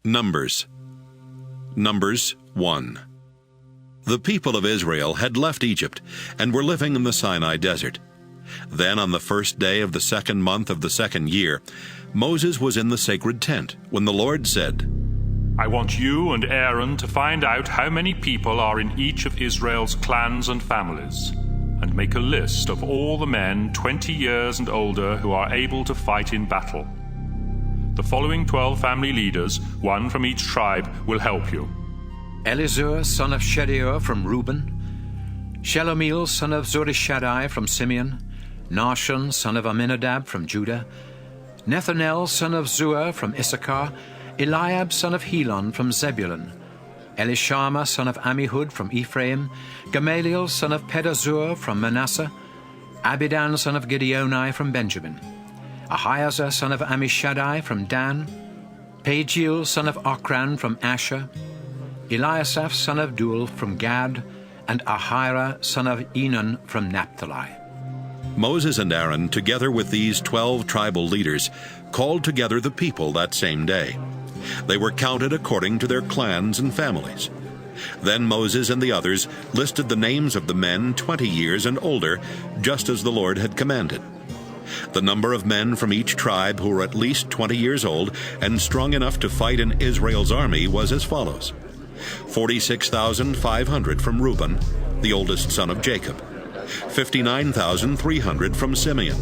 Numbers 1. The people of Israel had left Egypt and were living in the Sinai desert. Then on the first day of the 2nd month of the 2nd year, Moses was in the sacred tent when the Lord said, I want you and Aaron to find out how many people are in each of Israel's clans and families, and make a list of all the men 20 years and older who are able to fight in battle. The following 12 family leaders, one from each tribe, will help you. Elizur, son of Shedeur from Reuben, Shelomiel, son of Zurishaddai from Simeon, Nahshon, son of Amminadab from Judah, Nethanel, son of Zuar from Issachar, Eliab, son of Helon from Zebulun, Elishama, son of Ammihud from Ephraim, Gamaliel, son of Pedazur from Manasseh, Abidan, son of Gideoni from Benjamin, Ahiezer, son of Ammishaddai from Dan, Pagiel, son of Ochran from Asher, Eliasaph, son of Duel from Gad, and Ahira, son of Enan from Naphtali. Moses and Aaron, together with these 12 tribal leaders, called together the people that same day. They were counted according to their clans and families. Then Moses and the others listed the names of the men 20 years and older, just as the Lord had commanded. The number of men from each tribe who were at least 20 years old and strong enough to fight in Israel's army was as follows: 46,500 from Reuben, the oldest son of Jacob; 59,300 from Simeon;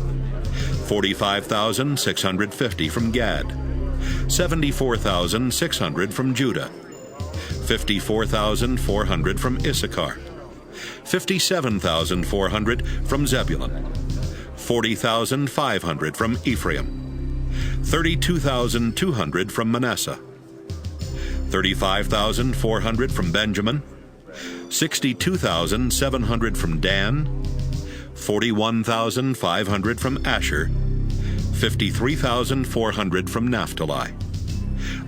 45,650 from Gad; 74,600 from Judah; 54,400 from Issachar; 57,400 from Zebulun; 40,500 from Ephraim; 32,200 from Manasseh; 35,400 from Benjamin; 62,700 from Dan; 41,500 from Asher; 53,400 from Naphtali.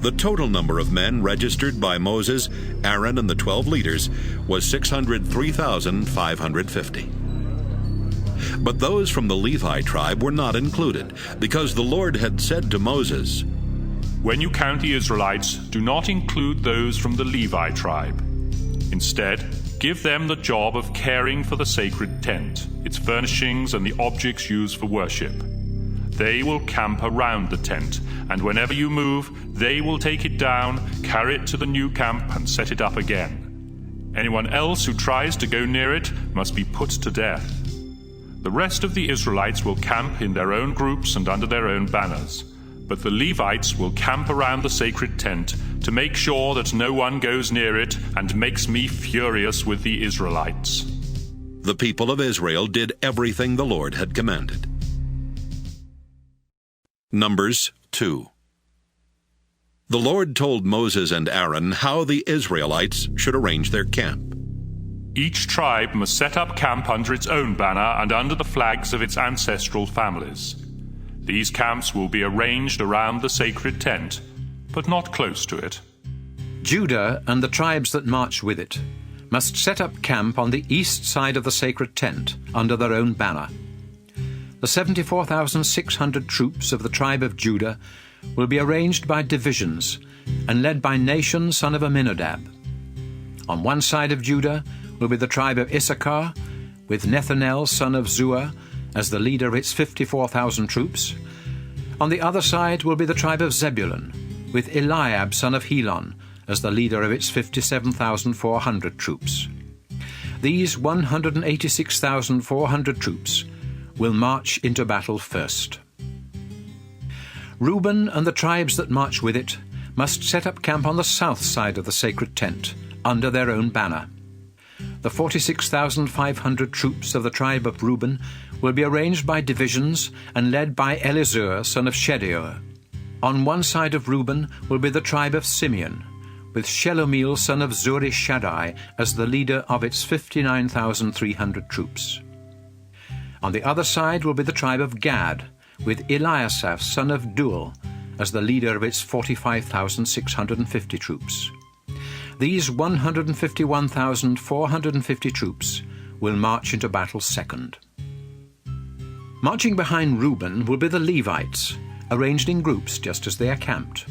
The total number of men registered by Moses, Aaron, and the 12 leaders was 603,550. But those from the Levi tribe were not included, because the Lord had said to Moses, When you count the Israelites, do not include those from the Levi tribe. Instead, give them the job of caring for the sacred tent, its furnishings, and the objects used for worship. They will camp around the tent, and whenever you move, they will take it down, carry it to the new camp, and set it up again. Anyone else who tries to go near it must be put to death. The rest of the Israelites will camp in their own groups and under their own banners, but the Levites will camp around the sacred tent to make sure that no one goes near it and makes me furious with the Israelites. The people of Israel did everything the Lord had commanded. Numbers 2. The Lord told Moses and Aaron how the Israelites should arrange their camp. Each tribe must set up camp under its own banner and under the flags of its ancestral families. These camps will be arranged around the sacred tent, but not close to it. Judah and the tribes that march with it must set up camp on the east side of the sacred tent under their own banner. The 74,600 troops of the tribe of Judah will be arranged by divisions and led by Nahshon, son of Amminadab. On one side of Judah will be the tribe of Issachar, with Nethanel, son of Zuar, as the leader of its 54,000 troops. On the other side will be the tribe of Zebulun, with Eliab, son of Helon, as the leader of its 57,400 troops. These 186,400 troops will march into battle first. Reuben and the tribes that march with it must set up camp on the south side of the sacred tent, under their own banner. The 46,500 troops of the tribe of Reuben will be arranged by divisions and led by Elizur, son of Shedeur. On one side of Reuben will be the tribe of Simeon, with Shelomiel, son of Zurishaddai, as the leader of its 59,300 troops. On the other side will be the tribe of Gad, with Eliasaph, son of Duel, as the leader of its 45,650 troops. These 151,450 troops will march into battle second. Marching behind Reuben will be the Levites, arranged in groups just as they are camped.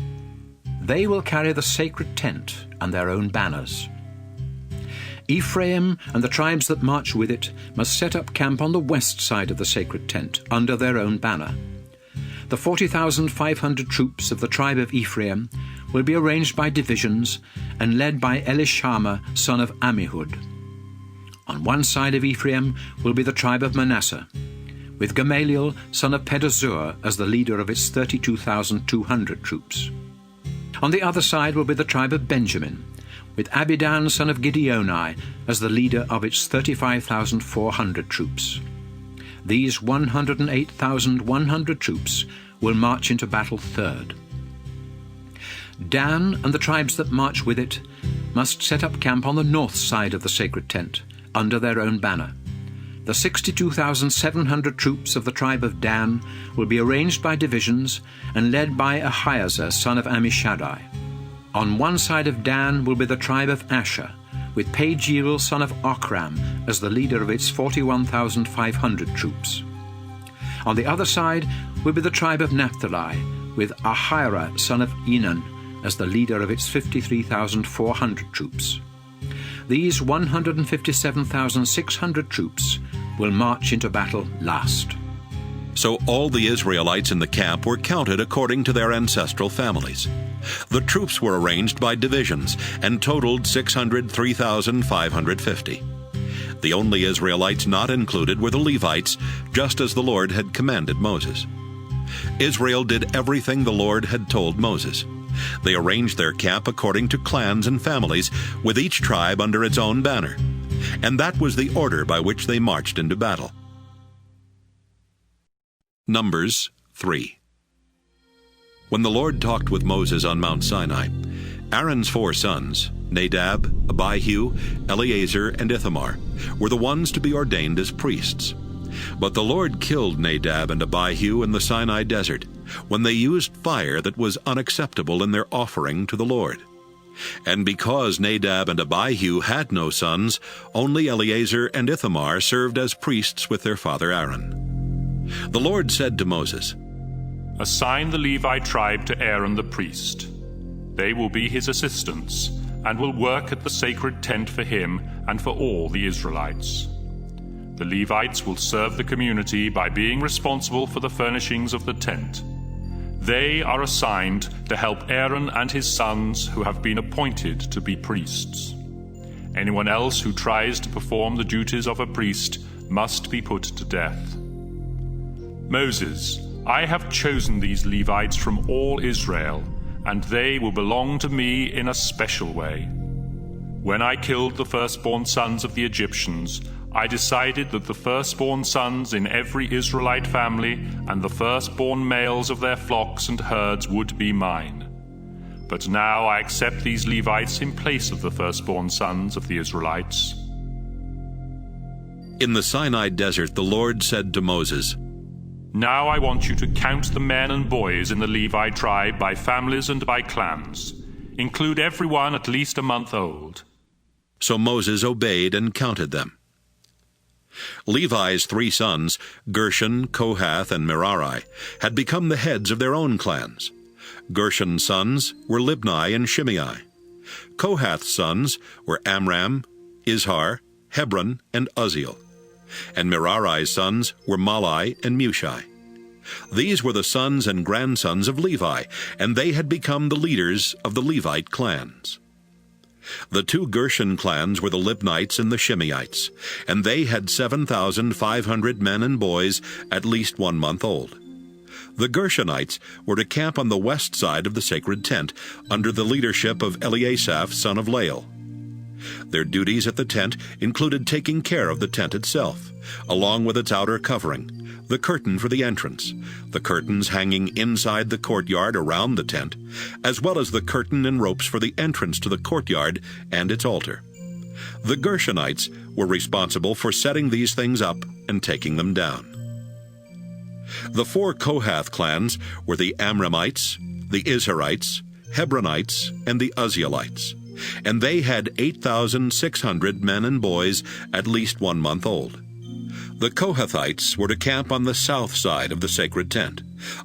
They will carry the sacred tent and their own banners. Ephraim and the tribes that march with it must set up camp on the west side of the sacred tent, under their own banner. The 40,500 troops of the tribe of Ephraim will be arranged by divisions and led by Elishama, son of Ammihud. On one side of Ephraim will be the tribe of Manasseh, with Gamaliel, son of Pedazur, as the leader of its 32,200 troops. On the other side will be the tribe of Benjamin, with Abidan, son of Gideoni, as the leader of its 35,400 troops. These 108,100 troops will march into battle third. Dan and the tribes that march with it must set up camp on the north side of the sacred tent, under their own banner. The 62,700 troops of the tribe of Dan will be arranged by divisions and led by Ahiezer, son of Ammishaddai. On one side of Dan will be the tribe of Asher, with Pagiel, son of Ochram, as the leader of its 41,500 troops. On the other side will be the tribe of Naphtali, with Ahira, son of Enan, as the leader of its 53,400 troops. These 157,600 troops will march into battle last. So all the Israelites in the camp were counted according to their ancestral families. The troops were arranged by divisions and totaled 603,550. The only Israelites not included were the Levites, just as the Lord had commanded Moses. Israel did everything the Lord had told Moses. They arranged their camp according to clans and families, with each tribe under its own banner. And that was the order by which they marched into battle. Numbers 3. When the Lord talked with Moses on Mount Sinai, Aaron's 4 sons, Nadab, Abihu, Eleazar, and Ithamar, were the ones to be ordained as priests. But the Lord killed Nadab and Abihu in the Sinai desert, when they used fire that was unacceptable in their offering to the Lord. And because Nadab and Abihu had no sons, only Eleazar and Ithamar served as priests with their father Aaron. The Lord said to Moses, "Assign the Levi tribe to Aaron the priest. They will be his assistants, and will work at the sacred tent for him and for all the Israelites. The Levites will serve the community by being responsible for the furnishings of the tent. They are assigned to help Aaron and his sons who have been appointed to be priests. Anyone else who tries to perform the duties of a priest must be put to death. Moses, I have chosen these Levites from all Israel, and they will belong to me in a special way. When I killed the firstborn sons of the Egyptians, I decided that the firstborn sons in every Israelite family and the firstborn males of their flocks and herds would be mine. But now I accept these Levites in place of the firstborn sons of the Israelites." In the Sinai desert, the Lord said to Moses, "Now I want you to count the men and boys in the Levi tribe by families and by clans. Include everyone at least a month old." So Moses obeyed and counted them. Levi's 3 sons, Gershon, Kohath, and Merari, had become the heads of their own clans. Gershon's sons were Libni and Shimei. Kohath's sons were Amram, Izhar, Hebron, and Uzziel. And Merari's sons were Malai and Mushi. These were the sons and grandsons of Levi, and they had become the leaders of the Levite clans. The 2 Gershon clans were the Libnites and the Shimeites, and they had 7,500 men and boys at least 1 month old. The Gershonites were to camp on the west side of the sacred tent, under the leadership of Eliasaph, son of Lael. Their duties at the tent included taking care of the tent itself, along with its outer covering, the curtain for the entrance, the curtains hanging inside the courtyard around the tent, as well as the curtain and ropes for the entrance to the courtyard and its altar. The Gershonites were responsible for setting these things up and taking them down. The 4 Kohath clans were the Amramites, the Izharites, Hebronites, and the Uzzielites, and they had 8,600 men and boys at least 1 month old. The Kohathites were to camp on the south side of the sacred tent,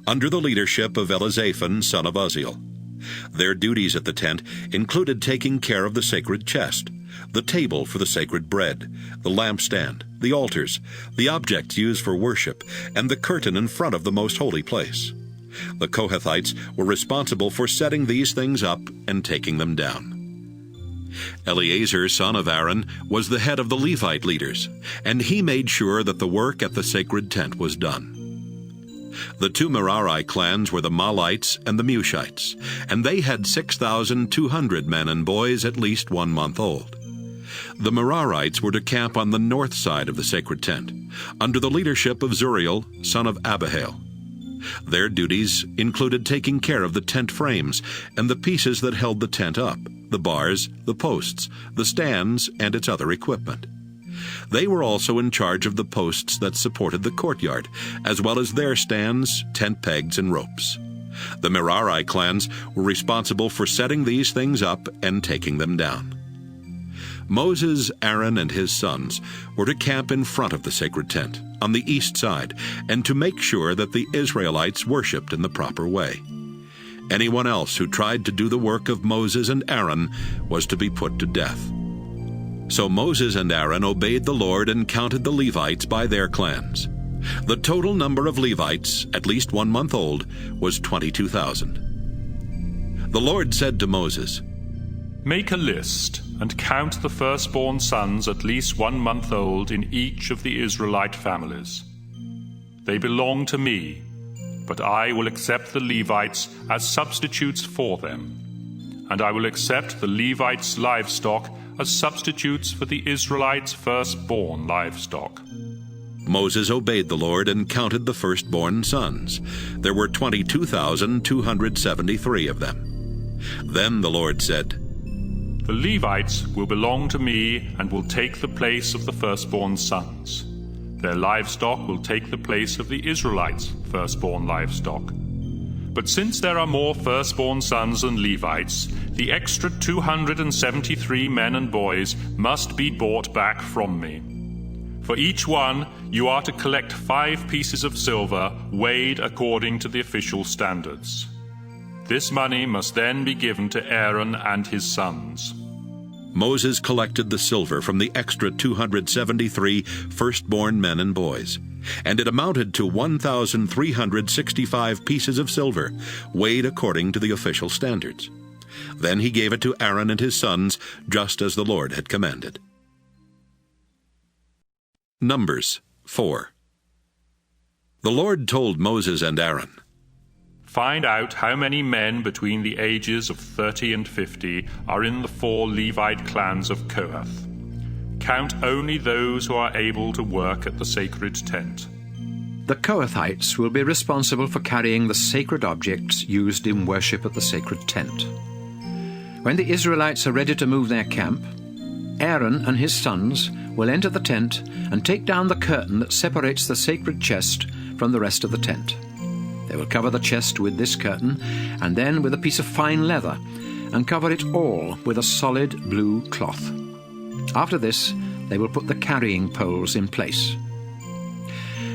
under the leadership of Elizaphan, son of Uzziel. Their duties at the tent included taking care of the sacred chest, the table for the sacred bread, the lampstand, the altars, the objects used for worship, and the curtain in front of the most holy place. The Kohathites were responsible for setting these things up and taking them down. Eleazar, son of Aaron, was the head of the Levite leaders, and he made sure that the work at the sacred tent was done. The two Merari clans were the Mahlites and the Mushites, and they had 6,200 men and boys at least 1 month old. The Merarites were to camp on the north side of the sacred tent, under the leadership of Zuriel, son of Abihail. Their duties included taking care of the tent frames and the pieces that held the tent up, the bars, the posts, the stands, and its other equipment. They were also in charge of the posts that supported the courtyard, as well as their stands, tent pegs, and ropes. The Merari clans were responsible for setting these things up and taking them down. Moses, Aaron, and his sons were to camp in front of the sacred tent, on the east side, and to make sure that the Israelites worshipped in the proper way. Anyone else who tried to do the work of Moses and Aaron was to be put to death. So Moses and Aaron obeyed the Lord and counted the Levites by their clans. The total number of Levites, at least 1 month old, was 22,000. The Lord said to Moses, "Make a list and count the firstborn sons at least 1 month old in each of the Israelite families. They belong to me, but I will accept the Levites as substitutes for them, and I will accept the Levites' livestock as substitutes for the Israelites' firstborn livestock." Moses obeyed the Lord and counted the firstborn sons. There were 22,273 of them. Then the Lord said, "The Levites will belong to me and will take the place of the firstborn sons. Their livestock will take the place of the Israelites' firstborn livestock. But since there are more firstborn sons than Levites, the extra 273 men and boys must be bought back from me. For each one, you are to collect 5 pieces of silver, weighed according to the official standards. This money must then be given to Aaron and his sons." Moses collected the silver from the extra 273 firstborn men and boys, and it amounted to 1,365 pieces of silver, weighed according to the official standards. Then he gave it to Aaron and his sons, just as the Lord had commanded. Numbers 4. The Lord told Moses and Aaron, "Find out how many men between the ages of 30 and 50 are in the 4 Levite clans of Kohath. Count only those who are able to work at the sacred tent." The Kohathites will be responsible for carrying the sacred objects used in worship at the sacred tent. When the Israelites are ready to move their camp, Aaron and his sons will enter the tent and take down the curtain that separates the sacred chest from the rest of the tent. They will cover the chest with this curtain, and then with a piece of fine leather, and cover it all with a solid blue cloth. After this, they will put the carrying poles in place.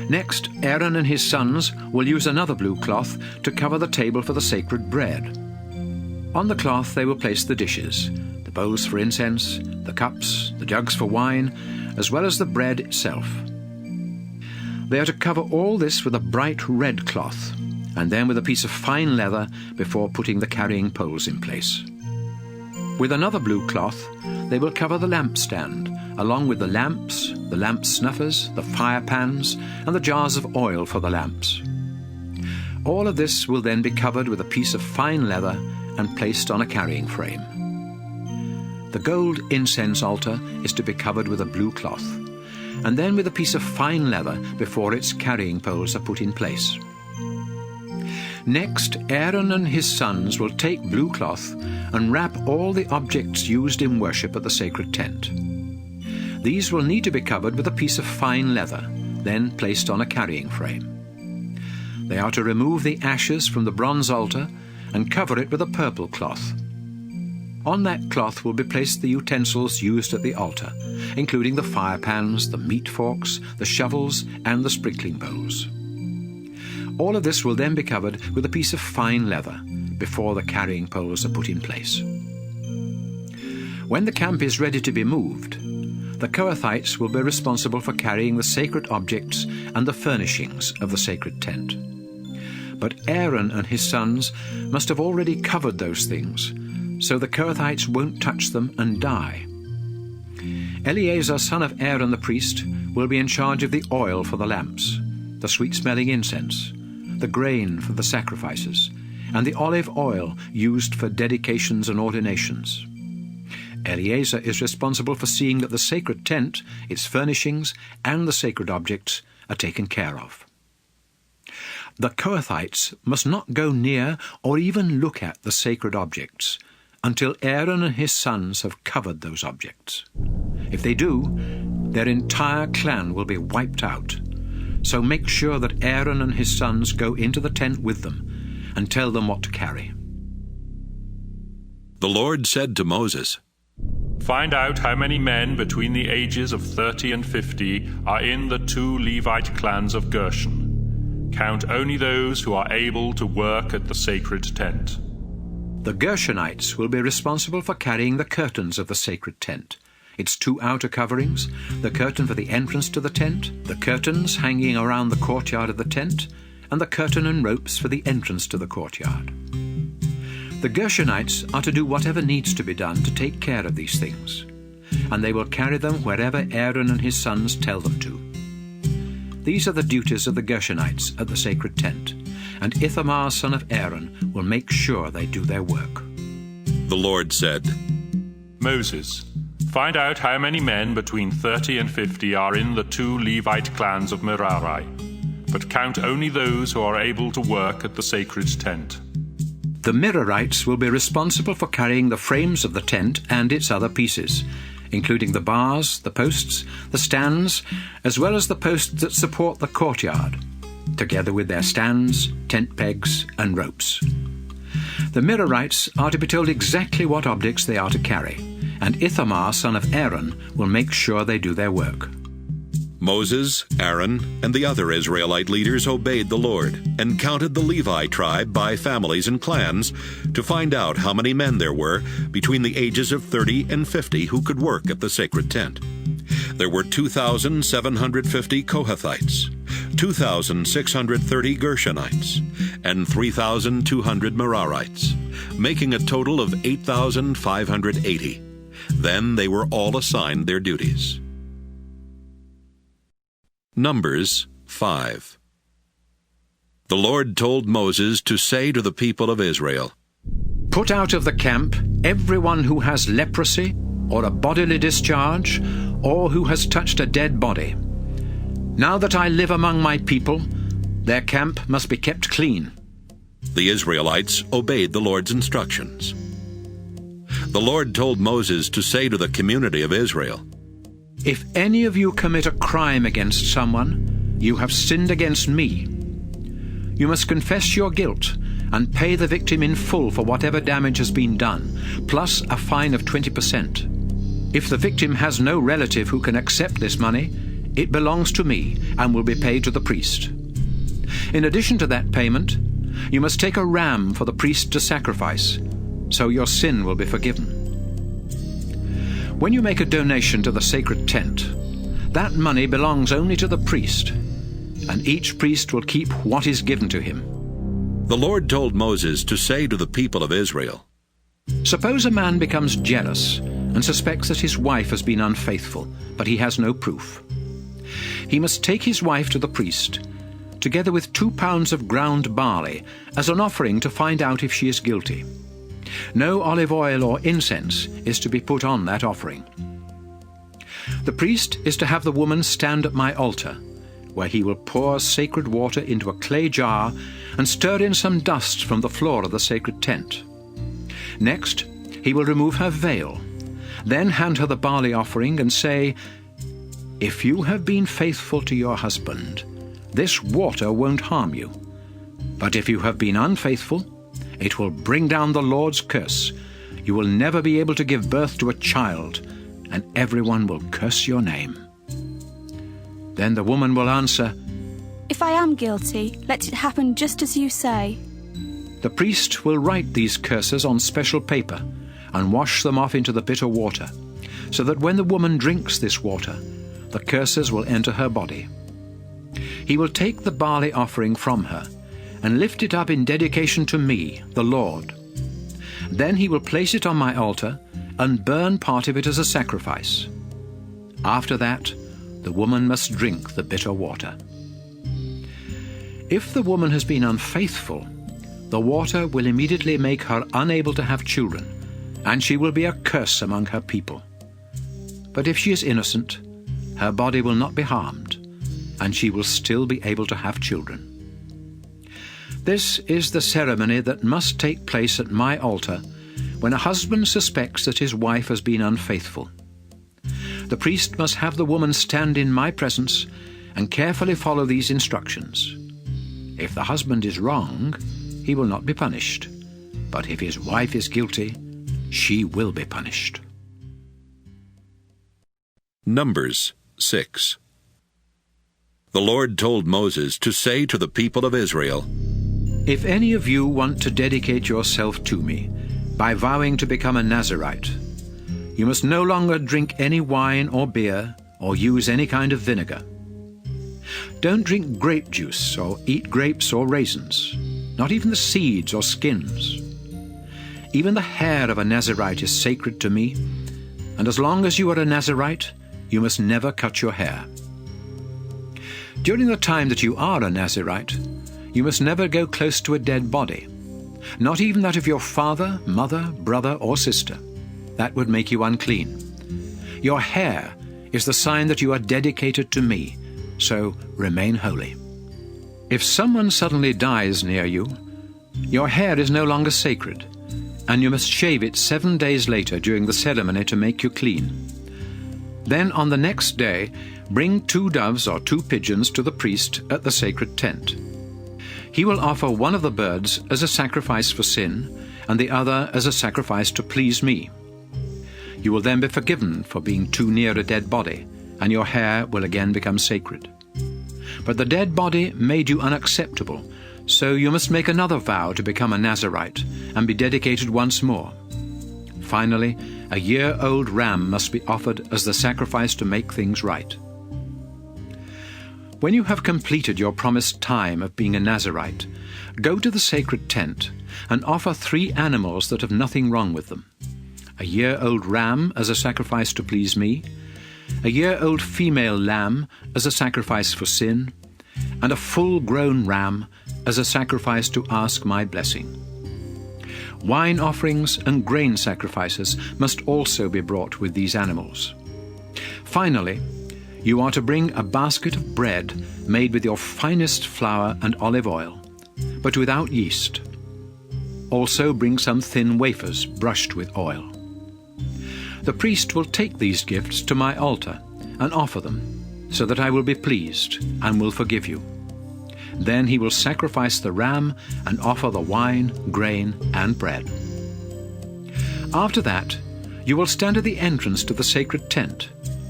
Next, Aaron and his sons will use another blue cloth to cover the table for the sacred bread. On the cloth they will place the dishes, the bowls for incense, the cups, the jugs for wine, as well as the bread itself. They are to cover all this with a bright red cloth, and then with a piece of fine leather before putting the carrying poles in place. With another blue cloth, they will cover the lampstand, along with the lamps, the lamp snuffers, the fire pans, and the jars of oil for the lamps. All of this will then be covered with a piece of fine leather and placed on a carrying frame. The gold incense altar is to be covered with a blue cloth, and then with a piece of fine leather before its carrying poles are put in place. Next, Aaron and his sons will take blue cloth and wrap all the objects used in worship at the sacred tent. These will need to be covered with a piece of fine leather, then placed on a carrying frame. They are to remove the ashes from the bronze altar and cover it with a purple cloth. On that cloth will be placed the utensils used at the altar, including the fire pans, the meat forks, the shovels, and the sprinkling bowls. All of this will then be covered with a piece of fine leather, before the carrying poles are put in place. When the camp is ready to be moved, the Kohathites will be responsible for carrying the sacred objects and the furnishings of the sacred tent. But Aaron and his sons must have already covered those things, so the Kohathites won't touch them and die. Eleazar, son of Aaron the priest, will be in charge of the oil for the lamps, the sweet-smelling incense, the grain for the sacrifices, and the olive oil used for dedications and ordinations. Eleazar is responsible for seeing that the sacred tent, its furnishings, and the sacred objects are taken care of. The Kohathites must not go near or even look at the sacred objects until Aaron and his sons have covered those objects. If they do, their entire clan will be wiped out. So make sure that Aaron and his sons go into the tent with them and tell them what to carry. The Lord said to Moses, Find out how many men between the ages of 30 and 50 are in the 2 Levite clans of Gershon. Count only those who are able to work at the sacred tent. The Gershonites will be responsible for carrying the curtains of the sacred tent, its 2 outer coverings, the curtain for the entrance to the tent, the curtains hanging around the courtyard of the tent, and the curtain and ropes for the entrance to the courtyard. The Gershonites are to do whatever needs to be done to take care of these things, and they will carry them wherever Aaron and his sons tell them to. These are the duties of the Gershonites at the sacred tent, and Ithamar, son of Aaron, will make sure they do their work. The Lord said, Moses, find out how many men between 30 and 50 are in the 2 Levite clans of Merari, but count only those who are able to work at the sacred tent. The Merarites will be responsible for carrying the frames of the tent and its other pieces, including the bars, the posts, the stands, as well as the posts that support the courtyard, together with their stands, tent pegs, and ropes. The Merarites are to be told exactly what objects they are to carry, and Ithamar, son of Aaron, will make sure they do their work. Moses, Aaron, and the other Israelite leaders obeyed the Lord and counted the Levi tribe by families and clans to find out how many men there were between the ages of 30 and 50 who could work at the sacred tent. There were 2,750 Kohathites, 2,630 Gershonites, and 3,200 Merarites, making a total of 8,580. Then they were all assigned their duties. Numbers 5. The Lord told Moses to say to the people of Israel, Put out of the camp everyone who has leprosy, or a bodily discharge, or who has touched a dead body. Now that I live among my people, their camp must be kept clean. The Israelites obeyed the Lord's instructions. The Lord told Moses to say to the community of Israel, If any of you commit a crime against someone, you have sinned against me. You must confess your guilt and pay the victim in full for whatever damage has been done, plus a fine of 20%. If the victim has no relative who can accept this money, it belongs to me and will be paid to the priest. In addition to that payment, you must take a ram for the priest to sacrifice, so your sin will be forgiven. When you make a donation to the sacred tent, that money belongs only to the priest, and each priest will keep what is given to him. The Lord told Moses to say to the people of Israel, Suppose a man becomes jealous and suspects that his wife has been unfaithful, but he has no proof. He must take his wife to the priest, together with 2 pounds of ground barley, as an offering to find out if she is guilty. No olive oil or incense is to be put on that offering. The priest is to have the woman stand at my altar, where he will pour sacred water into a clay jar and stir in some dust from the floor of the sacred tent. Next, he will remove her veil, then hand her the barley offering and say, If you have been faithful to your husband, this water won't harm you. But if you have been unfaithful, it will bring down the Lord's curse. You will never be able to give birth to a child, and everyone will curse your name. Then the woman will answer, If I am guilty, let it happen just as you say. The priest will write these curses on special paper and wash them off into the bitter water, so that when the woman drinks this water, the curses will enter her body. He will take the barley offering from her and lift it up in dedication to me, the Lord. Then he will place it on my altar and burn part of it as a sacrifice. After that, the woman must drink the bitter water. If the woman has been unfaithful, the water will immediately make her unable to have children, and she will be a curse among her people. But if she is innocent, her body will not be harmed, and she will still be able to have children. This is the ceremony that must take place at my altar when a husband suspects that his wife has been unfaithful. The priest must have the woman stand in my presence and carefully follow these instructions. If the husband is wrong, he will not be punished, but if his wife is guilty, she will be punished. Numbers 6. The Lord told Moses to say to the people of Israel, If any of you want to dedicate yourself to me by vowing to become a Nazirite, you must no longer drink any wine or beer or use any kind of vinegar. Don't drink grape juice or eat grapes or raisins, not even the seeds or skins. Even the hair of a Nazirite is sacred to me, and as long as you are a Nazirite, you must never cut your hair. During the time that you are a Nazirite, you must never go close to a dead body, not even that of your father, mother, brother, or sister. That would make you unclean. Your hair is the sign that you are dedicated to me, so remain holy. If someone suddenly dies near you, your hair is no longer sacred, and you must shave it 7 days later during the ceremony to make you clean. Then on the next day, bring 2 doves or 2 pigeons to the priest at the sacred tent. He will offer one of the birds as a sacrifice for sin, and the other as a sacrifice to please me. You will then be forgiven for being too near a dead body, and your hair will again become sacred. But the dead body made you unacceptable, so you must make another vow to become a Nazirite and be dedicated once more. Finally, a year-old ram must be offered as the sacrifice to make things right. When you have completed your promised time of being a Nazirite, go to the sacred tent and offer 3 animals that have nothing wrong with them: a year-old ram as a sacrifice to please me, a year-old female lamb as a sacrifice for sin, and a full-grown ram as a sacrifice to ask my blessing. Wine offerings and grain sacrifices must also be brought with these animals. Finally, you are to bring a basket of bread made with your finest flour and olive oil, but without yeast. Also bring some thin wafers brushed with oil. The priest will take these gifts to my altar and offer them, so that I will be pleased and will forgive you. Then he will sacrifice the ram and offer the wine, grain, and bread. After that, you will stand at the entrance to the sacred tent,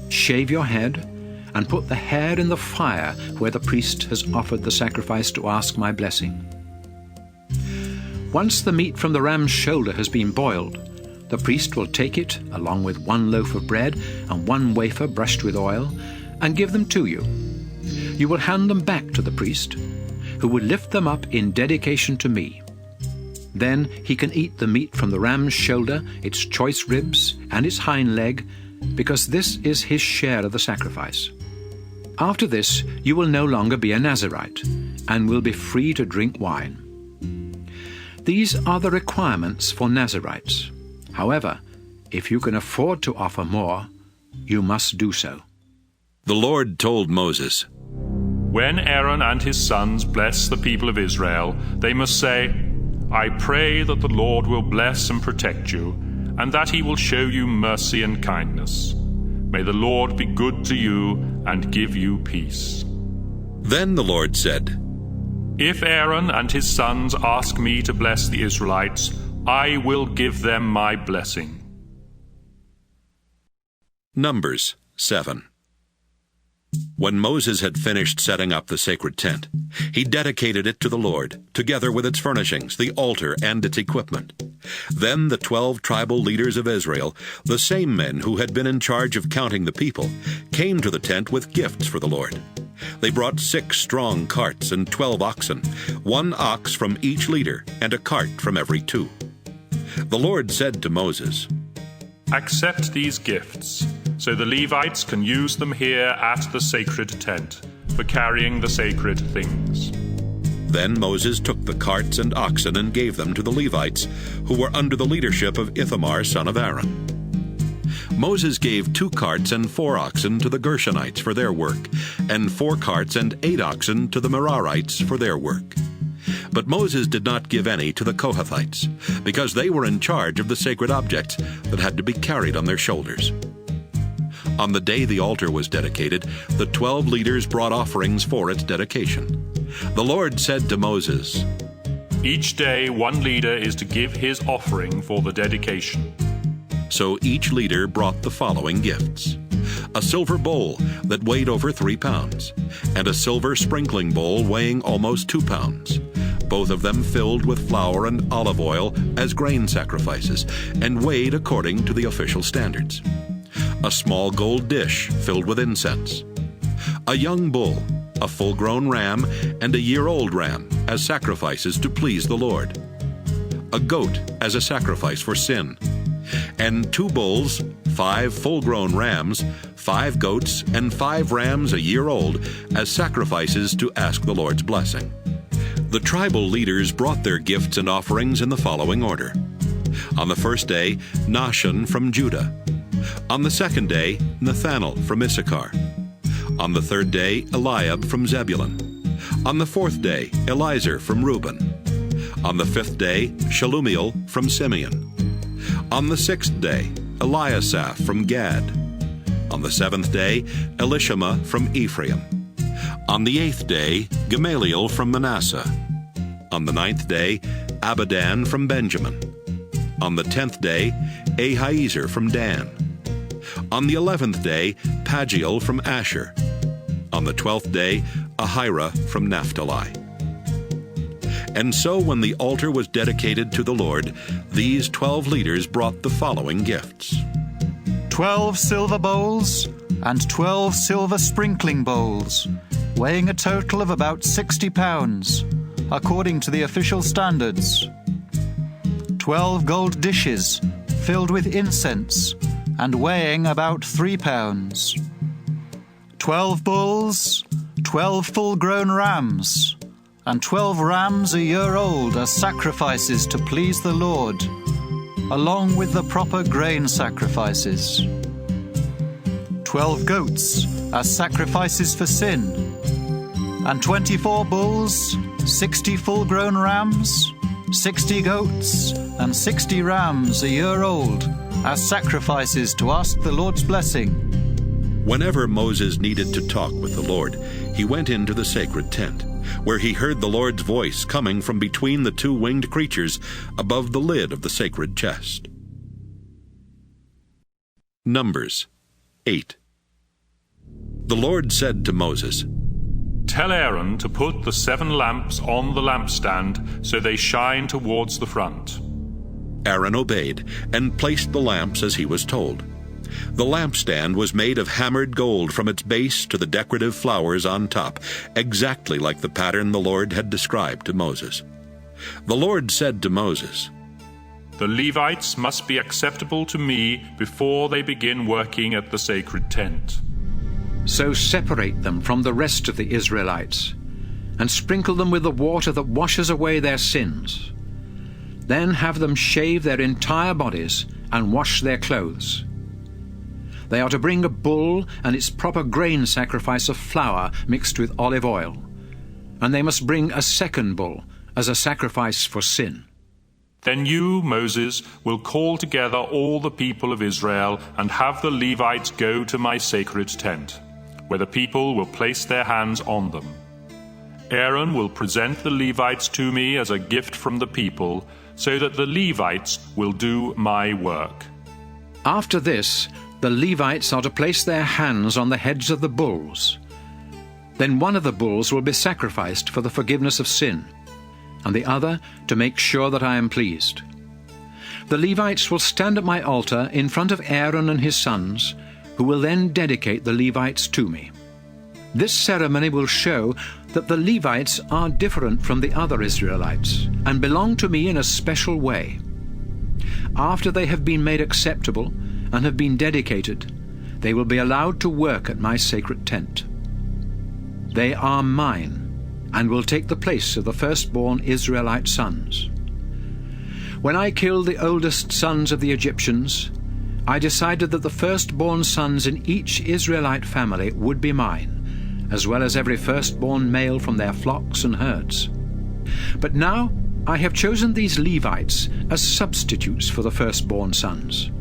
shave your head, and put the hair in the fire where the priest has offered the sacrifice to ask my blessing. Once the meat from the ram's shoulder has been boiled, the priest will take it, along with 1 loaf of bread and 1 wafer brushed with oil, and give them to you. You will hand them back to the priest, who will lift them up in dedication to me. Then he can eat the meat from the ram's shoulder, its choice ribs, and its hind leg, because this is his share of the sacrifice. After this, you will no longer be a Nazirite, and will be free to drink wine. These are the requirements for Nazirites. However, if you can afford to offer more, you must do so. The Lord told Moses, When Aaron and his sons bless the people of Israel, they must say, I pray that the Lord will bless and protect you, and that he will show you mercy and kindness. May the Lord be good to you and give you peace. Then the Lord said, If Aaron and his sons ask me to bless the Israelites, I will give them my blessing. Numbers 7. When Moses had finished setting up the sacred tent, he dedicated it to the Lord, together with its furnishings, the altar, and its equipment. Then the 12 tribal leaders of Israel, the same men who had been in charge of counting the people, came to the tent with gifts for the Lord. They brought 6 strong carts and 12 oxen, 1 ox from each leader, and a cart from every 2. The Lord said to Moses, "Accept these gifts, so the Levites can use them here at the sacred tent for carrying the sacred things." Then Moses took the carts and oxen and gave them to the Levites, who were under the leadership of Ithamar son of Aaron. Moses gave 2 carts and 4 oxen to the Gershonites for their work, and 4 carts and 8 oxen to the Merarites for their work. But Moses did not give any to the Kohathites, because they were in charge of the sacred objects that had to be carried on their shoulders. On the day the altar was dedicated, the 12 leaders brought offerings for its dedication. The Lord said to Moses, "Each day 1 leader is to give his offering for the dedication." So each leader brought the following gifts: a silver bowl that weighed over 3 pounds, and a silver sprinkling bowl weighing almost 2 pounds, both of them filled with flour and olive oil as grain sacrifices, and weighed according to the official standards. A small gold dish filled with incense, a young bull, a full-grown ram, and a year-old ram as sacrifices to please the Lord, a goat as a sacrifice for sin, and 2 bulls, 5 full-grown rams, 5 goats, and 5 rams a year old as sacrifices to ask the Lord's blessing. The tribal leaders brought their gifts and offerings in the following order. On the first day, Nahshon from Judah. On the second day, Nathanael from Issachar. On the third day, Eliab from Zebulun. On the fourth day, Elizur from Reuben. On the fifth day, Shelumiel from Simeon. On the sixth day, Eliasaph from Gad. On the seventh day, Elishama from Ephraim. On the 8th day, Gamaliel from Manasseh. On the 9th day, Abidan from Benjamin. On the 10th day, Ahiezer from Dan. On the 11th day, Pagiel from Asher. On the 12th day, Ahira from Naphtali. And so when the altar was dedicated to the Lord, these 12 leaders brought the following gifts: 12 silver bowls and 12 silver sprinkling bowls, weighing a total of about 60 pounds, according to the official standards. 12 gold dishes filled with incense and weighing about 3 pounds. 12 bulls, 12 full-grown rams, and 12 rams a year old as sacrifices to please the Lord, along with the proper grain sacrifices. 12 goats as sacrifices for sin, and 24 bulls, 60 full-grown rams, 60 goats, and 60 rams a year old as sacrifices to ask the Lord's blessing. Whenever Moses needed to talk with the Lord, he went into the sacred tent, where he heard the Lord's voice coming from between the 2 winged creatures above the lid of the sacred chest. Numbers 8. The Lord said to Moses, "Tell Aaron to put the 7 lamps on the lampstand so they shine towards the front." Aaron obeyed and placed the lamps as he was told. The lampstand was made of hammered gold from its base to the decorative flowers on top, exactly like the pattern the Lord had described to Moses. The Lord said to Moses, "The Levites must be acceptable to me before they begin working at the sacred tent." So separate them from the rest of the Israelites, and sprinkle them with the water that washes away their sins. Then have them shave their entire bodies and wash their clothes. They are to bring a bull and its proper grain sacrifice of flour mixed with olive oil, and they must bring a second bull as a sacrifice for sin. Then you, Moses, will call together all the people of Israel and have the Levites go to my sacred tent, where the people will place their hands on them. Aaron will present the Levites to me as a gift from the people, so that the Levites will do my work. After this, the Levites are to place their hands on the heads of the bulls. Then one of the bulls will be sacrificed for the forgiveness of sin, and the other to make sure that I am pleased. The Levites will stand at my altar in front of Aaron and his sons, who will then dedicate the Levites to me. This ceremony will show that the Levites are different from the other Israelites and belong to me in a special way. After they have been made acceptable and have been dedicated, they will be allowed to work at my sacred tent. They are mine and will take the place of the firstborn Israelite sons. When I killed the oldest sons of the Egyptians, I decided that the firstborn sons in each Israelite family would be mine, as well as every firstborn male from their flocks and herds. But now I have chosen these Levites as substitutes for the firstborn sons,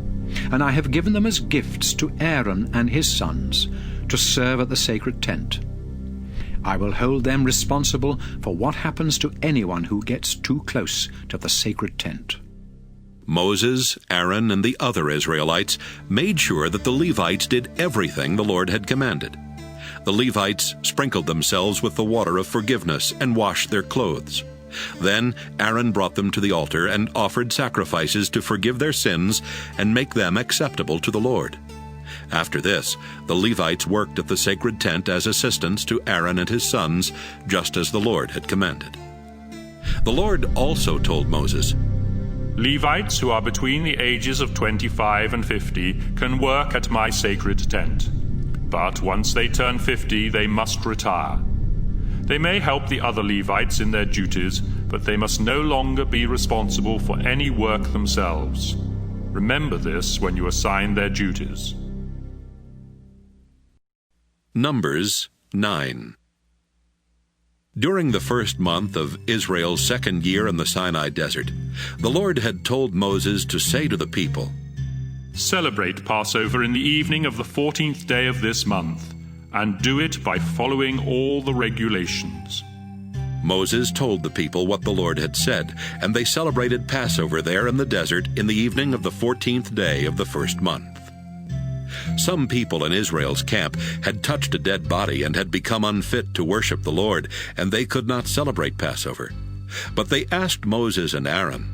and I have given them as gifts to Aaron and his sons to serve at the sacred tent. I will hold them responsible for what happens to anyone who gets too close to the sacred tent. Moses, Aaron, and the other Israelites made sure that the Levites did everything the Lord had commanded. The Levites sprinkled themselves with the water of forgiveness and washed their clothes. Then Aaron brought them to the altar and offered sacrifices to forgive their sins and make them acceptable to the Lord. After this, the Levites worked at the sacred tent as assistants to Aaron and his sons, just as the Lord had commanded. The Lord also told Moses, Levites who are between the ages of 25 and 50 can work at my sacred tent. But once they turn 50, they must retire. They may help the other Levites in their duties, but they must no longer be responsible for any work themselves. Remember this when you assign their duties. Numbers 9. During the first month of Israel's second year in the Sinai desert, the Lord had told Moses to say to the people, Celebrate Passover in the evening of the 14th day of this month, and do it by following all the regulations. Moses told the people what the Lord had said, and they celebrated Passover there in the desert in the evening of the 14th day of the first month. Some people in Israel's camp had touched a dead body and had become unfit to worship the Lord, and they could not celebrate Passover. But they asked Moses and Aaron,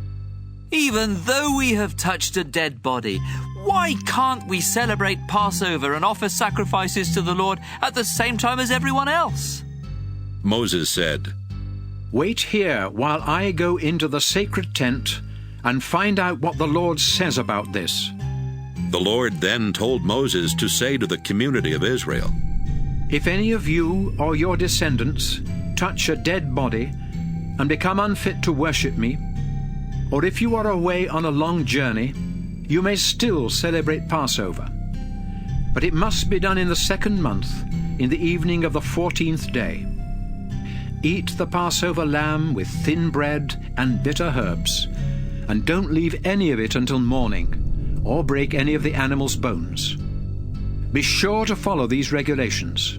Even though we have touched a dead body, why can't we celebrate Passover and offer sacrifices to the Lord at the same time as everyone else? Moses said, Wait here while I go into the sacred tent and find out what the Lord says about this. The Lord then told Moses to say to the community of Israel, If any of you or your descendants touch a dead body and become unfit to worship me, or if you are away on a long journey, you may still celebrate Passover. But it must be done in the second month, in the evening of the 14th day. Eat the Passover lamb with thin bread and bitter herbs, and don't leave any of it until morning, or break any of the animal's bones. Be sure to follow these regulations.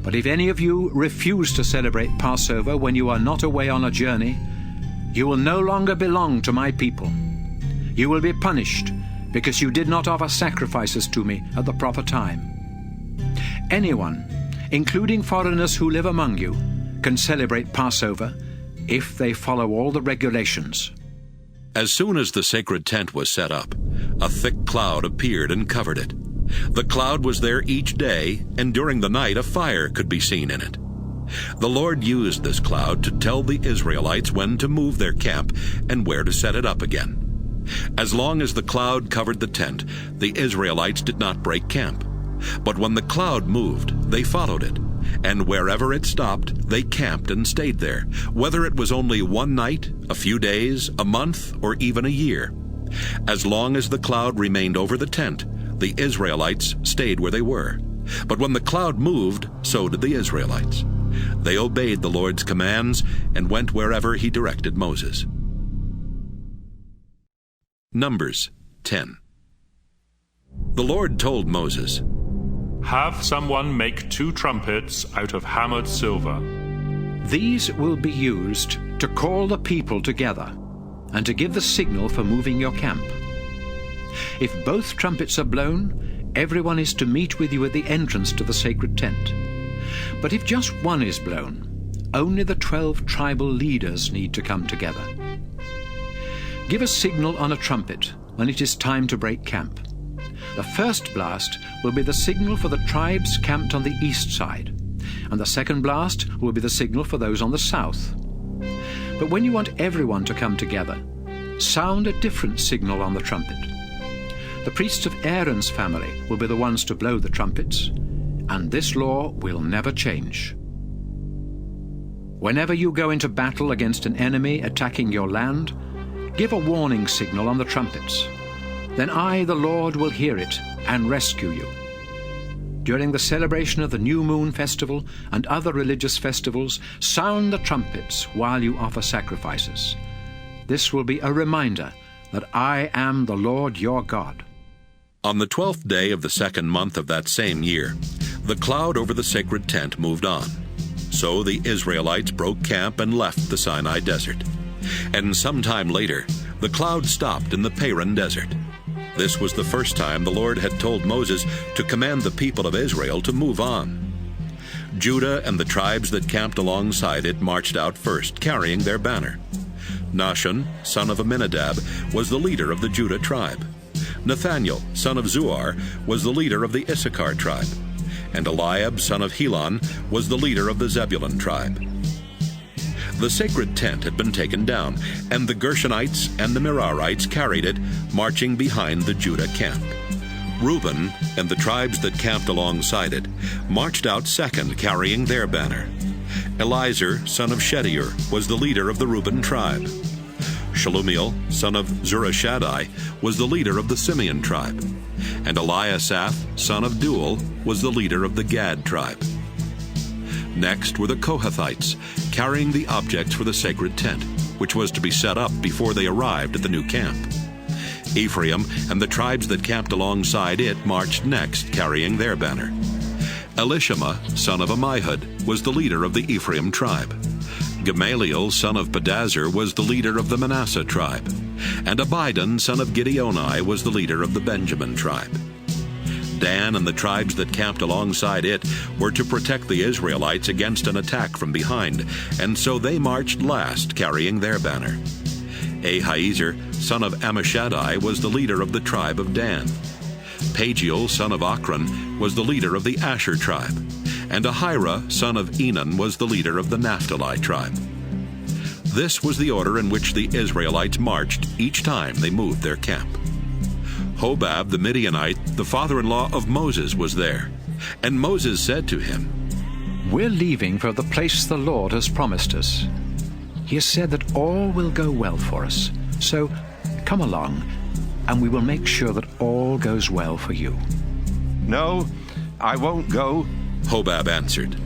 But if any of you refuse to celebrate Passover when you are not away on a journey, you will no longer belong to my people. You will be punished because you did not offer sacrifices to me at the proper time. Anyone, including foreigners who live among you, can celebrate Passover if they follow all the regulations. As soon as the sacred tent was set up, a thick cloud appeared and covered it. The cloud was there each day, and during the night a fire could be seen in it. The Lord used this cloud to tell the Israelites when to move their camp and where to set it up again. As long as the cloud covered the tent, the Israelites did not break camp. But when the cloud moved, they followed it, and wherever it stopped, they camped and stayed there, whether it was only one night, a few days, a month, or even a year. As long as the cloud remained over the tent, the Israelites stayed where they were. But when the cloud moved, so did the Israelites. They obeyed the Lord's commands and went wherever he directed Moses. Numbers 10. The Lord told Moses, Have someone make 2 trumpets out of hammered silver. These will be used to call the people together and to give the signal for moving your camp. If both trumpets are blown, everyone is to meet with you at the entrance to the sacred tent. But if just one is blown, only the 12 tribal leaders need to come together. Give a signal on a trumpet when it is time to break camp. The first blast will be the signal for the tribes camped on the east side, and the second blast will be the signal for those on the south. But when you want everyone to come together, sound a different signal on the trumpet. The priests of Aaron's family will be the ones to blow the trumpets, and this law will never change. Whenever you go into battle against an enemy attacking your land, give a warning signal on the trumpets. Then I, the Lord, will hear it and rescue you. During the celebration of the New Moon Festival and other religious festivals, sound the trumpets while you offer sacrifices. This will be a reminder that I am the Lord your God. On the 12th day of the second month of that same year, the cloud over the sacred tent moved on. So the Israelites broke camp and left the Sinai desert. And sometime later, the cloud stopped in the Paran desert. This was the first time the Lord had told Moses to command the people of Israel to move on. Judah and the tribes that camped alongside it marched out first, carrying their banner. Nahshon, son of Amminadab, was the leader of the Judah tribe. Nathaniel, son of Zuar, was the leader of the Issachar tribe. And Eliab, son of Helon, was the leader of the Zebulun tribe. The sacred tent had been taken down, and the Gershonites and the Merarites carried it, marching behind the Judah camp. Reuben and the tribes that camped alongside it marched out second, carrying their banner. Elizur, son of Shedeur, was the leader of the Reuben tribe. Shelumiel, son of Zurishaddai, was the leader of the Simeon tribe. And Eliasaph, son of Deuel, was the leader of the Gad tribe. Next were the Kohathites, carrying the objects for the sacred tent, which was to be set up before they arrived at the new camp. Ephraim and the tribes that camped alongside it marched next, carrying their banner. Elishama, son of Ammihud, was the leader of the Ephraim tribe. Gamaliel, son of Pedazur, was the leader of the Manasseh tribe. And Abidan, son of Gideoni, was the leader of the Benjamin tribe. Dan and the tribes that camped alongside it were to protect the Israelites against an attack from behind, and so they marched last, carrying their banner. Ahiezer, son of Ammishaddai, was the leader of the tribe of Dan. Pagiel, son of Ochran, was the leader of the Asher tribe. And Ahira, son of Enan, was the leader of the Naphtali tribe. This was the order in which the Israelites marched each time they moved their camp. Hobab the Midianite, the father-in-law of Moses, was there. And Moses said to him, We're leaving for the place the Lord has promised us. He has said that all will go well for us. So come along, and we will make sure that all goes well for you. No, I won't go, Hobab answered.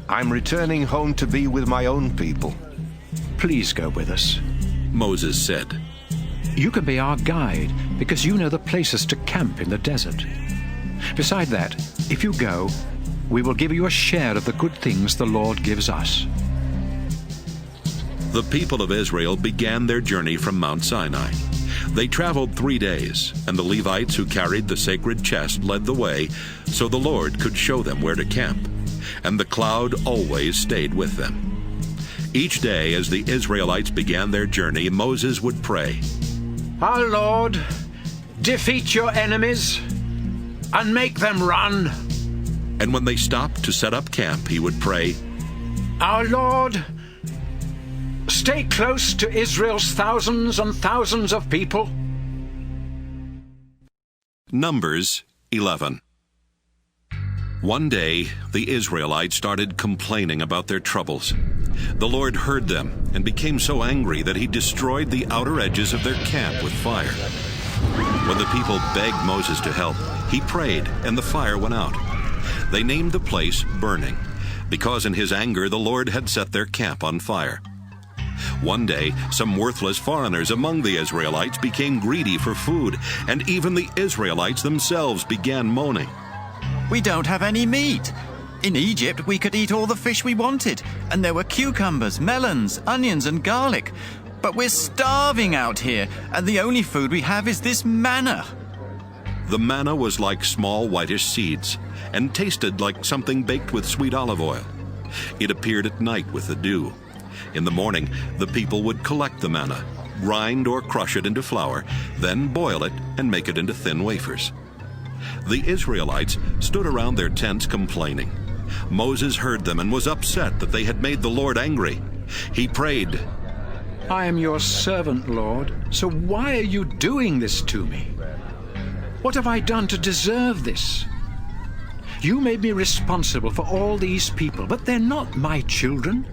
I'm returning home to be with my own people. Please go with us. Moses said, You can be our guide because you know the places to camp in the desert. Beside that, if you go, we will give you a share of the good things the Lord gives us. The people of Israel began their journey from Mount Sinai. They traveled 3 days, and the Levites who carried the sacred chest led the way, so the Lord could show them where to camp. And the cloud always stayed with them. Each day, as the Israelites began their journey, Moses would pray, Our Lord, defeat your enemies and make them run. And when they stopped to set up camp, he would pray, Our Lord, stay close to Israel's thousands and thousands of people. Numbers 11. One day, the Israelites started complaining about their troubles. The Lord heard them and became so angry that he destroyed the outer edges of their camp with fire. When the people begged Moses to help, he prayed, and the fire went out. They named the place Burning, because in his anger the Lord had set their camp on fire. One day, some worthless foreigners among the Israelites became greedy for food, and even the Israelites themselves began moaning. We don't have any meat. In Egypt, we could eat all the fish we wanted, and there were cucumbers, melons, onions, and garlic. But we're starving out here, and the only food we have is this manna. The manna was like small whitish seeds, and tasted like something baked with sweet olive oil. It appeared at night with the dew. In the morning, the people would collect the manna, grind or crush it into flour, then boil it and make it into thin wafers. The Israelites stood around their tents complaining. Moses heard them and was upset that they had made the Lord angry. He prayed, I am your servant, Lord, so why are you doing this to me? What have I done to deserve this? You made me responsible for all these people, but they're not my children.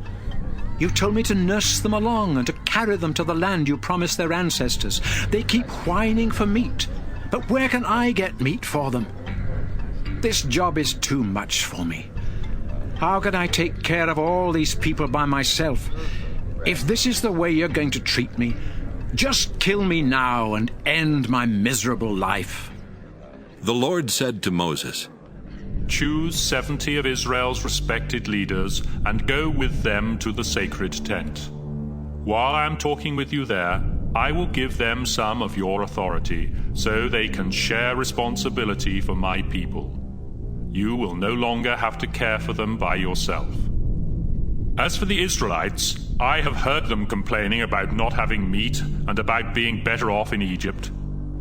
You told me to nurse them along and to carry them to the land you promised their ancestors. They keep whining for meat, but where can I get meat for them? This job is too much for me. How can I take care of all these people by myself? If this is the way you're going to treat me, just kill me now and end my miserable life. The Lord said to Moses, Choose 70 of Israel's respected leaders and go with them to the sacred tent. While I am talking with you there, I will give them some of your authority so they can share responsibility for my people. You will no longer have to care for them by yourself. As for the Israelites, I have heard them complaining about not having meat and about being better off in Egypt.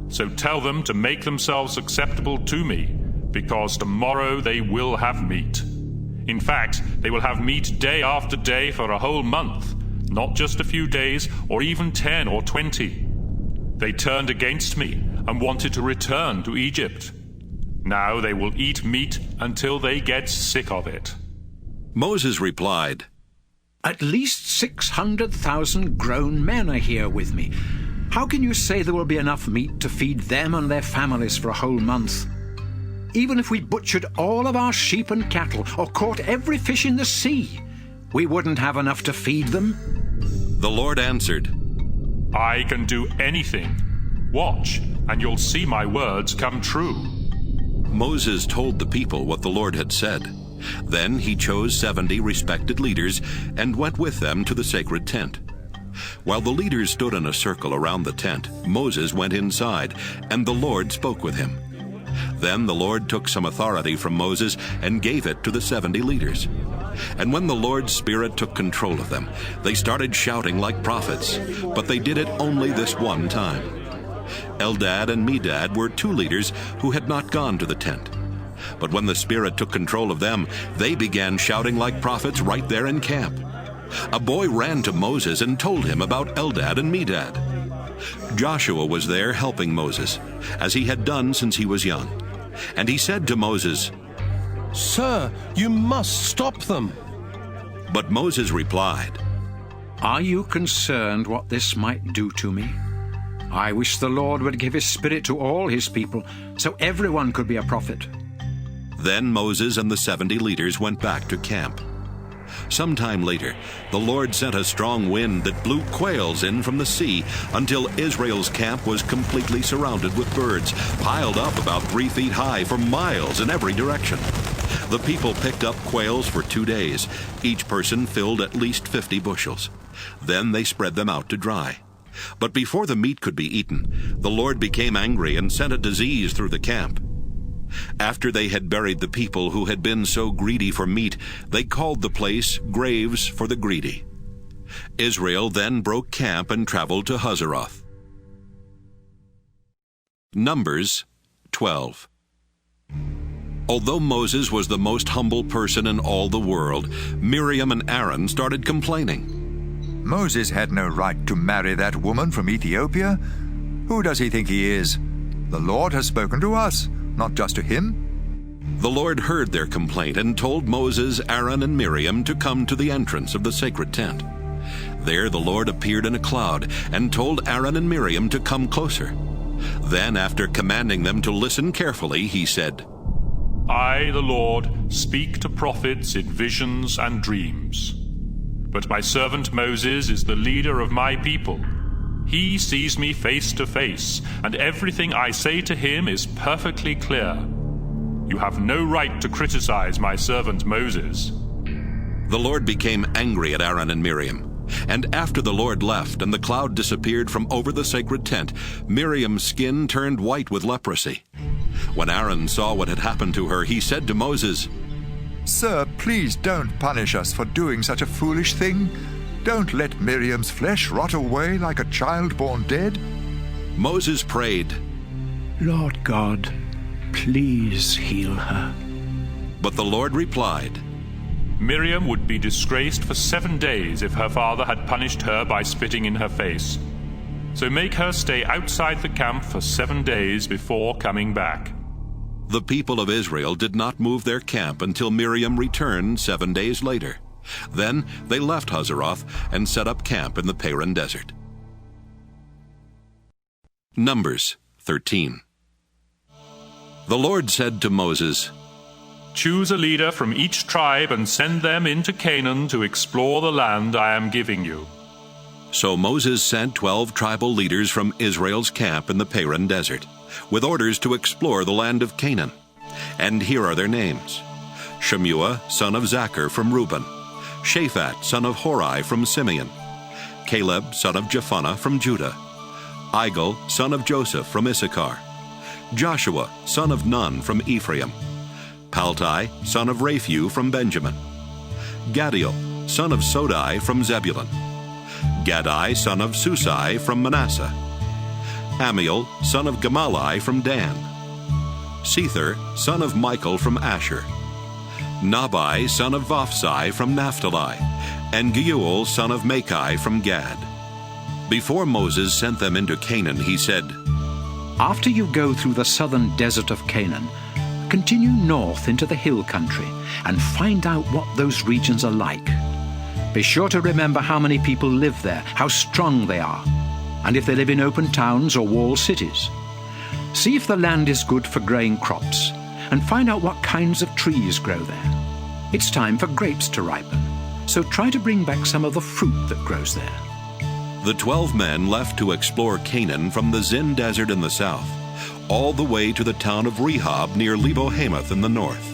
So tell them to make themselves acceptable to me, because tomorrow they will have meat. In fact, they will have meat day after day for a whole month, not just a few days or even 10 or 20. They turned against me and wanted to return to Egypt. Now they will eat meat until they get sick of it. Moses replied, At least 600,000 grown men are here with me. How can you say there will be enough meat to feed them and their families for a whole month? Even if we butchered all of our sheep and cattle or caught every fish in the sea, we wouldn't have enough to feed them. The Lord answered, I can do anything. Watch, and you'll see my words come true. Moses told the people what the Lord had said. Then he chose 70 respected leaders and went with them to the sacred tent. While the leaders stood in a circle around the tent, Moses went inside, and the Lord spoke with him. Then the Lord took some authority from Moses and gave it to the 70 leaders. And when the Lord's Spirit took control of them, they started shouting like prophets, but they did it only this one time. Eldad and Medad were 2 leaders who had not gone to the tent. But when the Spirit took control of them, they began shouting like prophets right there in camp. A boy ran to Moses and told him about Eldad and Medad. Joshua was there helping Moses, as he had done since he was young. And he said to Moses, Sir, you must stop them. But Moses replied, Are you concerned what this might do to me? I wish the Lord would give his Spirit to all his people, so everyone could be a prophet. Then Moses and the 70 leaders went back to camp. Sometime later, the Lord sent a strong wind that blew quails in from the sea until Israel's camp was completely surrounded with birds, piled up about 3 feet high for miles in every direction. The people picked up quails for 2 days. Each person filled at least 50 bushels. Then they spread them out to dry. But before the meat could be eaten, the Lord became angry and sent a disease through the camp. After they had buried the people who had been so greedy for meat, they called the place Graves for the Greedy. Israel then broke camp and traveled to Hazeroth. Numbers 12. Although Moses was the most humble person in all the world, Miriam and Aaron started complaining. Moses had no right to marry that woman from Ethiopia. Who does he think he is? The Lord has spoken to us, not just to him. The Lord heard their complaint and told Moses, Aaron, and Miriam to come to the entrance of the sacred tent. There the Lord appeared in a cloud and told Aaron and Miriam to come closer. Then, after commanding them to listen carefully, he said, I, the Lord, speak to prophets in visions and dreams. But my servant Moses is the leader of my people. He sees me face to face, and everything I say to him is perfectly clear. You have no right to criticize my servant Moses. The Lord became angry at Aaron and Miriam. And after the Lord left and the cloud disappeared from over the sacred tent, Miriam's skin turned white with leprosy. When Aaron saw what had happened to her, he said to Moses, Sir, please don't punish us for doing such a foolish thing. Don't let Miriam's flesh rot away like a child born dead. Moses prayed, Lord God, please heal her. but the Lord replied, Miriam would be disgraced for 7 days if her father had punished her by spitting in her face. So make her stay outside the camp for 7 days before coming back. The people of Israel did not move their camp until Miriam returned 7 days later. Then they left Hazeroth and set up camp in the Paran desert. Numbers 13. The Lord said to Moses, Choose a leader from each tribe and send them into Canaan to explore the land I am giving you. So Moses sent 12 tribal leaders from Israel's camp in the Paran desert, with orders to explore the land of Canaan. And here are their names: Shemua, son of Zachar from Reuben; Shaphat, son of Hori from Simeon; Caleb, son of Jephunneh from Judah; Igal, son of Joseph from Issachar; Joshua, son of Nun from Ephraim; Paltai, son of Raphu from Benjamin; Gadiel, son of Sodai from Zebulun; Gadai, son of Susai from Manasseh; Amiel, son of Gamalai from Dan; Sether, son of Michael from Asher; Nabai, son of Vophsi from Naphtali; and Geuel, son of Machi from Gad. Before Moses sent them into Canaan, he said, After you go through the southern desert of Canaan, continue north into the hill country and find out what those regions are like. Be sure to remember how many people live there, how strong they are, and if they live in open towns or walled cities. See if the land is good for growing crops, and find out what kinds of trees grow there. It's time for grapes to ripen, so try to bring back some of the fruit that grows there. The 12 men left to explore Canaan from the Zin desert in the south, all the way to the town of Rehob near Lebo-Hamath in the north.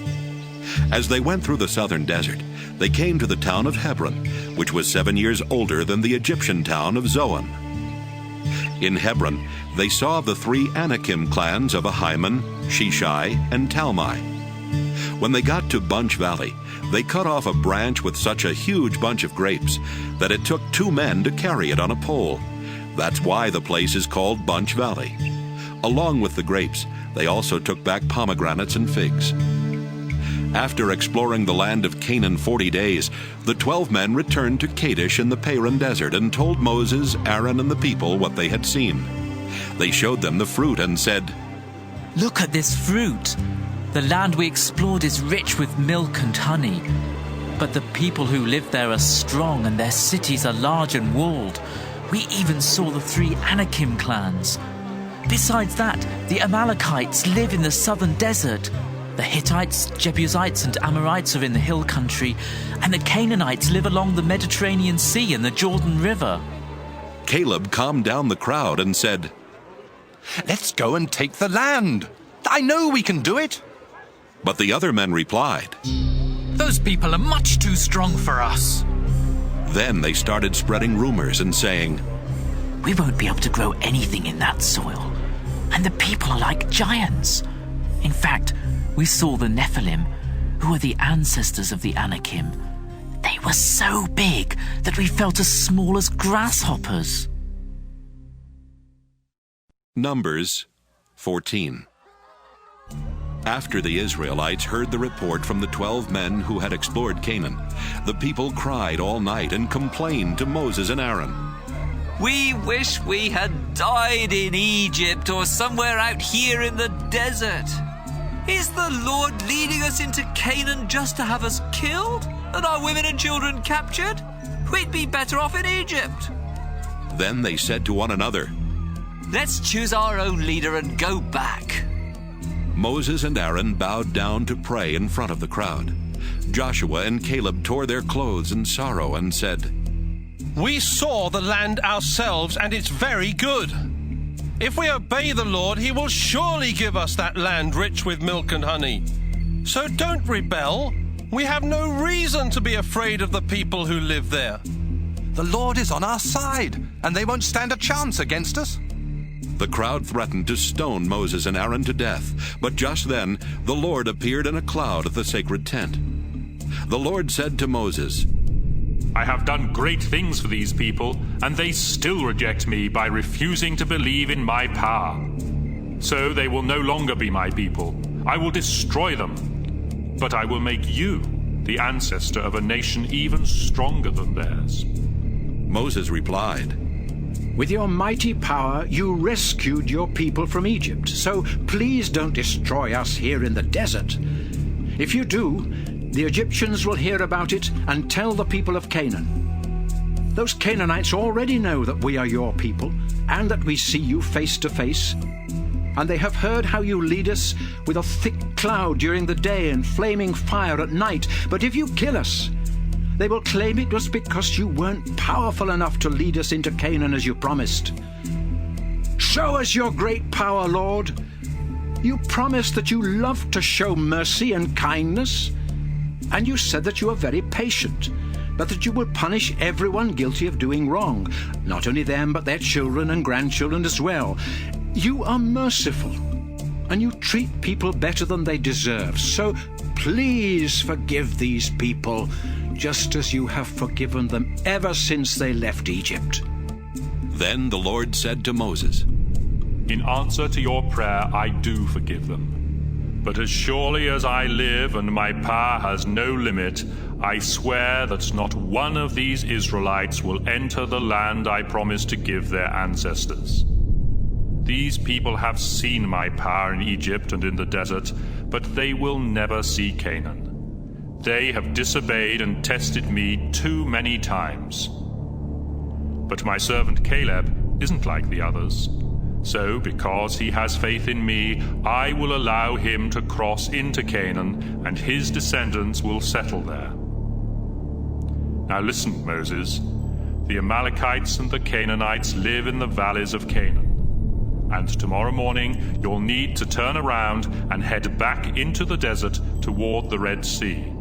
As they went through the southern desert, they came to the town of Hebron, which was 7 years older than the Egyptian town of Zoan. In Hebron, they saw the 3 Anakim clans of Ahiman, Sheshai, and Talmai. When they got to Bunch Valley, they cut off a branch with such a huge bunch of grapes that it took 2 men to carry it on a pole. That's why the place is called Bunch Valley. Along with the grapes, they also took back pomegranates and figs. After exploring the land of Canaan 40 days, the 12 men returned to Kadesh in the Paran desert and told Moses, Aaron, and the people what they had seen. They showed them the fruit and said, Look at this fruit. The land we explored is rich with milk and honey. But the people who live there are strong and their cities are large and walled. We even saw the 3 Anakim clans. Besides that, the Amalekites live in the southern desert. The Hittites, Jebusites, and Amorites are in the hill country, and the Canaanites live along the Mediterranean Sea and the Jordan River. Caleb calmed down the crowd and said, Let's go and take the land. I know we can do it. But the other men replied, Those people are much too strong for us. Then they started spreading rumors and saying, We won't be able to grow anything in that soil, and the people are like giants. In fact, we saw the Nephilim, who are the ancestors of the Anakim. They were so big that we felt as small as grasshoppers. Numbers 14. After the Israelites heard the report from the 12 men who had explored Canaan, the people cried all night and complained to Moses and Aaron. We wish we had died in Egypt or somewhere out here in the desert. Is the Lord leading us into Canaan just to have us killed and our women and children captured? We'd be better off in Egypt. Then they said to one another, Let's choose our own leader and go back. Moses and Aaron bowed down to pray in front of the crowd. Joshua and Caleb tore their clothes in sorrow and said, We saw the land ourselves, and it's very good. If we obey the Lord, he will surely give us that land rich with milk and honey. So don't rebel. We have no reason to be afraid of the people who live there. The Lord is on our side, and they won't stand a chance against us. The crowd threatened to stone Moses and Aaron to death, but just then the Lord appeared in a cloud at the sacred tent. The Lord said to Moses, I have done great things for these people, and they still reject me by refusing to believe in my power. So they will no longer be my people. I will destroy them. But I will make you the ancestor of a nation even stronger than theirs. Moses replied, With your mighty power, you rescued your people from Egypt. So please don't destroy us here in the desert. If you do, the Egyptians will hear about it and tell the people of Canaan. Those Canaanites already know that we are your people and that we see you face to face. And they have heard how you lead us with a thick cloud during the day and flaming fire at night. But if you kill us, they will claim it was because you weren't powerful enough to lead us into Canaan as you promised. Show us your great power, Lord. You promised that you love to show mercy and kindness. And you said that you are very patient, but that you will punish everyone guilty of doing wrong, not only them, but their children and grandchildren as well. You are merciful, and you treat people better than they deserve. So please forgive these people, just as you have forgiven them ever since they left Egypt. Then the Lord said to Moses, In answer to your prayer, I do forgive them. But as surely as I live and my power has no limit, I swear that not one of these Israelites will enter the land I promised to give their ancestors. These people have seen my power in Egypt and in the desert, but they will never see Canaan. They have disobeyed and tested me too many times. But my servant Caleb isn't like the others. So, because he has faith in me, I will allow him to cross into Canaan, and his descendants will settle there. Now listen, Moses. The Amalekites and the Canaanites live in the valleys of Canaan. And tomorrow morning you'll need to turn around and head back into the desert toward the Red Sea.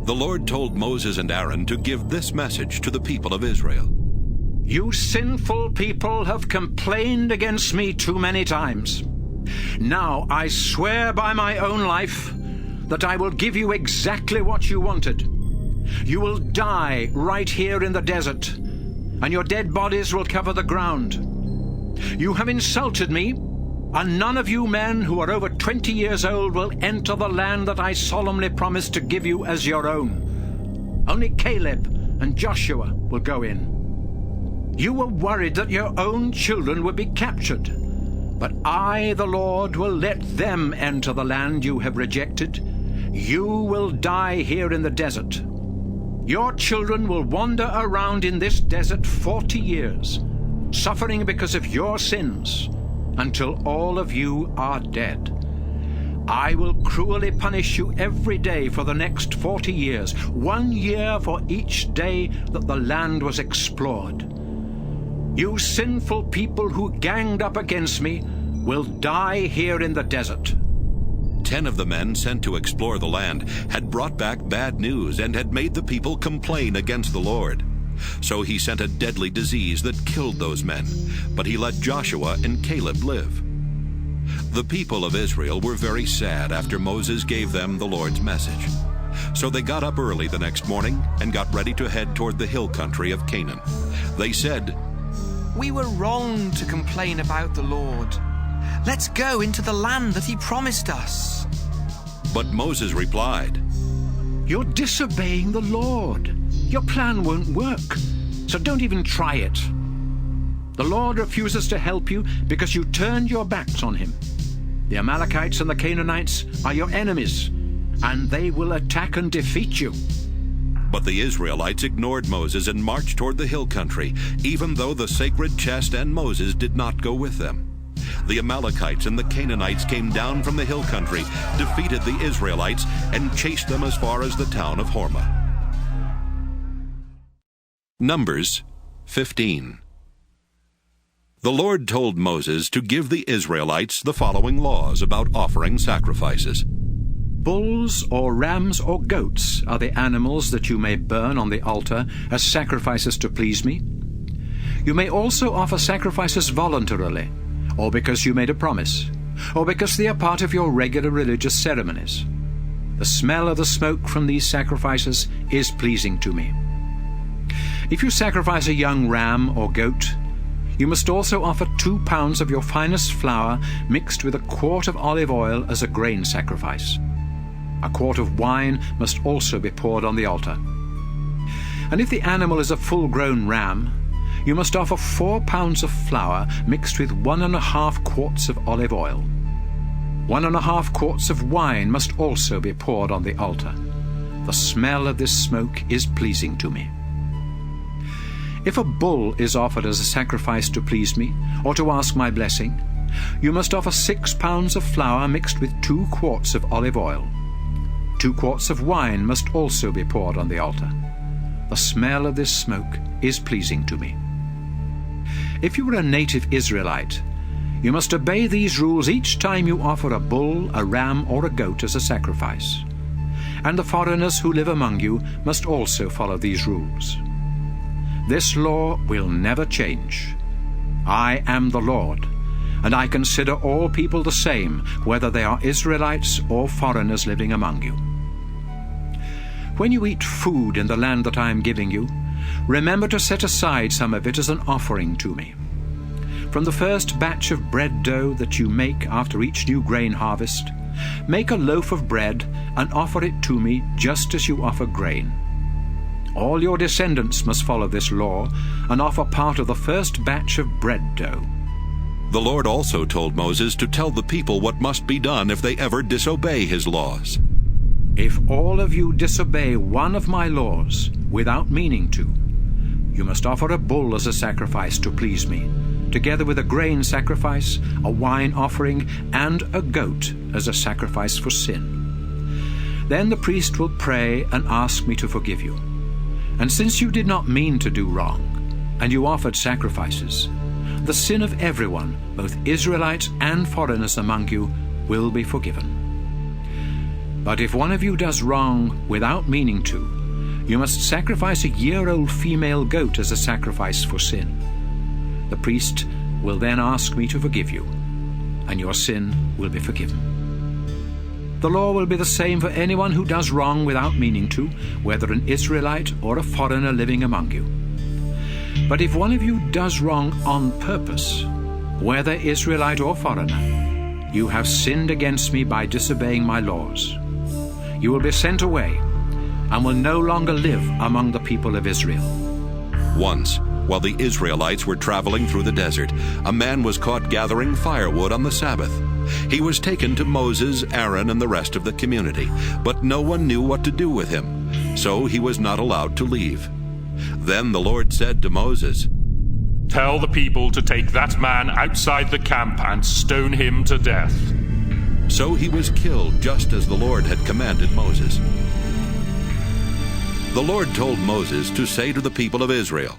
The Lord told Moses and Aaron to give this message to the people of Israel. You sinful people have complained against me too many times. Now I swear by my own life that I will give you exactly what you wanted. You will die right here in the desert, and your dead bodies will cover the ground. You have insulted me, and none of you men who are over 20 years old will enter the land that I solemnly promised to give you as your own. Only Caleb and Joshua will go in. You were worried that your own children would be captured, but I, the Lord, will let them enter the land you have rejected. You will die here in the desert. Your children will wander around in this desert 40 years, suffering because of your sins, until all of you are dead. I will cruelly punish you every day for the next 40 years, 1 year for each day that the land was explored. You sinful people who ganged up against me will die here in the desert. 10 of the men sent to explore the land had brought back bad news and had made the people complain against the Lord. So he sent a deadly disease that killed those men, but he let Joshua and Caleb live. The people of Israel were very sad after Moses gave them the Lord's message. So they got up early the next morning and got ready to head toward the hill country of Canaan. They said, We were wrong to complain about the Lord. Let's go into the land that he promised us. But Moses replied, You're disobeying the Lord. Your plan won't work, so don't even try it. The Lord refuses to help you because you turned your backs on him. The Amalekites and the Canaanites are your enemies, and they will attack and defeat you. But the Israelites ignored Moses and marched toward the hill country, even though the sacred chest and Moses did not go with them. The Amalekites and the Canaanites came down from the hill country, defeated the Israelites, and chased them as far as the town of Hormah. Numbers 15. The Lord told Moses to give the Israelites the following laws about offering sacrifices. Bulls or rams or goats are the animals that you may burn on the altar as sacrifices to please me. You may also offer sacrifices voluntarily, or because you made a promise, or because they are part of your regular religious ceremonies. The smell of the smoke from these sacrifices is pleasing to me. If you sacrifice a young ram or goat, you must also offer 2 pounds of your finest flour mixed with a quart of olive oil as a grain sacrifice. A quart of wine must also be poured on the altar. And if the animal is a full-grown ram, you must offer 4 pounds of flour mixed with 1.5 quarts of olive oil. 1.5 quarts of wine must also be poured on the altar. The smell of this smoke is pleasing to me. If a bull is offered as a sacrifice to please me, or to ask my blessing, you must offer 6 pounds of flour mixed with 2 quarts of olive oil. 2 quarts of wine must also be poured on the altar. The smell of this smoke is pleasing to me. If you were a native Israelite, you must obey these rules each time you offer a bull, a ram, or a goat as a sacrifice. And the foreigners who live among you must also follow these rules. This law will never change. I am the Lord, and I consider all people the same, whether they are Israelites or foreigners living among you. When you eat food in the land that I am giving you, remember to set aside some of it as an offering to me. From the first batch of bread dough that you make after each new grain harvest, make a loaf of bread and offer it to me just as you offer grain. All your descendants must follow this law and offer part of the first batch of bread dough. The Lord also told Moses to tell the people what must be done if they ever disobey his laws. If all of you disobey one of my laws without meaning to, you must offer a bull as a sacrifice to please me, together with a grain sacrifice, a wine offering, and a goat as a sacrifice for sin. Then the priest will pray and ask me to forgive you. And since you did not mean to do wrong, and you offered sacrifices, the sin of everyone, both Israelites and foreigners among you, will be forgiven. But if one of you does wrong without meaning to, you must sacrifice a year-old female goat as a sacrifice for sin. The priest will then ask me to forgive you, and your sin will be forgiven. The law will be the same for anyone who does wrong without meaning to, whether an Israelite or a foreigner living among you. But if one of you does wrong on purpose, whether Israelite or foreigner, you have sinned against me by disobeying my laws. You will be sent away and will no longer live among the people of Israel. Once, while the Israelites were traveling through the desert, a man was caught gathering firewood on the Sabbath. He was taken to Moses, Aaron, and the rest of the community, but no one knew what to do with him, so he was not allowed to leave. Then the Lord said to Moses, "Tell the people to take that man outside the camp and stone him to death." So he was killed just as the Lord had commanded Moses. The Lord told Moses to say to the people of Israel,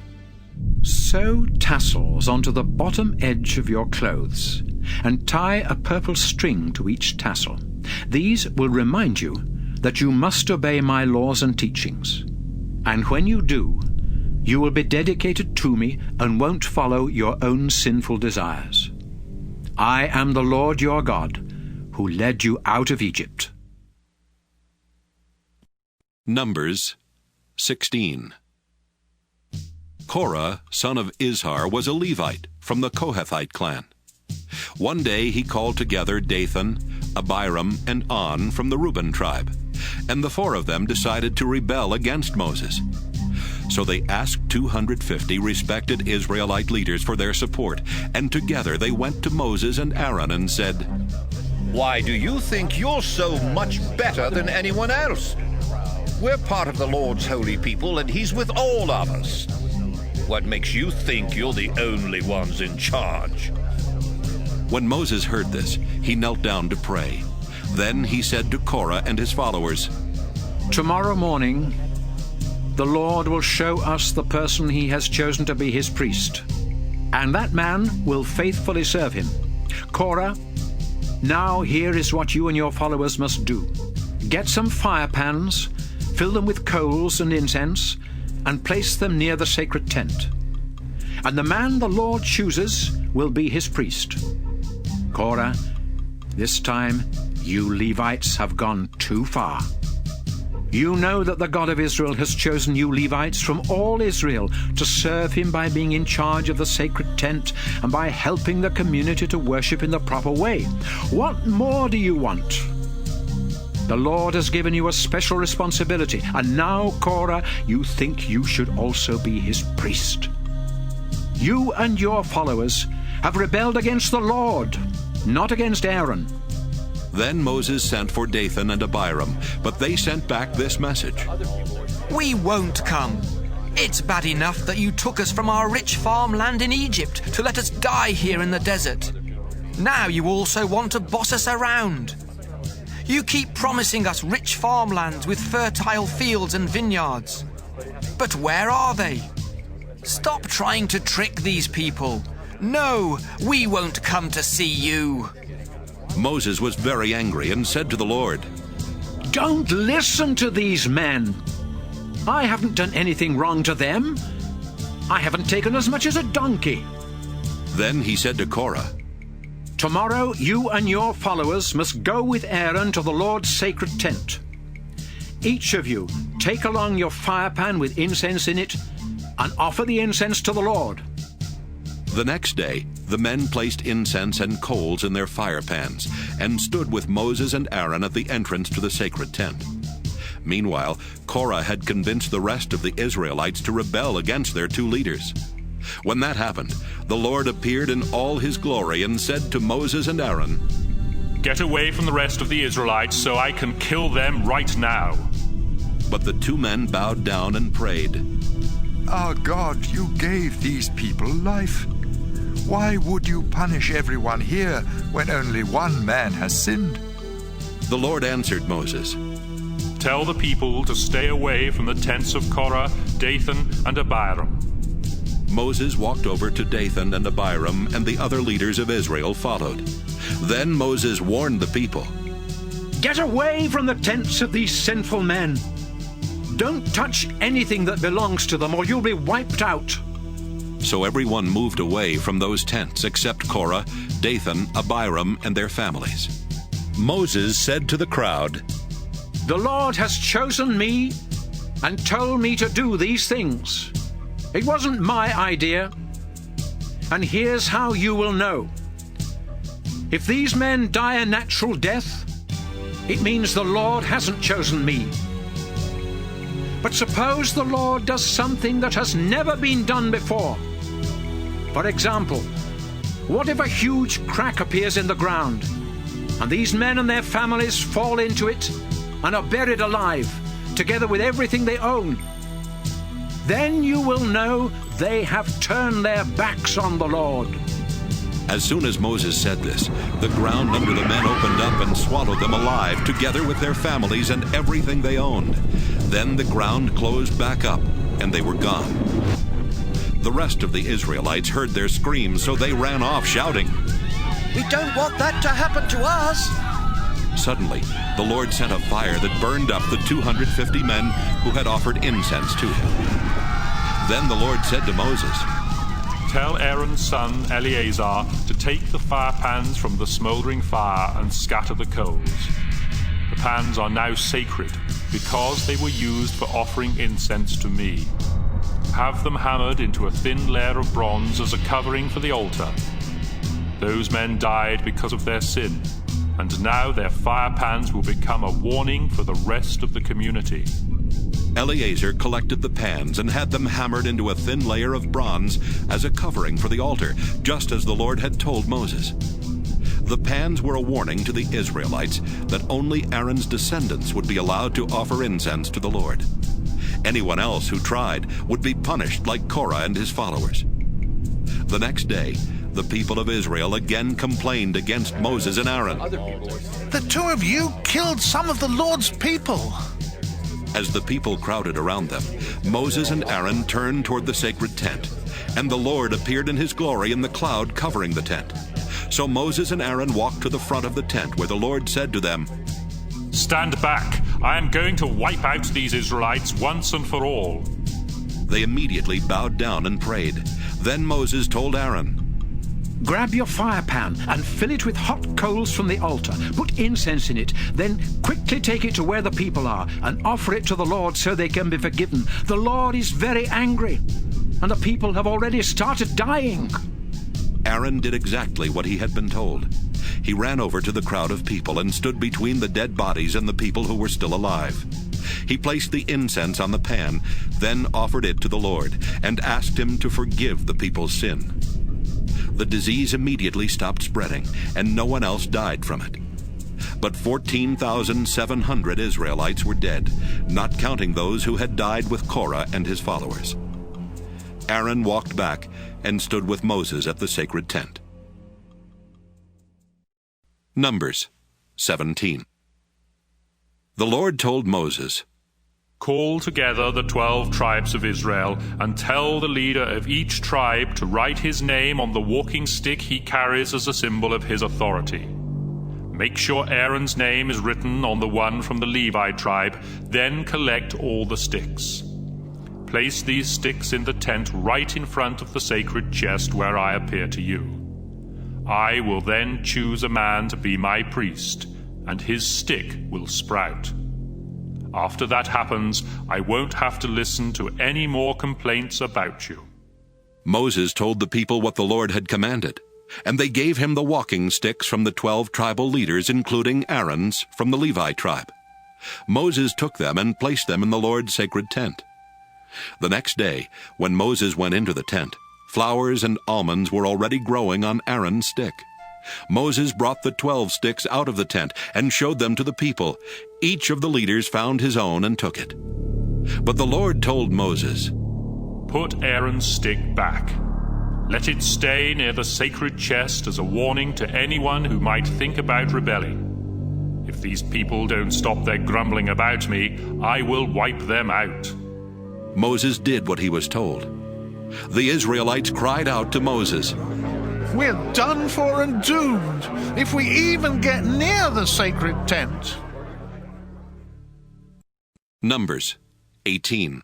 "Sew tassels onto the bottom edge of your clothes, and tie a purple string to each tassel. These will remind you that you must obey my laws and teachings. And when you do, you will be dedicated to me and won't follow your own sinful desires. I am the Lord your God, who led you out of Egypt." Numbers 16. Korah, son of Izhar, was a Levite from the Kohathite clan. One day he called together Dathan, Abiram, and On from the Reuben tribe, and the 4 of them decided to rebel against Moses. So they asked 250 respected Israelite leaders for their support, and together they went to Moses and Aaron and said, "Why do you think you're so much better than anyone else? We're part of the Lord's holy people, and He's with all of us. What makes you think you're the only ones in charge?" When Moses heard this, he knelt down to pray. Then he said to Korah and his followers, "Tomorrow morning, the Lord will show us the person he has chosen to be his priest, and that man will faithfully serve him. Korah, now here is what you and your followers must do. Get some fire pans, fill them with coals and incense, and place them near the sacred tent. and the man the Lord chooses will be his priest. Korah, this time you Levites have gone too far. You know that the God of Israel has chosen you Levites from all Israel to serve him by being in charge of the sacred tent and by helping the community to worship in the proper way. What more do you want? The Lord has given you a special responsibility, and now, Korah, you think you should also be his priest. You and your followers have rebelled against the Lord, not against Aaron. Then Moses sent for Dathan and Abiram, but they sent back this message. We won't come. It's bad enough that you took us from our rich farmland in Egypt to let us die here in the desert. Now you also want to boss us around. You keep promising us rich farmlands with fertile fields and vineyards. But where are they? Stop trying to trick these people. No, we won't come to see you. Moses was very angry and said to the Lord, Don't listen to these men. I haven't done anything wrong to them. I haven't taken as much as a donkey. Then he said to Korah, Tomorrow you and your followers must go with Aaron to the Lord's sacred tent. Each of you take along your fire pan with incense in it and offer the incense to the Lord. The next day, the men placed incense and coals in their fire pans and stood with Moses and Aaron at the entrance to the sacred tent. Meanwhile, Korah had convinced the rest of the Israelites to rebel against their two leaders. When that happened, the Lord appeared in all his glory and said to Moses and Aaron, Get away from the rest of the Israelites so I can kill them right now. But the two men bowed down and prayed, Our God, you gave these people life. Why would you punish everyone here when only one man has sinned? The Lord answered Moses, Tell the people to stay away from the tents of Korah, Dathan, and Abiram. Moses walked over to Dathan and Abiram, and the other leaders of Israel followed. Then Moses warned the people, Get away from the tents of these sinful men. Don't touch anything that belongs to them, or you'll be wiped out. So everyone moved away from those tents except Korah, Dathan, Abiram, and their families. Moses said to the crowd, The Lord has chosen me and told me to do these things. It wasn't my idea. And here's how you will know. If these men die a natural death, it means the Lord hasn't chosen me. But suppose the Lord does something that has never been done before. For example, what if a huge crack appears in the ground, and these men and their families fall into it and are buried alive, together with everything they own? Then you will know they have turned their backs on the Lord. As soon as Moses said this, the ground under the men opened up and swallowed them alive, together with their families and everything they owned. Then the ground closed back up, and they were gone. The rest of the Israelites heard their screams, so they ran off shouting, We don't want that to happen to us. Suddenly, the Lord sent a fire that burned up the 250 men who had offered incense to him. Then the Lord said to Moses, Tell Aaron's son Eleazar to take the fire pans from the smoldering fire and scatter the coals. The pans are now sacred because they were used for offering incense to me. Have them hammered into a thin layer of bronze as a covering for the altar. Those men died because of their sin, and now their fire pans will become a warning for the rest of the community. Eleazar collected the pans and had them hammered into a thin layer of bronze as a covering for the altar, just as the Lord had told Moses. The pans were a warning to the Israelites that only Aaron's descendants would be allowed to offer incense to the Lord. Anyone else who tried would be punished like Korah and his followers. The next day, the people of Israel again complained against Moses and Aaron. The two of you killed some of the Lord's people. As the people crowded around them, Moses and Aaron turned toward the sacred tent, and the Lord appeared in his glory in the cloud covering the tent. So Moses and Aaron walked to the front of the tent, where the Lord said to them, Stand back! I am going to wipe out these Israelites once and for all. They immediately bowed down and prayed. Then Moses told Aaron, Grab your fire pan and fill it with hot coals from the altar. Put incense in it. Then quickly take it to where the people are and offer it to the Lord so they can be forgiven. The Lord is very angry, and the people have already started dying. Aaron did exactly what he had been told. He ran over to the crowd of people and stood between the dead bodies and the people who were still alive. He placed the incense on the pan, then offered it to the Lord, and asked him to forgive the people's sin. The disease immediately stopped spreading, and no one else died from it. But 14,700 Israelites were dead, not counting those who had died with Korah and his followers. Aaron walked back and stood with Moses at the sacred tent. Numbers 17. The Lord told Moses, Call together the 12 tribes of Israel and tell the leader of each tribe to write his name on the walking stick he carries as a symbol of his authority. Make sure Aaron's name is written on the one from the Levi tribe, then collect all the sticks. Place these sticks in the tent right in front of the sacred chest where I appear to you. I will then choose a man to be my priest, and his stick will sprout. After that happens, I won't have to listen to any more complaints about you. Moses told the people what the Lord had commanded, and they gave him the walking sticks from the 12 tribal leaders, including Aaron's from the Levi tribe. Moses took them and placed them in the Lord's sacred tent. The next day, when Moses went into the tent, flowers and almonds were already growing on Aaron's stick. Moses brought the 12 sticks out of the tent and showed them to the people. Each of the leaders found his own and took it. But the Lord told Moses, Put Aaron's stick back. Let it stay near the sacred chest as a warning to anyone who might think about rebelling. If these people don't stop their grumbling about me, I will wipe them out. Moses did what he was told. The Israelites cried out to Moses, We're done for and doomed if we even get near the sacred tent. Numbers 18.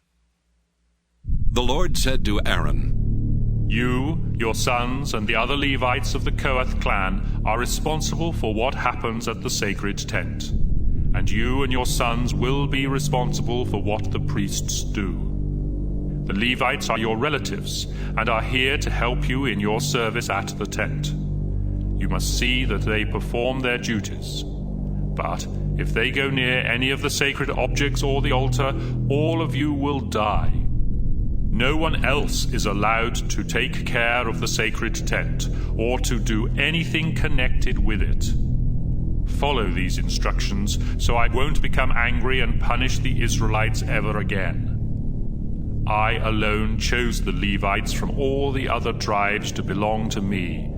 The Lord said to Aaron, You, your sons, and the other Levites of the Kohath clan are responsible for what happens at the sacred tent, and you and your sons will be responsible for what the priests do. The Levites are your relatives and are here to help you in your service at the tent. You must see that they perform their duties. But if they go near any of the sacred objects or the altar, all of you will die. No one else is allowed to take care of the sacred tent or to do anything connected with it. Follow these instructions so I won't become angry and punish the Israelites ever again. I alone chose the Levites from all the other tribes to belong to me,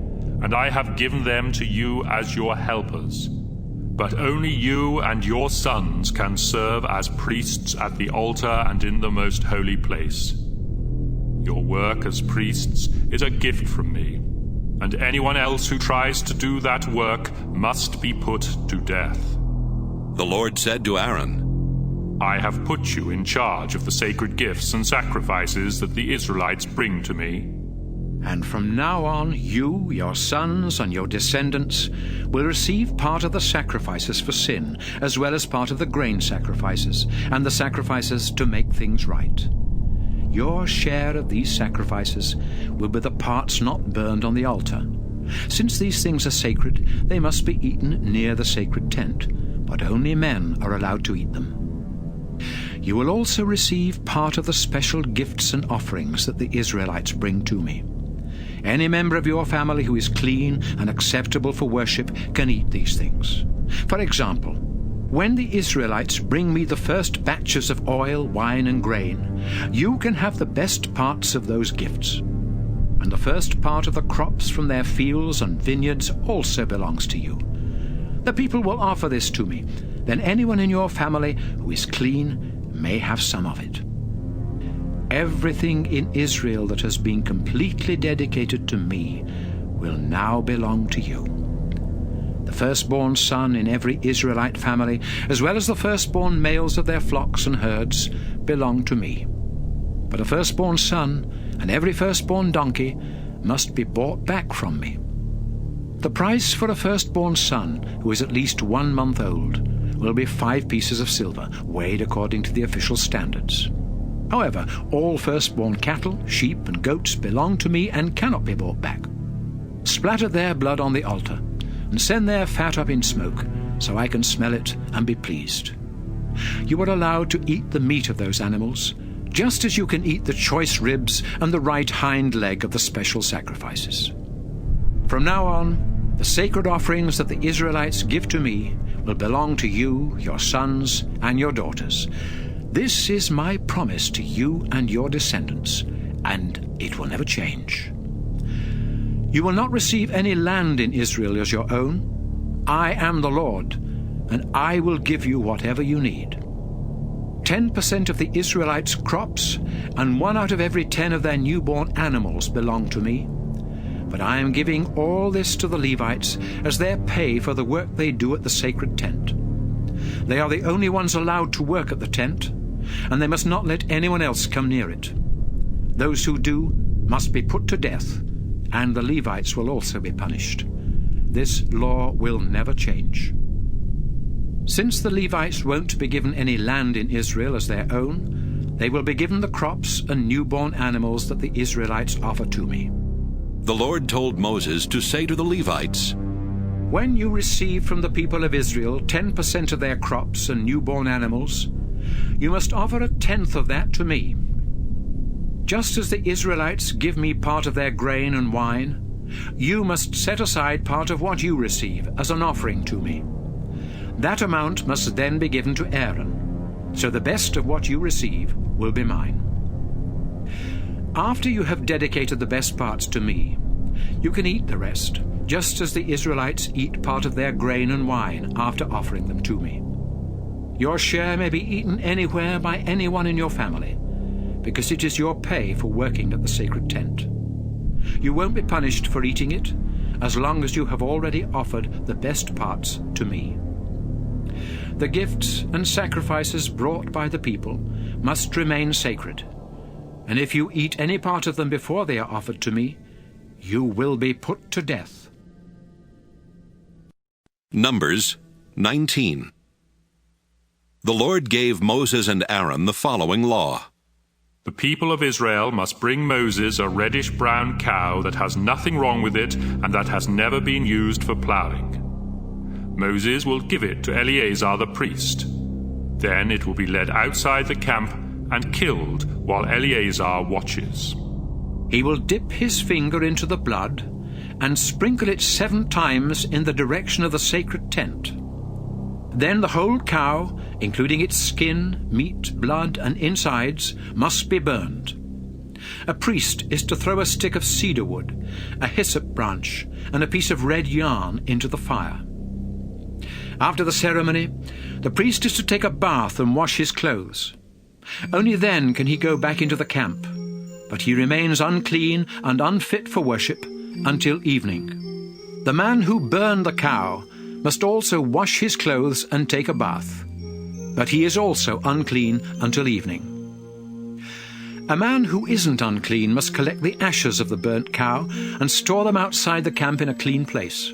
and I have given them to you as your helpers. But only you and your sons can serve as priests at the altar and in the most holy place. Your work as priests is a gift from me, and anyone else who tries to do that work must be put to death. The Lord said to Aaron, I have put you in charge of the sacred gifts and sacrifices that the Israelites bring to me. And from now on, you, your sons, and your descendants will receive part of the sacrifices for sin, as well as part of the grain sacrifices, and the sacrifices to make things right. Your share of these sacrifices will be the parts not burned on the altar. Since these things are sacred, they must be eaten near the sacred tent, but only men are allowed to eat them. You will also receive part of the special gifts and offerings that the Israelites bring to me. Any member of your family who is clean and acceptable for worship can eat these things. For example, when the Israelites bring me the first batches of oil, wine, and grain, you can have the best parts of those gifts. And the first part of the crops from their fields and vineyards also belongs to you. The people will offer this to me. Then anyone in your family who is clean may have some of it. Everything in Israel that has been completely dedicated to me will now belong to you. The firstborn son in every Israelite family, as well as the firstborn males of their flocks and herds, belong to me. But a firstborn son and every firstborn donkey must be bought back from me. The price for a firstborn son who is at least 1 month old will be 5 pieces of silver, weighed according to the official standards. However, all firstborn cattle, sheep, and goats belong to me and cannot be bought back. Splatter their blood on the altar, and send their fat up in smoke, so I can smell it and be pleased. You are allowed to eat the meat of those animals, just as you can eat the choice ribs and the right hind leg of the special sacrifices. From now on, the sacred offerings that the Israelites give to me will belong to you, your sons, and your daughters. This is my promise to you and your descendants, and it will never change. You will not receive any land in Israel as your own. I am the Lord, and I will give you whatever you need. 10% of the Israelites' crops and 1 out of every 10 of their newborn animals belong to me. But I am giving all this to the Levites as their pay for the work they do at the sacred tent. They are the only ones allowed to work at the tent, and they must not let anyone else come near it. Those who do must be put to death, and the Levites will also be punished. This law will never change. Since the Levites won't be given any land in Israel as their own, they will be given the crops and newborn animals that the Israelites offer to me. The Lord told Moses to say to the Levites, When you receive from the people of Israel 10% of their crops and newborn animals, you must offer 1/10 of that to me. Just as the Israelites give me part of their grain and wine, you must set aside part of what you receive as an offering to me. That amount must then be given to Aaron, so the best of what you receive will be mine. After you have dedicated the best parts to me, you can eat the rest, just as the Israelites eat part of their grain and wine after offering them to me. Your share may be eaten anywhere by anyone in your family, because it is your pay for working at the sacred tent. You won't be punished for eating it, as long as you have already offered the best parts to me. The gifts and sacrifices brought by the people must remain sacred, and if you eat any part of them before they are offered to me, you will be put to death. Numbers 19. The Lord gave Moses and Aaron the following law. The people of Israel must bring Moses a reddish-brown cow that has nothing wrong with it and that has never been used for plowing. Moses will give it to Eleazar the priest. Then it will be led outside the camp and killed while Eleazar watches. He will dip his finger into the blood and sprinkle it 7 times in the direction of the sacred tent. Then the whole cow, including its skin, meat, blood, and insides, must be burned. A priest is to throw a stick of cedar wood, a hyssop branch, and a piece of red yarn into the fire. After the ceremony, the priest is to take a bath and wash his clothes. Only then can he go back into the camp, but he remains unclean and unfit for worship until evening. The man who burned the cow must also wash his clothes and take a bath, but he is also unclean until evening. A man who isn't unclean must collect the ashes of the burnt cow and store them outside the camp in a clean place.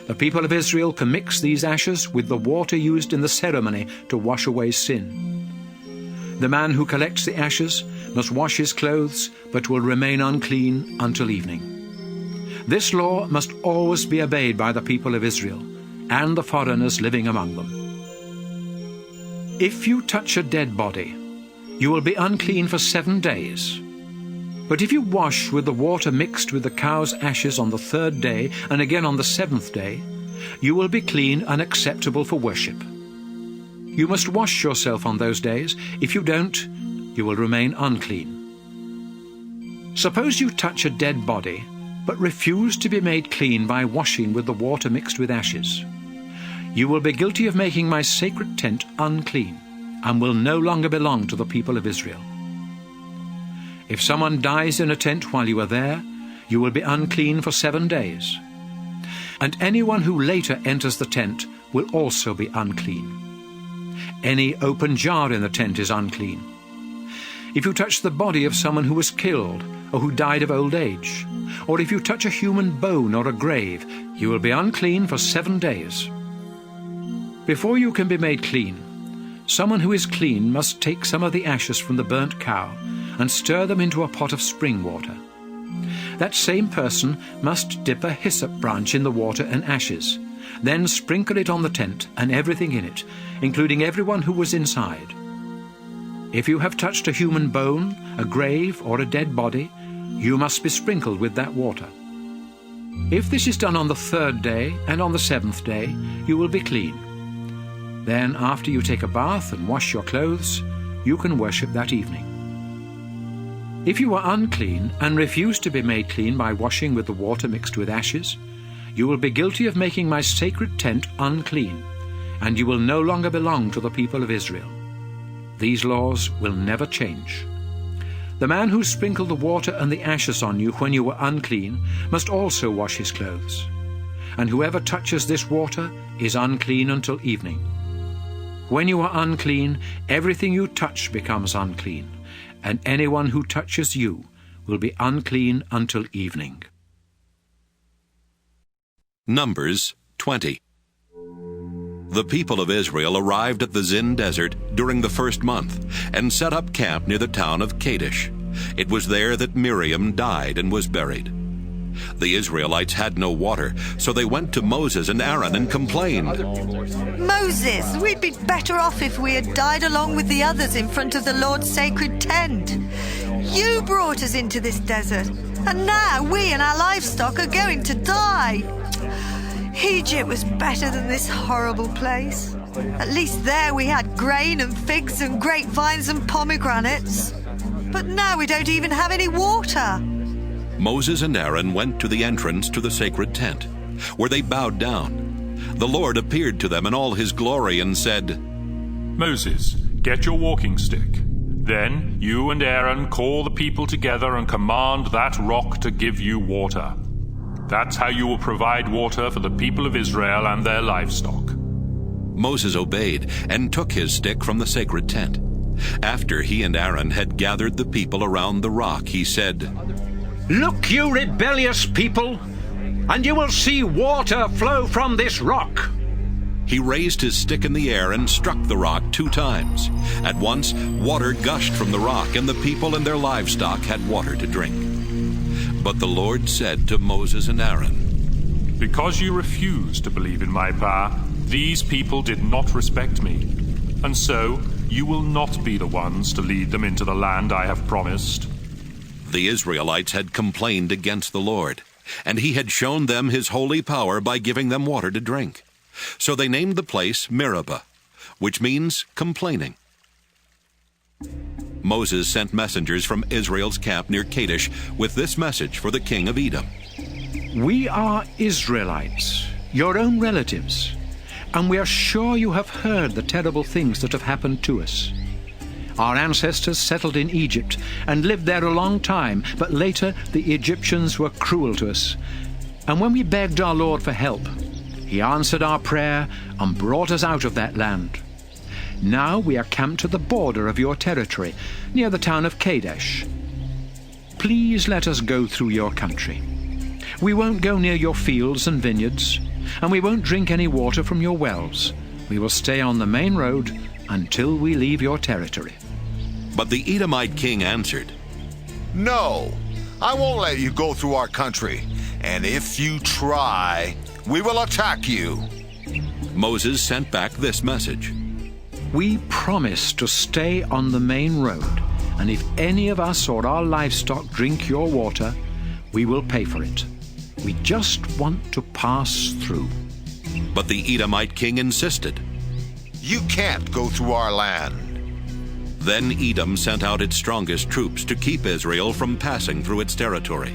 The people of Israel can mix these ashes with the water used in the ceremony to wash away sin. The man who collects the ashes must wash his clothes, but will remain unclean until evening. This law must always be obeyed by the people of Israel and the foreigners living among them. If you touch a dead body, you will be unclean for 7 days. But if you wash with the water mixed with the cow's ashes on the 3rd day and again on the 7th day, you will be clean and acceptable for worship. You must wash yourself on those days. If you don't, you will remain unclean. Suppose you touch a dead body, but refuse to be made clean by washing with the water mixed with ashes. You will be guilty of making my sacred tent unclean, and will no longer belong to the people of Israel. If someone dies in a tent while you are there, you will be unclean for 7 days. And anyone who later enters the tent will also be unclean. Any open jar in the tent is unclean. if you touch the body of someone who was killed or who died of old age, or if you touch a human bone or a grave, you will be unclean for 7 days. Before you can be made clean, someone who is clean must take some of the ashes from the burnt cow and stir them into a pot of spring water. That same person must dip a hyssop branch in the water and ashes, then sprinkle it on the tent and everything in it, including everyone who was inside. If you have touched a human bone, a grave, or a dead body, you must be sprinkled with that water. If this is done on the 3rd day and on the 7th day, you will be clean. Then, after you take a bath and wash your clothes, you can worship that evening. If you are unclean and refuse to be made clean by washing with the water mixed with ashes, you will be guilty of making my sacred tent unclean, and you will no longer belong to the people of Israel. These laws will never change. The man who sprinkled the water and the ashes on you when you were unclean must also wash his clothes. And whoever touches this water is unclean until evening. When you are unclean, everything you touch becomes unclean, and anyone who touches you will be unclean until evening. Numbers 20. The people of Israel arrived at the Zin desert during the 1st month and set up camp near the town of Kadesh. It was there that Miriam died and was buried. The Israelites had no water, so they went to Moses and Aaron and complained. Moses, we'd be better off if we had died along with the others in front of the Lord's sacred tent. You brought us into this desert, and now we and our livestock are going to die. Egypt was better than this horrible place. At least there we had grain and figs and grapevines and pomegranates. But now we don't even have any water. Moses and Aaron went to the entrance to the sacred tent, where they bowed down. The Lord appeared to them in all his glory and said, Moses, get your walking stick. Then you and Aaron call the people together and command that rock to give you water. That's how you will provide water for the people of Israel and their livestock. Moses obeyed and took his stick from the sacred tent. After he and Aaron had gathered the people around the rock, he said, Look, you rebellious people, and you will see water flow from this rock. He raised his stick in the air and struck the rock 2 times. At once, water gushed from the rock, and the people and their livestock had water to drink. But the Lord said to Moses and Aaron, Because you refused to believe in my power, these people did not respect me. And so you will not be the ones to lead them into the land I have promised. The Israelites had complained against the Lord, and he had shown them his holy power by giving them water to drink. So they named the place Meribah, which means complaining. Moses sent messengers from Israel's camp near Kadesh with this message for the king of Edom. We are Israelites, your own relatives, and we are sure you have heard the terrible things that have happened to us. Our ancestors settled in Egypt and lived there a long time, but later the Egyptians were cruel to us. And when we begged our Lord for help, he answered our prayer and brought us out of that land. Now we are camped at the border of your territory, near the town of Kadesh. Please let us go through your country. We won't go near your fields and vineyards, and we won't drink any water from your wells. We will stay on the main road until we leave your territory. But the Edomite king answered, No, I won't let you go through our country, and if you try, we will attack you. Moses sent back this message. We promise to stay on the main road, and if any of us or our livestock drink your water, we will pay for it. We just want to pass through. But the Edomite king insisted. You can't go through our land. Then Edom sent out its strongest troops to keep Israel from passing through its territory.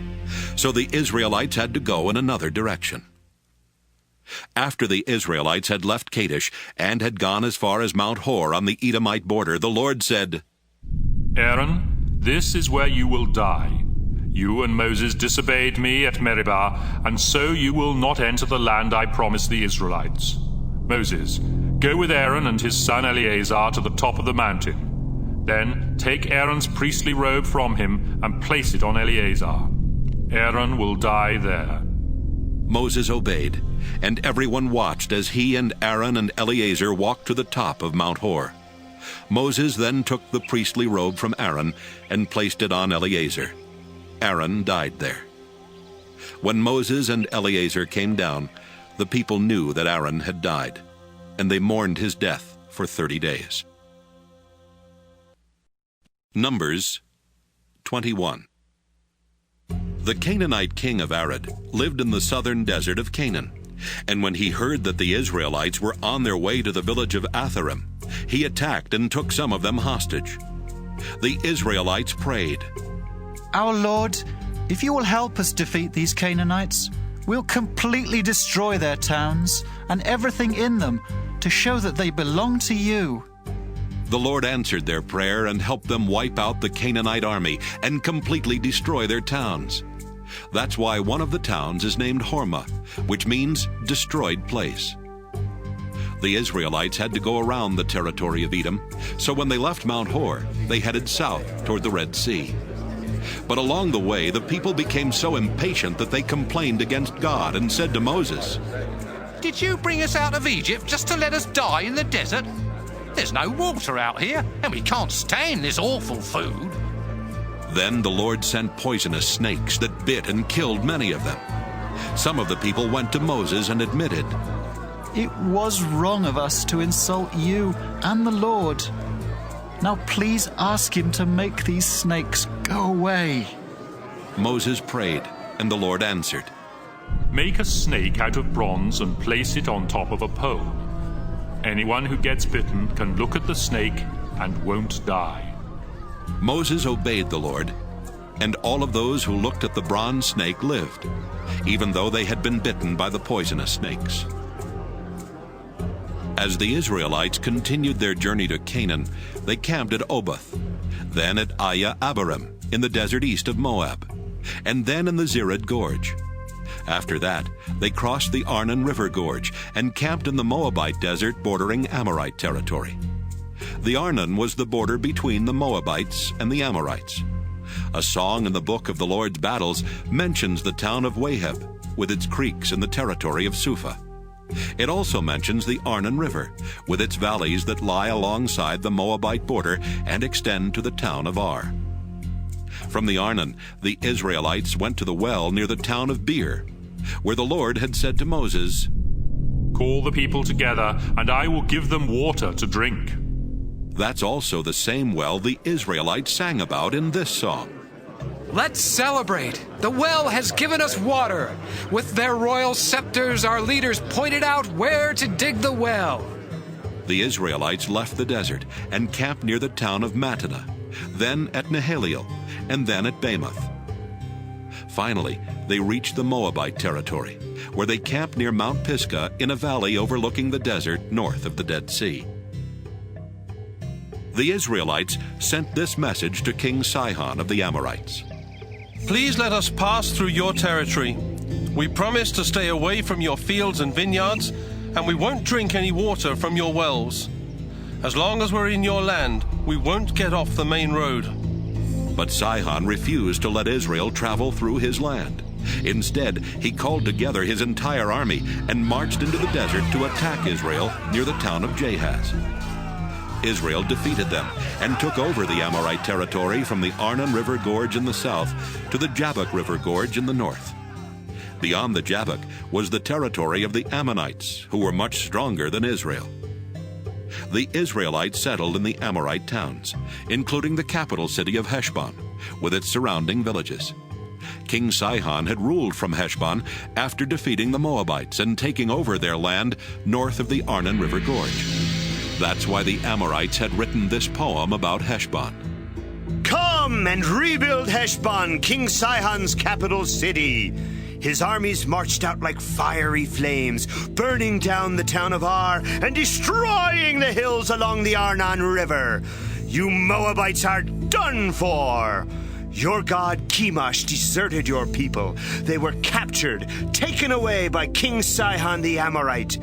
So the Israelites had to go in another direction. After the Israelites had left Kadesh and had gone as far as Mount Hor on the Edomite border, the Lord said, Aaron, this is where you will die. You and Moses disobeyed me at Meribah, and so you will not enter the land I promised the Israelites. Moses, go with Aaron and his son Eleazar to the top of the mountain. Then take Aaron's priestly robe from him and place it on Eleazar. Aaron will die there." Moses obeyed, and everyone watched as he and Aaron and Eleazar walked to the top of Mount Hor. Moses then took the priestly robe from Aaron and placed it on Eleazar. Aaron died there. When Moses and Eleazar came down, the people knew that Aaron had died, and they mourned his death for 30 days. Numbers 21. The Canaanite king of Arad lived in the southern desert of Canaan, and when he heard that the Israelites were on their way to the village of Atharim, he attacked and took some of them hostage. The Israelites prayed, "Our Lord, if you will help us defeat these Canaanites, we'll completely destroy their towns and everything in them to show that they belong to you." The Lord answered their prayer and helped them wipe out the Canaanite army and completely destroy their towns. That's why one of the towns is named Hormah, which means destroyed place. The Israelites had to go around the territory of Edom, so when they left Mount Hor, they headed south toward the Red Sea. But along the way, the people became so impatient that they complained against God and said to Moses, "Did you bring us out of Egypt just to let us die in the desert? There's no water out here, and we can't stand this awful food." Then the Lord sent poisonous snakes that bit and killed many of them. Some of the people went to Moses and admitted, "It was wrong of us to insult you and the Lord. Now please ask him to make these snakes go away." Moses prayed, and the Lord answered, "Make a snake out of bronze and place it on top of a pole. Anyone who gets bitten can look at the snake and won't die." Moses obeyed the Lord, and all of those who looked at the bronze snake lived, even though they had been bitten by the poisonous snakes. As the Israelites continued their journey to Canaan, they camped at Oboth, then at Abarim in the desert east of Moab, and then in the Zered Gorge. After that, they crossed the Arnon River Gorge and camped in the Moabite desert bordering Amorite territory. The Arnon was the border between the Moabites and the Amorites. A song in the book of the Lord's battles mentions the town of Waheb with its creeks in the territory of Suphah. It also mentions the Arnon River with its valleys that lie alongside the Moabite border and extend to the town of Ar. From the Arnon, the Israelites went to the well near the town of Beer, where the Lord had said to Moses, "Call the people together, and I will give them water to drink." That's also the same well the Israelites sang about in this song. "Let's celebrate! The well has given us water. With their royal scepters, our leaders pointed out where to dig the well." The Israelites left the desert and camped near the town of Mattanah, then at Nahaliel, and then at Bamoth. Finally, they reached the Moabite territory, where they camped near Mount Pisgah in a valley overlooking the desert north of the Dead Sea. The Israelites sent this message to King Sihon of the Amorites. "Please let us pass through your territory. We promise to stay away from your fields and vineyards, and we won't drink any water from your wells. As long as we're in your land, we won't get off the main road." But Sihon refused to let Israel travel through his land. Instead, he called together his entire army and marched into the desert to attack Israel near the town of Jahaz. Israel defeated them and took over the Amorite territory from the Arnon River Gorge in the south to the Jabbok River Gorge in the north. Beyond the Jabbok was the territory of the Ammonites, who were much stronger than Israel. The Israelites settled in the Amorite towns, including the capital city of Heshbon, with its surrounding villages. King Sihon had ruled from Heshbon after defeating the Moabites and taking over their land north of the Arnon River Gorge. That's why the Amorites had written this poem about Heshbon. "Come and rebuild Heshbon, King Sihon's capital city. His armies marched out like fiery flames, burning down the town of Ar and destroying the hills along the Arnon River. You Moabites are done for. Your god Chemosh deserted your people. They were captured, taken away by King Sihon the Amorite.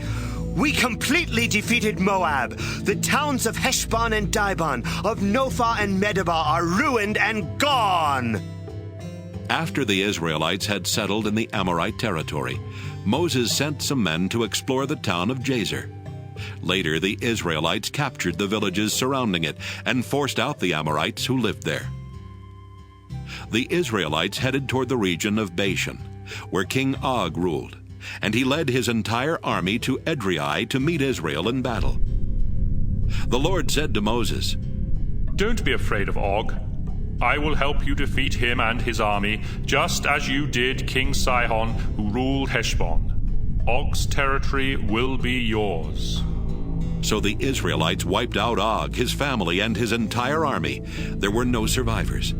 We completely defeated Moab. The towns of Heshbon and Dibon, of Nophah and Medeba are ruined and gone. After the Israelites had settled in the Amorite territory, Moses sent some men to explore the town of Jazer. Later, the Israelites captured the villages surrounding it and forced out the Amorites who lived there. The Israelites headed toward the region of Bashan, where King Og ruled, and he led his entire army to Edrei to meet Israel in battle. The Lord said to Moses, "Don't be afraid of Og. I will help you defeat him and his army, just as you did King Sihon, who ruled Heshbon. Og's territory will be yours." So the Israelites wiped out Og, his family, and his entire army. There were no survivors.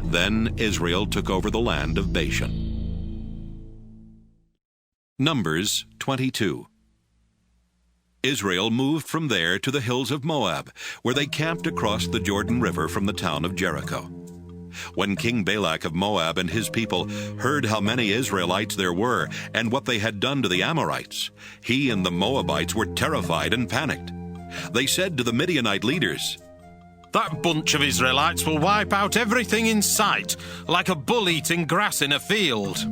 Then Israel took over the land of Bashan. Numbers 22. Israel moved from there to the hills of Moab, where they camped across the Jordan River from the town of Jericho. When King Balak of Moab and his people heard how many Israelites there were and what they had done to the Amorites, he and the Moabites were terrified and panicked. They said to the Midianite leaders, "That bunch of Israelites will wipe out everything in sight, like a bull eating grass in a field."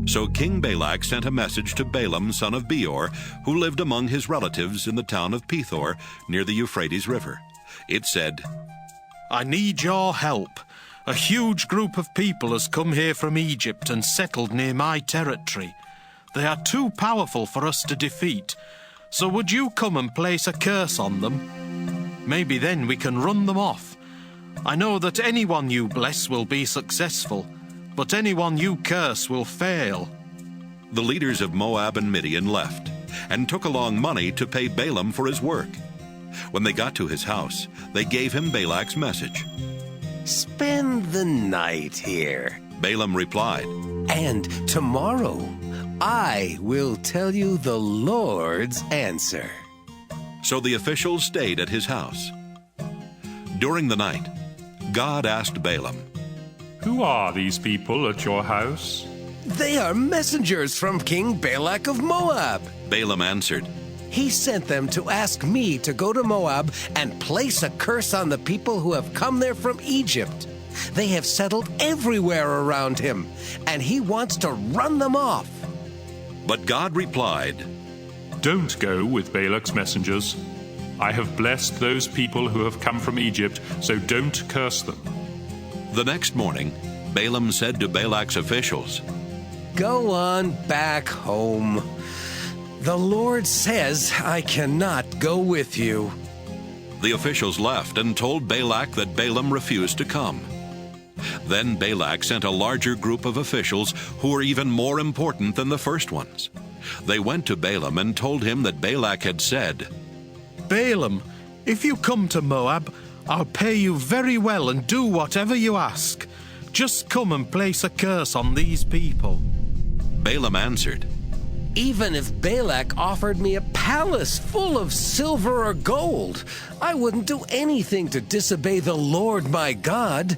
So King Balak sent a message to Balaam, son of Beor, who lived among his relatives in the town of Pethor, near the Euphrates River. It said, "I need your help. A huge group of people has come here from Egypt and settled near my territory. They are too powerful for us to defeat. So would you come and place a curse on them? Maybe then we can run them off. I know that anyone you bless will be successful, but anyone you curse will fail." The leaders of Moab and Midian left and took along money to pay Balaam for his work. When they got to his house, they gave him Balak's message. "Spend the night here," Balaam replied, "and tomorrow I will tell you the Lord's answer." So the officials stayed at his house. During the night, God asked Balaam, "Who are these people at your house?" "They are messengers from King Balak of Moab." Balaam answered, "He sent them to ask me to go to Moab and place a curse on the people who have come there from Egypt. They have settled everywhere around him, and he wants to run them off." But God replied, "Don't go with Balak's messengers. I have blessed those people who have come from Egypt, so don't curse them." The next morning, Balaam said to Balak's officials, "Go on back home. The Lord says I cannot go with you." The officials left and told Balak that Balaam refused to come. Then Balak sent a larger group of officials who were even more important than the first ones. They went to Balaam and told him that Balak had said, "Balaam, if you come to Moab, I'll pay you very well and do whatever you ask. Just come and place a curse on these people." Balaam answered, "Even if Balak offered me a palace full of silver or gold, I wouldn't do anything to disobey the Lord my God.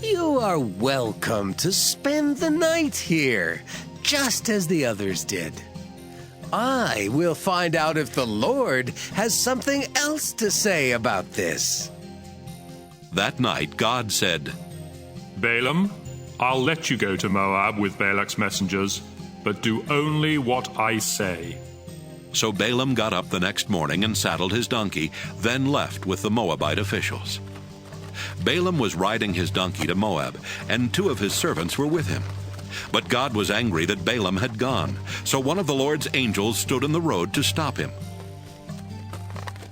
You are welcome to spend the night here, just as the others did. I will find out if the Lord has something else to say about this." That night God said, "Balaam, I'll let you go to Moab with Balak's messengers, but do only what I say." So Balaam got up the next morning and saddled his donkey, then left with the Moabite officials. Balaam was riding his donkey to Moab, and 2 of his servants were with him. But God was angry that Balaam had gone, so one of the Lord's angels stood in the road to stop him.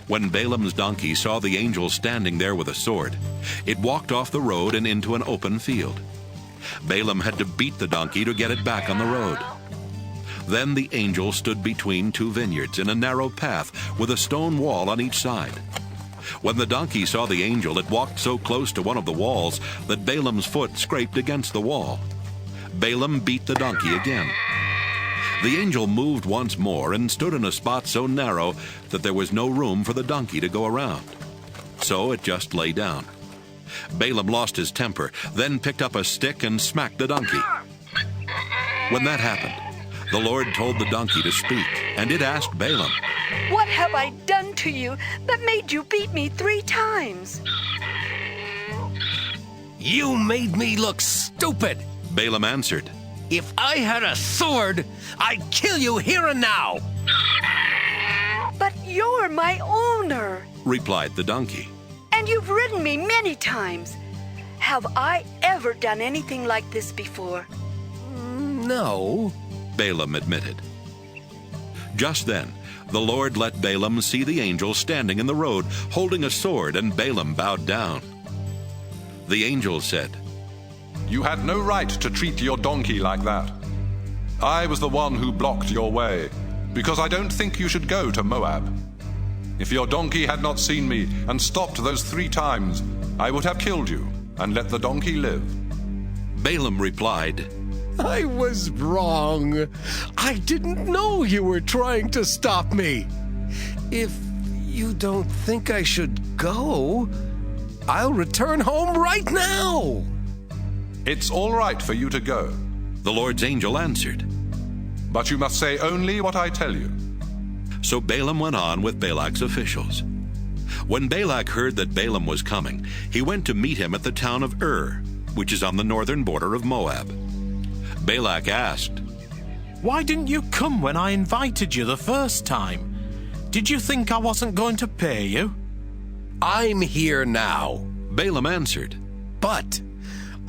When Balaam's donkey saw the angel standing there with a sword, it walked off the road and into an open field. Balaam had to beat the donkey to get it back on the road. Then the angel stood between 2 vineyards in a narrow path with a stone wall on each side. When the donkey saw the angel, it walked so close to one of the walls that Balaam's foot scraped against the wall. Balaam beat the donkey again. The angel moved once more and stood in a spot so narrow that there was no room for the donkey to go around. So it just lay down. Balaam lost his temper, then picked up a stick and smacked the donkey. When that happened, the Lord told the donkey to speak, and it asked Balaam, What have I done to you that made you beat me 3 times? You made me look stupid. Balaam answered, If I had a sword, I'd kill you here and now. But you're my owner, replied the donkey. and you've ridden me many times. Have I ever done anything like this before? No, Balaam admitted. Just then, the Lord let Balaam see the angel standing in the road, holding a sword, and Balaam bowed down. The angel said, You had no right to treat your donkey like that. I was the one who blocked your way, because I don't think you should go to Moab. If your donkey had not seen me and stopped those 3 times, I would have killed you and let the donkey live. Balaam replied, I was wrong. I didn't know you were trying to stop me. If you don't think I should go, I'll return home right now. It's all right for you to go, the Lord's angel answered. But you must say only what I tell you. So Balaam went on with Balak's officials. When Balak heard that Balaam was coming, he went to meet him at the town of which is on the northern border of Moab. Balak asked, Why didn't you come when I invited you the first time? Did you think I wasn't going to pay you? I'm here now, Balaam answered. But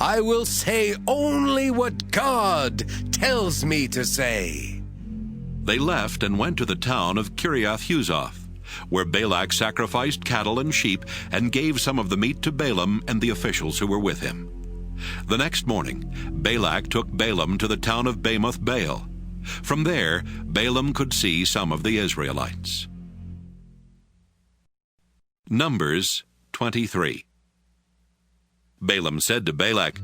I will say only what God tells me to say. They left and went to the town of Kiriath-Huzoth, where Balak sacrificed cattle and sheep and gave some of the meat to Balaam and the officials who were with him. The next morning, Balak took Balaam to the town of Bamoth Baal. From there, Balaam could see some of the Israelites. Numbers 23. Balaam said to Balak,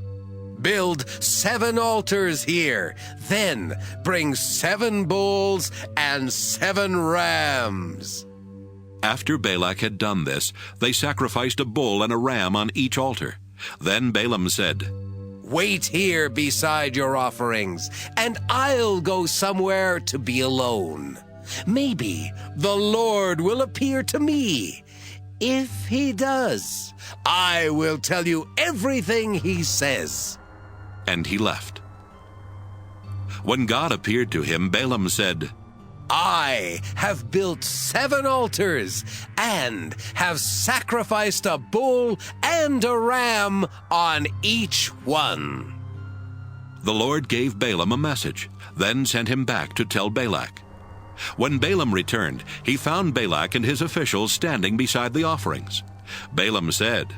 Build 7 altars here, then bring 7 bulls and 7 rams. After Balak had done this, they sacrificed a bull and a ram on each altar. Then Balaam said, Wait here beside your offerings, and I'll go somewhere to be alone. Maybe the Lord will appear to me. If he does, I will tell you everything he says. And he left. When God appeared to him, Balaam said, I have built 7 altars and have sacrificed a bull and a ram on each one. The Lord gave Balaam a message, then sent him back to tell Balak. When Balaam returned, he found Balak and his officials standing beside the offerings. Balaam said,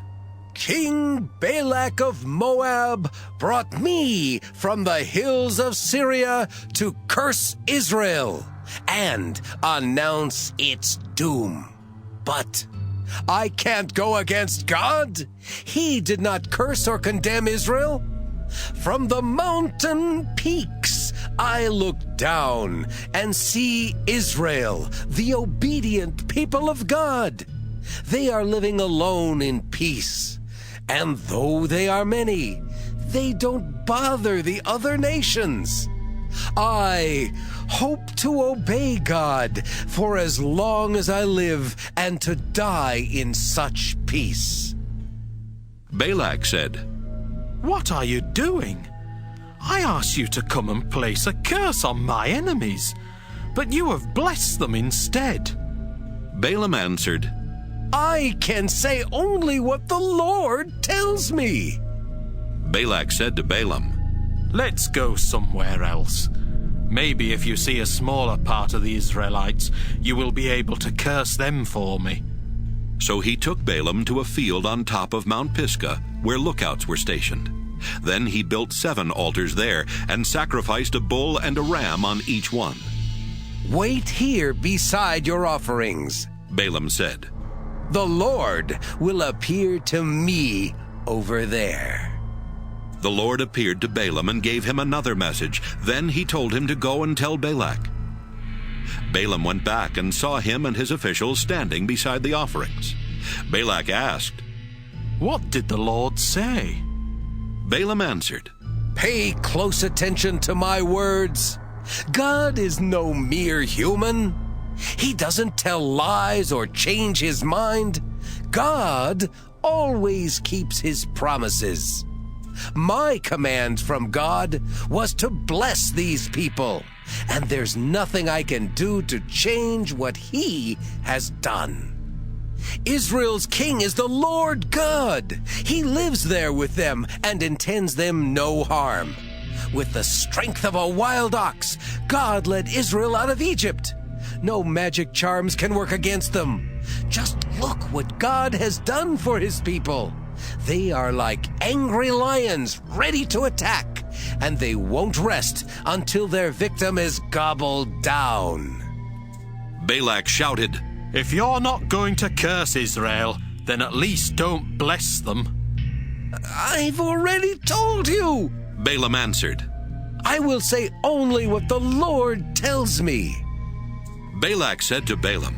King Balak of Moab brought me from the hills of Syria to curse Israel and announce its doom. But I can't go against God. He did not curse or condemn Israel. From the mountain peaks I look down and see Israel, the obedient people of God. They are living alone in peace. And though they are many, they don't bother the other nations. I hope to obey God for as long as I live and to die in such peace. Balak said, What are you doing? I asked you to come and place a curse on my enemies, but you have blessed them instead. Balaam answered, I can say only what the Lord tells me. Balak said to Balaam, Let's go somewhere else. Maybe if you see a smaller part of the Israelites, you will be able to curse them for me. So he took Balaam to a field on top of Mount Pisgah, where lookouts were stationed. Then he built 7 altars there and sacrificed a bull and a ram on each one. Wait here beside your offerings, Balaam said. The Lord will appear to me over there. The Lord appeared to Balaam and gave him another message. Then he told him to go and tell Balak. Balaam went back and saw him and his officials standing beside the offerings. Balak asked, What did the Lord say? Balaam answered, Pay close attention to my words. God is no mere human. He doesn't tell lies or change his mind. God always keeps his promises. My command from God was to bless these people, and there's nothing I can do to change what he has done. Israel's king is the Lord God. He lives there with them and intends them no harm. With the strength of a wild ox, God led Israel out of Egypt. No magic charms can work against them. Just look what God has done for his people. They are like angry lions ready to attack, and they won't rest until their victim is gobbled down. Balak shouted, "If you're not going to curse Israel, then at least don't bless them." I've already told you, Balaam answered. I will say only what the Lord tells me. Balak said to Balaam,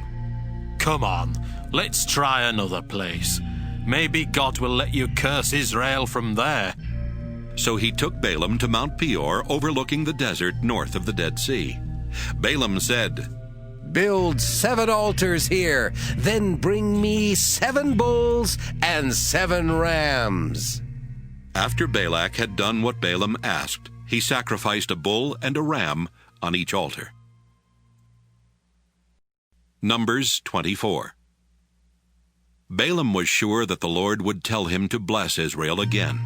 "Come on, let's try another place. Maybe God will let you curse Israel from there." So he took Balaam to Mount Peor, overlooking the desert north of the Dead Sea. Balaam said, Build 7 altars here, then bring me 7 bulls and 7 rams. After Balak had done what Balaam asked, he sacrificed a bull and a ram on each altar. Numbers 24. Balaam was sure that the Lord would tell him to bless Israel again.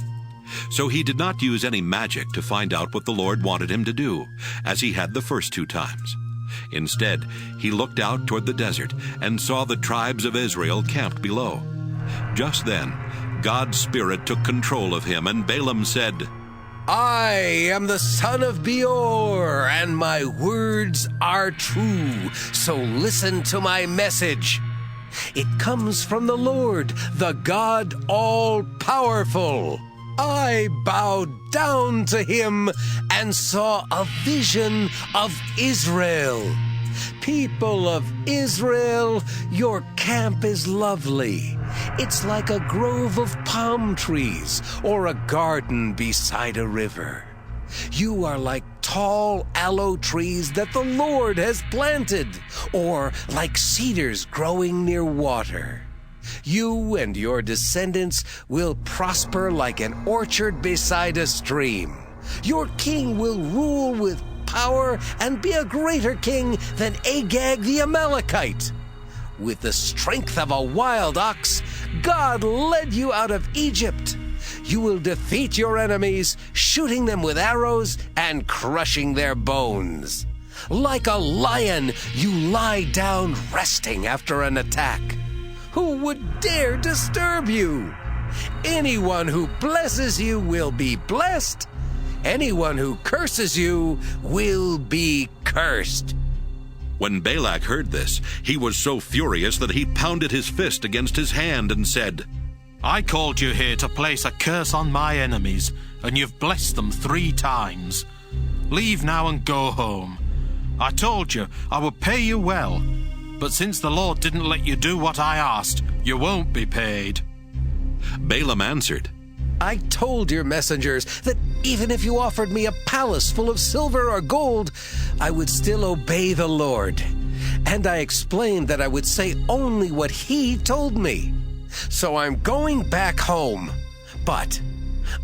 So he did not use any magic to find out what the Lord wanted him to do, as he had the first 2 times. Instead, he looked out toward the desert and saw the tribes of Israel camped below. Just then, God's Spirit took control of him, and Balaam said, I am the son of Beor, and my words are true, so listen to my message. It comes from the Lord, the God all-powerful. I bowed down to him and saw a vision of Israel. People of Israel, your camp is lovely. It's like a grove of palm trees or a garden beside a river. You are like tall aloe trees that the Lord has planted, or like cedars growing near water. You and your descendants will prosper like an orchard beside a stream. Your king will rule with power and be a greater king than Agag the Amalekite. With the strength of a wild ox, God led you out of Egypt. You will defeat your enemies, shooting them with arrows and crushing their bones. Like a lion, you lie down resting after an attack. Who would dare disturb you? Anyone who blesses you will be blessed. Anyone who curses you will be cursed. When Balak heard this, he was so furious that he pounded his fist against his hand and said, I called you here to place a curse on my enemies, and you've blessed them 3 times. Leave now and go home. I told you I would pay you well, but since the Lord didn't let you do what I asked, you won't be paid. Balaam answered, I told your messengers that even if you offered me a palace full of silver or gold, I would still obey the Lord. And I explained that I would say only what he told me. So I'm going back home. But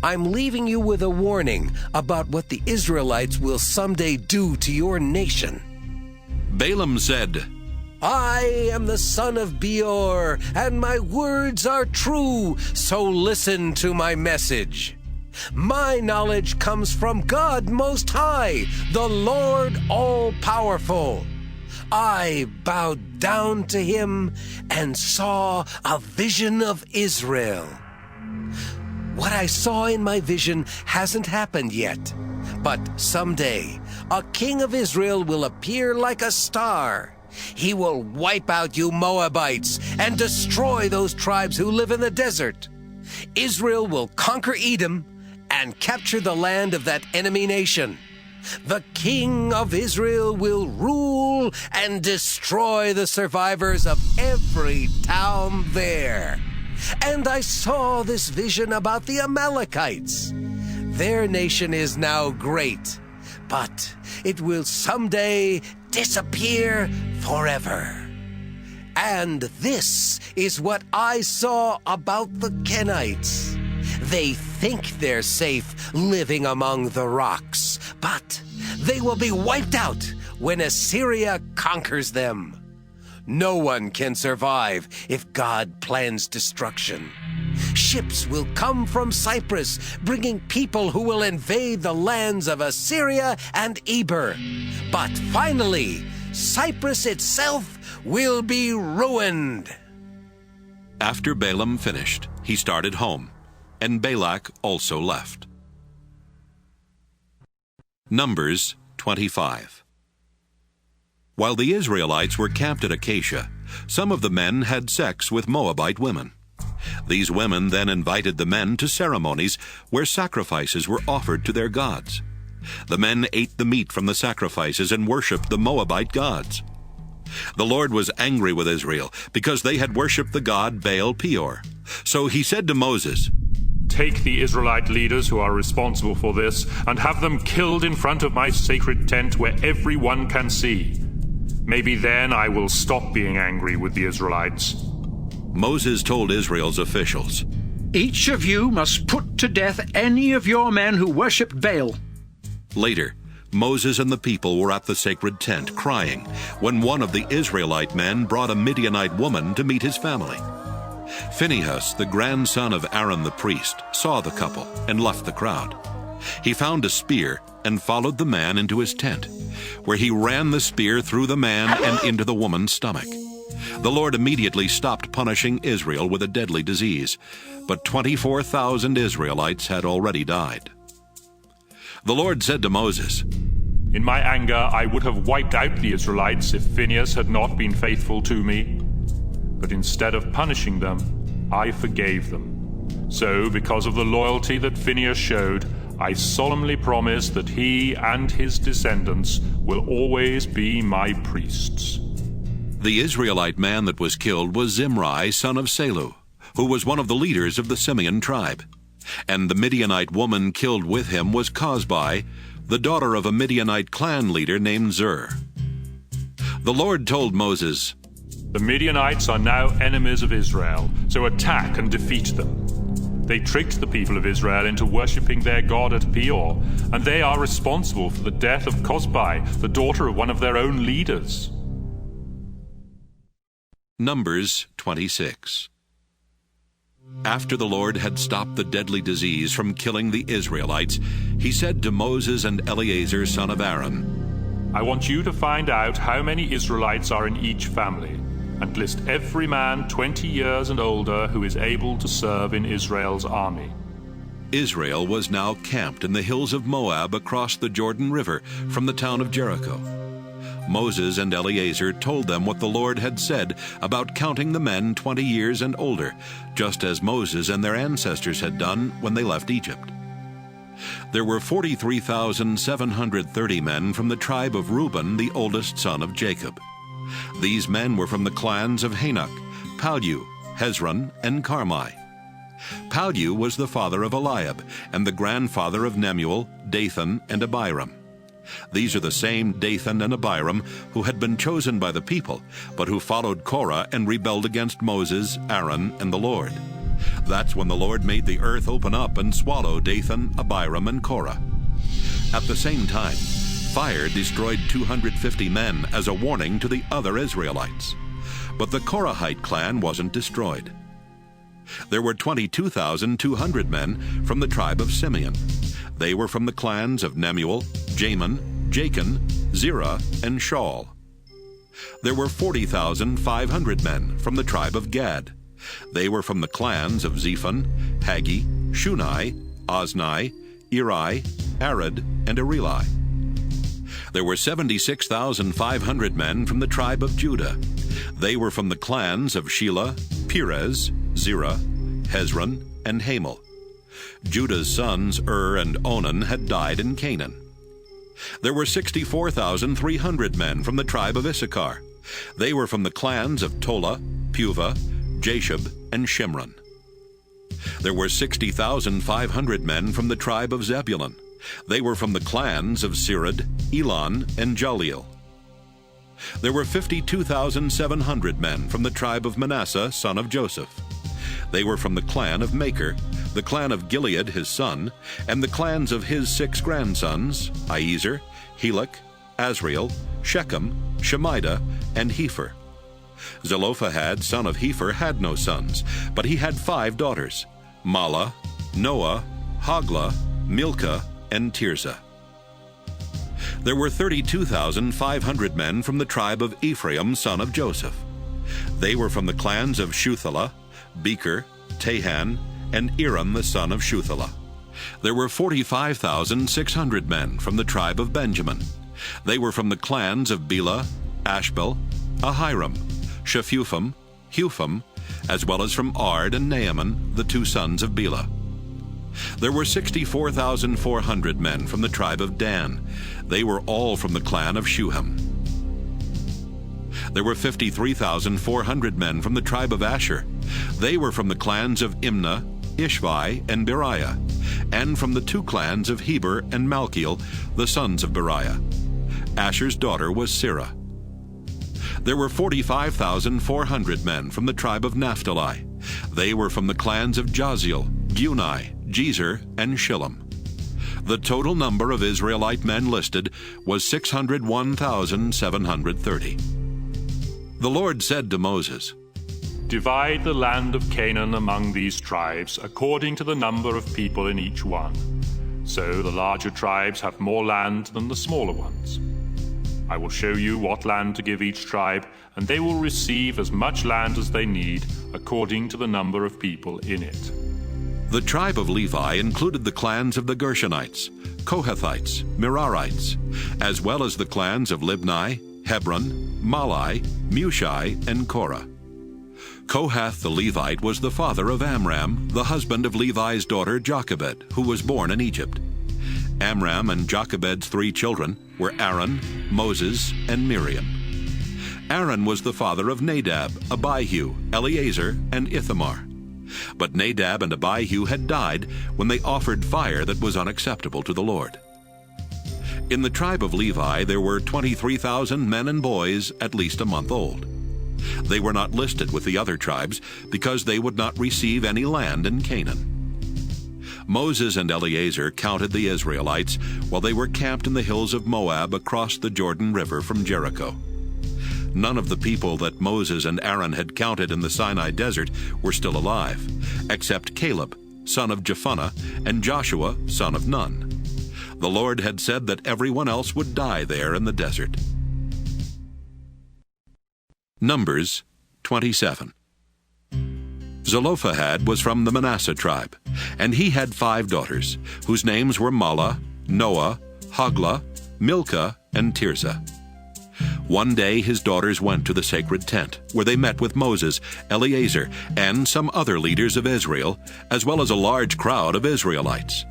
I'm leaving you with a warning about what the Israelites will someday do to your nation. Balaam said, I am the son of Beor, and my words are true, so listen to my message. My knowledge comes from God Most High, the Lord all-powerful. I bowed down to him and saw a vision of Israel. What I saw in my vision hasn't happened yet, but someday a king of Israel will appear like a star. He will wipe out you Moabites and destroy those tribes who live in the desert. Israel will conquer Edom and capture the land of that enemy nation. The king of Israel will rule and destroy the survivors of every town there. And I saw this vision about the Amalekites. Their nation is now great, but it will someday disappear forever. And this is what I saw about the Kenites. They think they're safe living among the rocks, but they will be wiped out when Assyria conquers them. No one can survive if God plans destruction. Ships will come from Cyprus, bringing people who will invade the lands of Assyria and Eber. But finally, Cyprus itself will be ruined. After Balaam finished, he started home, and Balak also left. Numbers 25. While the Israelites were camped at Acacia, some of the men had sex with Moabite women. These women then invited the men to ceremonies where sacrifices were offered to their gods. The men ate the meat from the sacrifices and worshipped the Moabite gods. The Lord was angry with Israel because they had worshipped the god Baal Peor. So he said to Moses, "Take the Israelite leaders who are responsible for this and have them killed in front of my sacred tent where everyone can see. Maybe then I will stop being angry with the Israelites." Moses told Israel's officials, "Each of you must put to death any of your men who worship Baal." Later, Moses and the people were at the sacred tent crying when one of the Israelite men brought a Midianite woman to meet his family. Phinehas, the grandson of Aaron the priest, saw the couple and left the crowd. He found a spear and followed the man into his tent, where he ran the spear through the man and into the woman's stomach. The Lord immediately stopped punishing Israel with a deadly disease, but 24,000 Israelites had already died. The Lord said to Moses, "In my anger I would have wiped out the Israelites if Phinehas had not been faithful to me. But instead of punishing them, I forgave them. So, because of the loyalty that Phinehas showed, I solemnly promise that he and his descendants will always be my priests." The Israelite man that was killed was Zimri, son of Salu, who was one of the leaders of the Simeon tribe. And the Midianite woman killed with him was Cosbi, the daughter of a Midianite clan leader named Zur. The Lord told Moses, "The Midianites are now enemies of Israel, so attack and defeat them. They tricked the people of Israel into worshipping their god at Peor, and they are responsible for the death of Cosbi, the daughter of one of their own leaders." Numbers 26. After the Lord had stopped the deadly disease from killing the Israelites, he said to Moses and Eleazar, son of Aaron, "I want you to find out how many Israelites are in each family, and list every man 20 years and older who is able to serve in Israel's army." Israel was now camped in the hills of Moab across the Jordan River from the town of Jericho. Moses and Eleazar told them what the Lord had said about counting the men 20 years and older, just as Moses and their ancestors had done when they left Egypt. There were 43,730 men from the tribe of Reuben, the oldest son of Jacob. These men were from the clans of Hanok, Palu, Hezron, and Carmi. Palu was the father of Eliab, and the grandfather of Nemuel, Dathan, and Abiram. These are the same Dathan and Abiram who had been chosen by the people, but who followed Korah and rebelled against Moses, Aaron, and the Lord. That's when the Lord made the earth open up and swallow Dathan, Abiram, and Korah. At the same time, fire destroyed 250 men as a warning to the other Israelites. But the Korahite clan wasn't destroyed. There were 22,200 men from the tribe of Simeon. They were from the clans of Nemuel, Jamin, Jachin, Zerah, and Shaul. There were 40,500 men from the tribe of Gad. They were from the clans of Zephon, Haggi, Shunai, Ozni, Eri, Arad, and Areli. There were 76,500 men from the tribe of Judah. They were from the clans of Shelah, Perez, Zerah, Hezron, and Hamel. Judah's sons and Onan had died in Canaan. There were 64,300 men from the tribe of Issachar. They were from the clans of Tola, Puvah, Jashub, and Shimron. There were 60,500 men from the tribe of Zebulun. They were from the clans of Sirad, Elon, and Jaleel. There were 52,700 men from the tribe of Manasseh, son of Joseph. They were from the clan of Machir, the clan of Gilead his son, and the clans of his 6 grandsons, Iezer, Helek, Azriel, Shechem, Shemida, and Hepher. Zelophehad, son of Hepher, had no sons, but he had 5 daughters, Mahlah, Noah, Hoglah, Milcah, and Tirzah. There were 32,500 men from the tribe of Ephraim, son of Joseph. They were from the clans of Shuthelah, Becher, Tahan, and Iram the son of Shuthelah. There were 45,600 men from the tribe of Benjamin. They were from the clans of Bela, Ashbel, Ahiram, Shephupham, Hupham, as well as from Ard and Naaman, the 2 sons of Bela. There were 64,400 men from the tribe of Dan. They were all from the clan of Shuham. There were 53,400 men from the tribe of Asher. They were from the clans of Imnah, Ishvi, and Beriah, and from the 2 clans of Heber and Malkiel, the sons of Beriah. Asher's daughter was Sirah. There were 45,400 men from the tribe of Naphtali. They were from the clans of Jaziel, Guni, Jezer, and Shillem. The total number of Israelite men listed was 601,730. The Lord said to Moses, "Divide the land of Canaan among these tribes according to the number of people in each one. So the larger tribes have more land than the smaller ones. I will show you what land to give each tribe, and they will receive as much land as they need according to the number of people in it." The tribe of Levi included the clans of the Gershonites, Kohathites, Merarites, as well as the clans of Libni, Hebron, Malai, Mushai, and Korah. Kohath the Levite was the father of Amram, the husband of Levi's daughter Jochebed, who was born in Egypt. Amram and Jochebed's 3 children were Aaron, Moses, and Miriam. Aaron was the father of Nadab, Abihu, Eleazar, and Ithamar. But Nadab and Abihu had died when they offered fire that was unacceptable to the Lord. In the tribe of Levi there were 23,000 men and boys at least a month old. They were not listed with the other tribes because they would not receive any land in Canaan. Moses and Eleazar counted the Israelites while they were camped in the hills of Moab across the Jordan River from Jericho. None of the people that Moses and Aaron had counted in the Sinai desert were still alive, except Caleb, son of Jephunneh, and Joshua, son of Nun. The Lord had said that everyone else would die there in the desert. Numbers 27. Zelophehad was from the Manasseh tribe, and he had 5 daughters, whose names were Mahlah, Noah, Hoglah, Milcah, and Tirzah. One day his daughters went to the sacred tent, where they met with Moses, Eleazar, and some other leaders of Israel, as well as a large crowd of Israelites.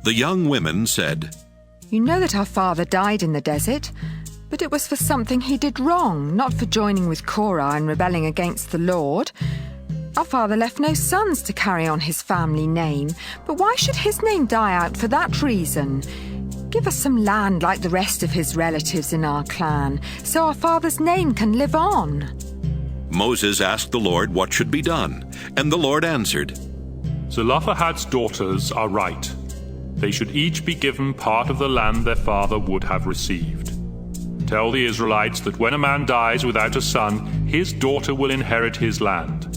The young women said, "You know that our father died in the desert, but it was for something he did wrong, not for joining with Korah and rebelling against the Lord. Our father left no sons to carry on his family name, but why should his name die out for that reason? Give us some land like the rest of his relatives in our clan, so our father's name can live on." Moses asked the Lord what should be done, and the Lord answered, "Zelophehad's daughters are right. They should each be given part of the land their father would have received. Tell the Israelites that when a man dies without a son, his daughter will inherit his land.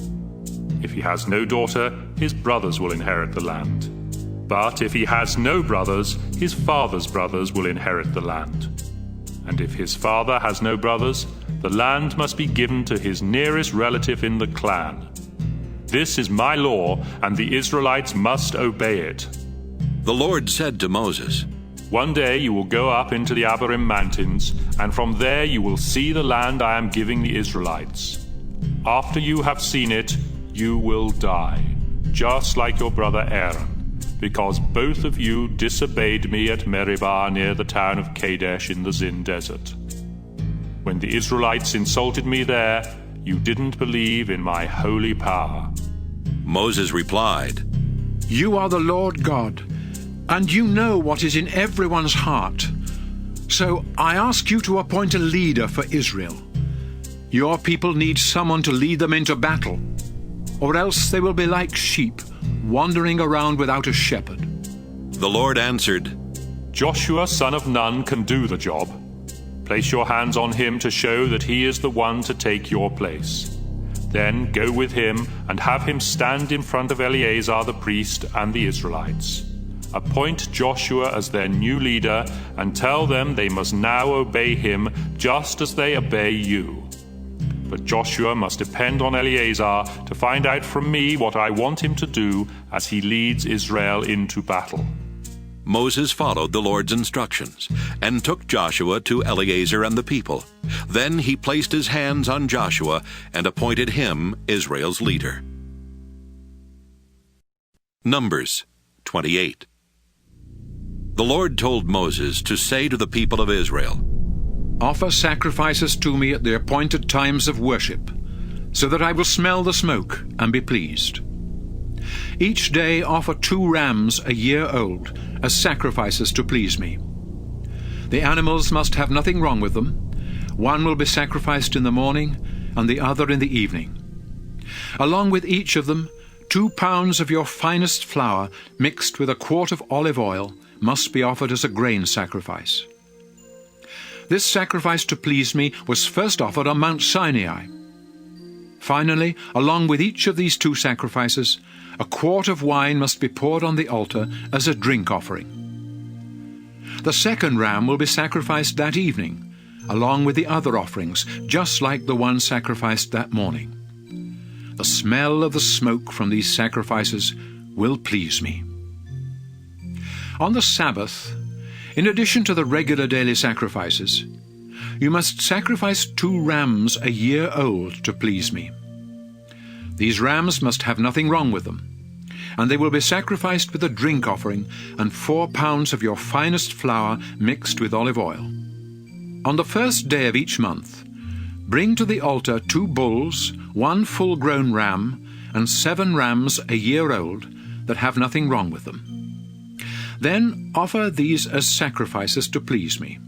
If he has no daughter, his brothers will inherit the land. But if he has no brothers, his father's brothers will inherit the land. And if his father has no brothers, the land must be given to his nearest relative in the clan. This is my law, and the Israelites must obey it." The Lord said to Moses, "One day you will go up into the Abarim mountains, and from there you will see the land I am giving the Israelites. After you have seen it, you will die, just like your brother Aaron, because both of you disobeyed me at Meribah near the town of Kadesh in the Zin desert. When the Israelites insulted me there, you didn't believe in my holy power." Moses replied, "You are the Lord God, and you know what is in everyone's heart. So I ask you to appoint a leader for Israel. Your people need someone to lead them into battle, or else they will be like sheep, wandering around without a shepherd. The Lord answered, Joshua, son of Nun, can do the job. Place your hands on him to show that he is the one to take your place. Then go with him and have him stand in front of Eleazar the priest and the Israelites. Appoint Joshua as their new leader and tell them they must now obey him just as they obey you. But Joshua must depend on Eleazar to find out from me what I want him to do as he leads Israel into battle. Moses followed the Lord's instructions and took Joshua to Eleazar and the people. Then he placed his hands on Joshua and appointed him Israel's leader. Numbers 28. The Lord told Moses to say to the people of Israel, Offer sacrifices to me at the appointed times of worship, so that I will smell the smoke and be pleased. Each day offer 2 rams a year old as sacrifices to please me. The animals must have nothing wrong with them. One will be sacrificed in the morning and the other in the evening. Along with each of them, 2 pounds of your finest flour mixed with a quart of olive oil must be offered as a grain sacrifice. This sacrifice to please me was first offered on Mount Sinai. Finally, along with each of these 2 sacrifices, a quart of wine must be poured on the altar as a drink offering. The second ram will be sacrificed that evening, along with the other offerings, just like the one sacrificed that morning. The smell of the smoke from these sacrifices will please me. On the Sabbath, in addition to the regular daily sacrifices, you must sacrifice 2 rams a year old to please me. These rams must have nothing wrong with them, and they will be sacrificed with a drink offering and 4 pounds of your finest flour mixed with olive oil. On the first day of each month, bring to the altar 2 bulls, 1 full-grown ram, and 7 rams a year old that have nothing wrong with them. Then offer these as sacrifices to please me.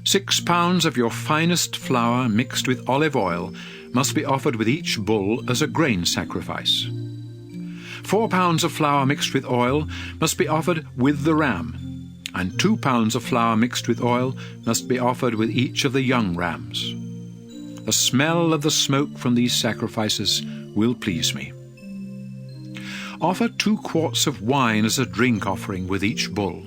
6 pounds of your finest flour mixed with olive oil must be offered with each bull as a grain sacrifice. 4 pounds of flour mixed with oil must be offered with the ram, and 2 pounds of flour mixed with oil must be offered with each of the young rams. The smell of the smoke from these sacrifices will please me. Offer 2 quarts of wine as a drink offering with each bull,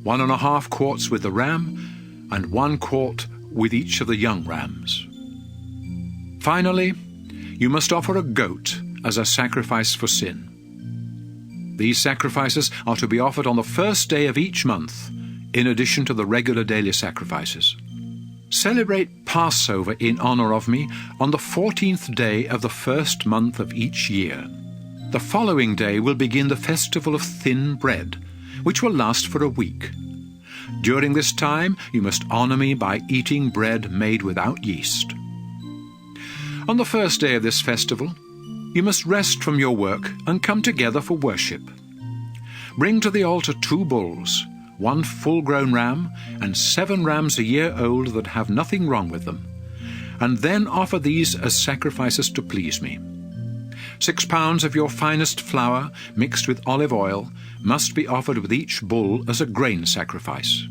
1.5 quarts with the ram, and 1 quart with each of the young rams. Finally, you must offer a goat as a sacrifice for sin. These sacrifices are to be offered on the first day of each month, in addition to the regular daily sacrifices. Celebrate Passover in honor of me on the 14th day of the first month of each year. The following day will begin the festival of thin bread, which will last for a week. During this time, you must honor me by eating bread made without yeast. On the first day of this festival, you must rest from your work and come together for worship. Bring to the altar 2 bulls, 1 full-grown ram, and 7 rams a year old that have nothing wrong with them, and then offer these as sacrifices to please me. 6 pounds of your finest flour mixed with olive oil must be offered with each bull as a grain sacrifice.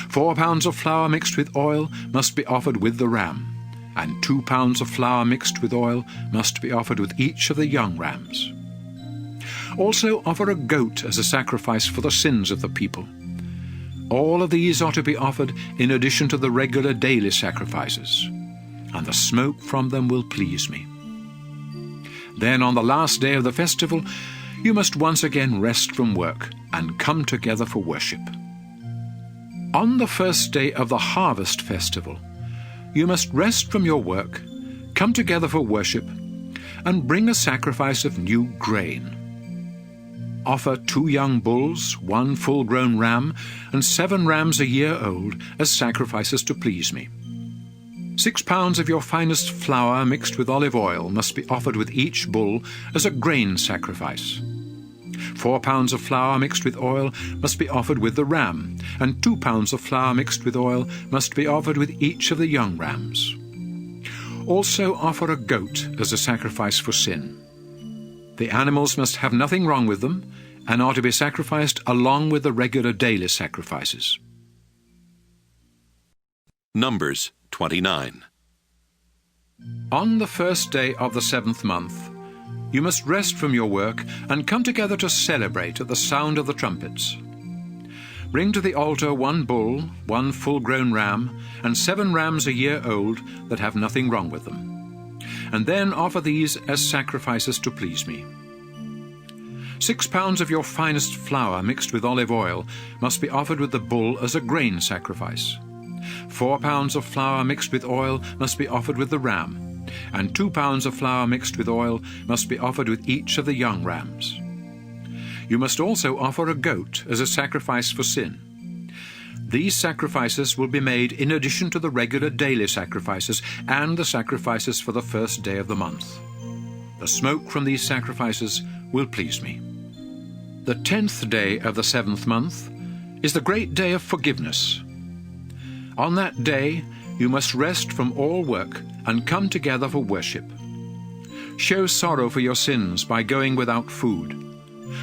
4 pounds of flour mixed with oil must be offered with the ram, and 2 pounds of flour mixed with oil must be offered with each of the young rams. Also offer a goat as a sacrifice for the sins of the people. All of these are to be offered in addition to the regular daily sacrifices, and the smoke from them will please me. Then on the last day of the festival, you must once again rest from work and come together for worship. On the first day of the harvest festival, you must rest from your work, come together for worship, and bring a sacrifice of new grain. Offer 2 young bulls, 1 full-grown ram, and 7 rams a year old as sacrifices to please me. 6 pounds of your finest flour mixed with olive oil must be offered with each bull as a grain sacrifice. 4 pounds of flour mixed with oil must be offered with the ram, and 2 pounds of flour mixed with oil must be offered with each of the young rams. Also offer a goat as a sacrifice for sin. The animals must have nothing wrong with them, and are to be sacrificed along with the regular daily sacrifices. Numbers 29. On the first day of the 7th month, you must rest from your work and come together to celebrate at the sound of the trumpets. Bring to the altar 1 bull, 1 full-grown ram, and 7 rams a year old that have nothing wrong with them. And then offer these as sacrifices to please me. 6 pounds of your finest flour mixed with olive oil must be offered with the bull as a grain sacrifice. 4 pounds of flour mixed with oil must be offered with the ram, and 2 pounds of flour mixed with oil must be offered with each of the young rams. You must also offer a goat as a sacrifice for sin. These sacrifices will be made in addition to the regular daily sacrifices and the sacrifices for the first day of the month. The smoke from these sacrifices will please me. The 10th day of the 7th month is the great day of forgiveness. On that day you must rest from all work and come together for worship. Show sorrow for your sins by going without food,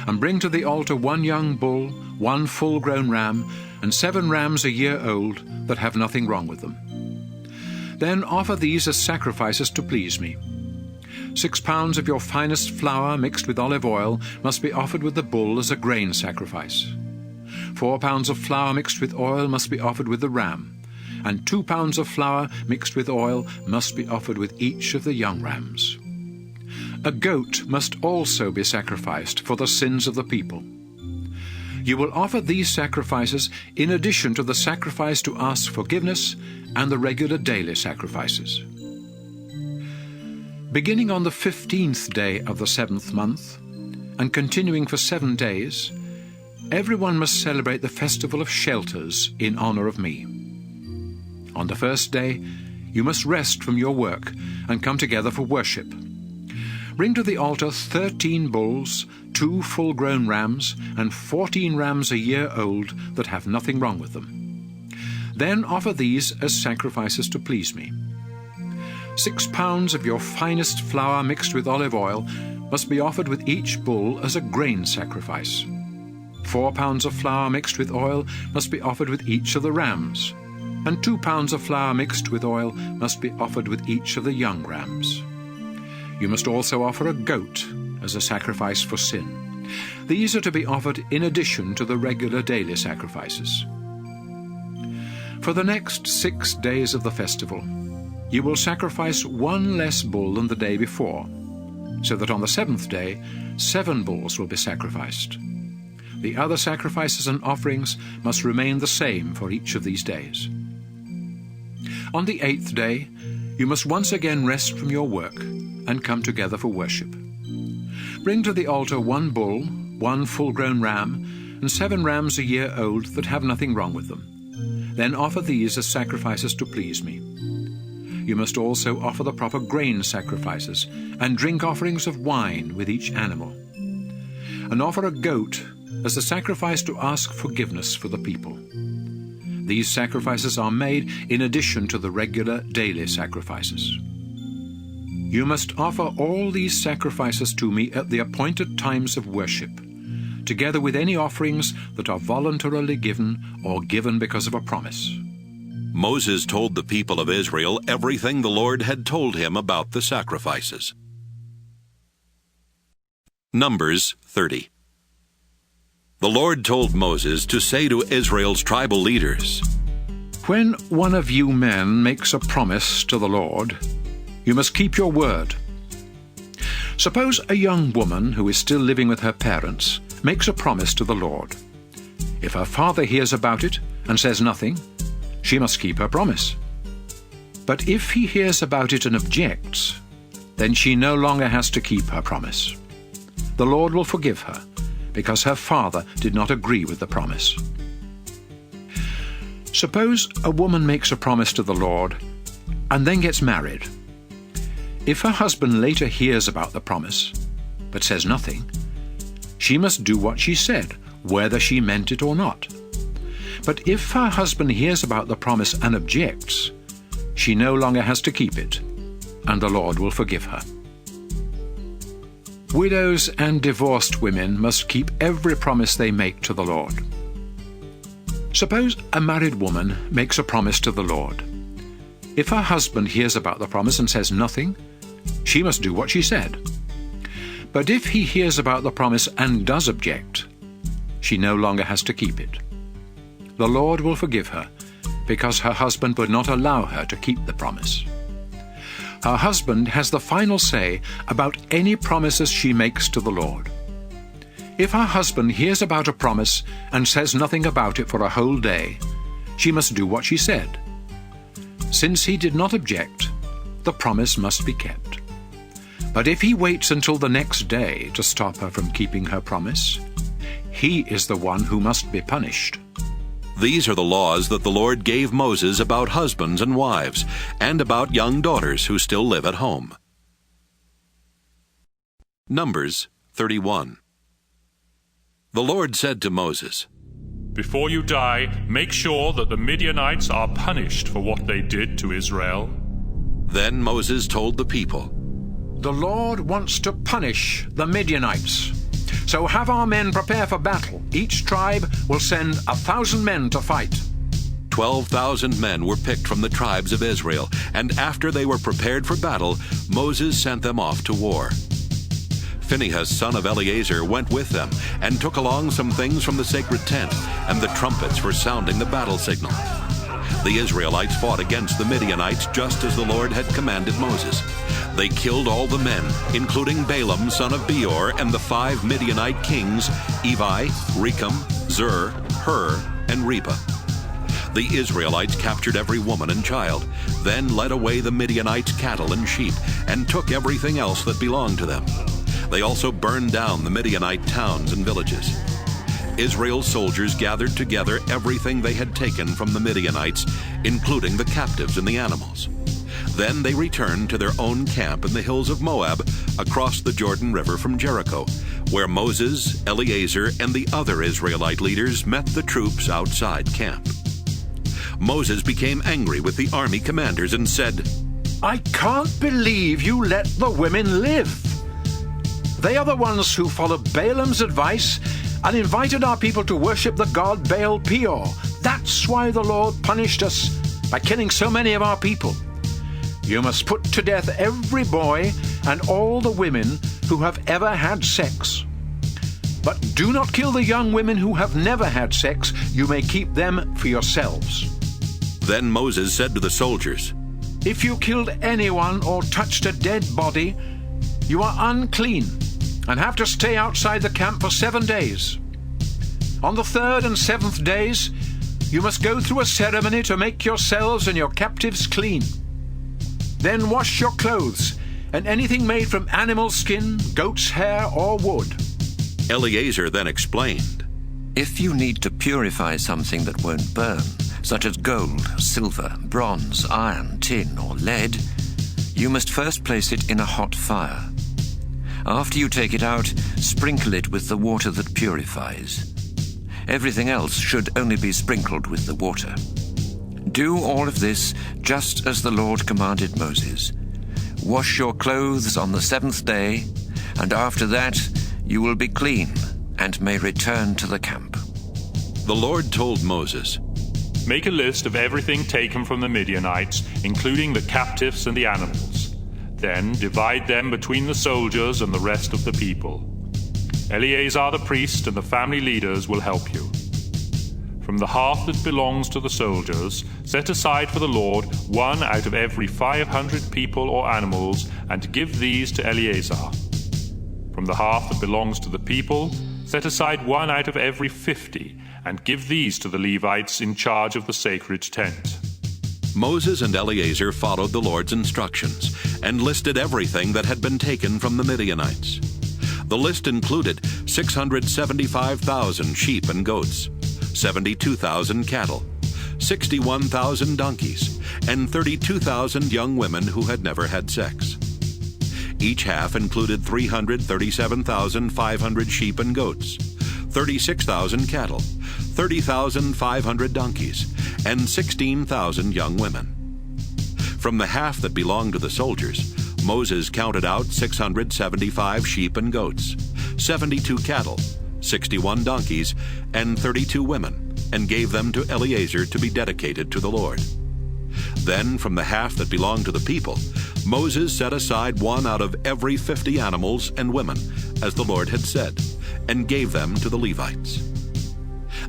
and bring to the altar 1 young bull, 1 full-grown ram, and 7 rams a year old that have nothing wrong with them. Then offer these as sacrifices to please me. 6 pounds of your finest flour mixed with olive oil must be offered with the bull as a grain sacrifice. 4 pounds of flour mixed with oil must be offered with the ram, and 2 pounds of flour mixed with oil must be offered with each of the young rams. A goat must also be sacrificed for the sins of the people. You will offer these sacrifices in addition to the sacrifice to ask forgiveness and the regular daily sacrifices. Beginning on the 15th day of the 7th month, and continuing for 7 days, everyone must celebrate the festival of shelters in honor of me. On the first day, you must rest from your work and come together for worship. Bring to the altar 13 bulls, 2 full-grown rams, and 14 rams a year old that have nothing wrong with them. Then offer these as sacrifices to please me. 6 pounds of your finest flour mixed with olive oil must be offered with each bull as a grain sacrifice. 4 pounds of flour mixed with oil must be offered with each of the rams, and 2 pounds of flour mixed with oil must be offered with each of the young rams. You must also offer a goat as a sacrifice for sin. These are to be offered in addition to the regular daily sacrifices. For the next 6 days of the festival, you will sacrifice 1 less bull than the day before, so that on the 7th day 7 bulls will be sacrificed. The other sacrifices and offerings must remain the same for each of these days. On the 8th day, you must once again rest from your work and come together for worship. Bring to the altar 1 bull, 1 full-grown ram, and 7 rams a year old that have nothing wrong with them. Then offer these as sacrifices to please me. You must also offer the proper grain sacrifices and drink offerings of wine with each animal. And offer a goat as a sacrifice to ask forgiveness for the people. These sacrifices are made in addition to the regular daily sacrifices. You must offer all these sacrifices to me at the appointed times of worship, together with any offerings that are voluntarily given or given because of a promise. Moses told the people of Israel everything the Lord had told him about the sacrifices. Numbers 30. The Lord told Moses to say to Israel's tribal leaders, "When one of you men makes a promise to the Lord, you must keep your word. Suppose a young woman who is still living with her parents makes a promise to the Lord. If her father hears about it and says nothing, she must keep her promise. But if he hears about it and objects, then she no longer has to keep her promise. The Lord will forgive her, because her father did not agree with the promise." Suppose a woman makes a promise to the Lord and then gets married. If her husband later hears about the promise, but says nothing, she must do what she said, whether she meant it or not. But if her husband hears about the promise and objects, she no longer has to keep it, and the Lord will forgive her. Widows and divorced women must keep every promise they make to the Lord. Suppose a married woman makes a promise to the Lord. If her husband hears about the promise and says nothing, she must do what she said. But if he hears about the promise and does object, she no longer has to keep it. The Lord will forgive her, because her husband would not allow her to keep the promise. Her husband has the final say about any promises she makes to the Lord. If her husband hears about a promise and says nothing about it for a whole day, she must do what she said. Since he did not object, the promise must be kept. But if he waits until the next day to stop her from keeping her promise, he is the one who must be punished. These are the laws that the Lord gave Moses about husbands and wives, and about young daughters who still live at home. Numbers 31. The Lord said to Moses, Before you die, make sure that the Midianites are punished for what they did to Israel. Then Moses told the people, The Lord wants to punish the Midianites. So have our men prepare for battle. Each tribe will send 1,000 men to fight. 12,000 men were picked from the tribes of Israel, and after they were prepared for battle, Moses sent them off to war. Phinehas, son of Eleazar, went with them, and took along some things from the sacred tent, and the trumpets for sounding the battle signal. The Israelites fought against the Midianites just as the Lord had commanded Moses. They killed all the men, including Balaam, son of Beor, and the 5 Midianite kings, Evi, Rechem, Zur, Hur, and Reba. The Israelites captured every woman and child, then led away the Midianites' cattle and sheep, and took everything else that belonged to them. They also burned down the Midianite towns and villages. Israel's soldiers gathered together everything they had taken from the Midianites, including the captives and the animals. Then they returned to their own camp in the hills of Moab, across the Jordan River from Jericho, where Moses, Eleazar, and the other Israelite leaders met the troops outside camp. Moses became angry with the army commanders and said, I can't believe you let the women live. They are the ones who followed Balaam's advice and invited our people to worship the god Baal Peor. That's why the Lord punished us by killing so many of our people. You must put to death every boy and all the women who have ever had sex. But do not kill the young women who have never had sex. You may keep them for yourselves. Then Moses said to the soldiers, If you killed anyone or touched a dead body, you are unclean and have to stay outside the camp for 7 days. On the 3rd and 7th days, you must go through a ceremony to make yourselves and your captives clean. Then wash your clothes and anything made from animal skin, goat's hair, or wood. Eleazar then explained, If you need to purify something that won't burn, such as gold, silver, bronze, iron, tin, or lead, you must first place it in a hot fire. After you take it out, sprinkle it with the water that purifies. Everything else should only be sprinkled with the water. Do all of this just as the Lord commanded Moses. Wash your clothes on the 7th day, and after that you will be clean and may return to the camp. The Lord told Moses, Make a list of everything taken from the Midianites, including the captives and the animals. Then divide them between the soldiers and the rest of the people. Eleazar the priest and the family leaders will help you. From the half that belongs to the soldiers, set aside for the Lord 1 out of every 500 people or animals, and give these to Eleazar. From the half that belongs to the people, set aside 1 out of every 50, and give these to the Levites in charge of the sacred tent. Moses and Eleazar followed the Lord's instructions and listed everything that had been taken from the Midianites. The list included 675,000 sheep and goats, 72,000 cattle, 61,000 donkeys, and 32,000 young women who had never had sex. Each half included 337,500 sheep and goats, 36,000 cattle, 30,500 donkeys, and 16,000 young women. From the half that belonged to the soldiers, Moses counted out 675 sheep and goats, 72 cattle, 61 donkeys, and 32 women, and gave them to Eleazar to be dedicated to the Lord. Then from the half that belonged to the people, Moses set aside one out of every 50 animals and women, as the Lord had said, and gave them to the Levites.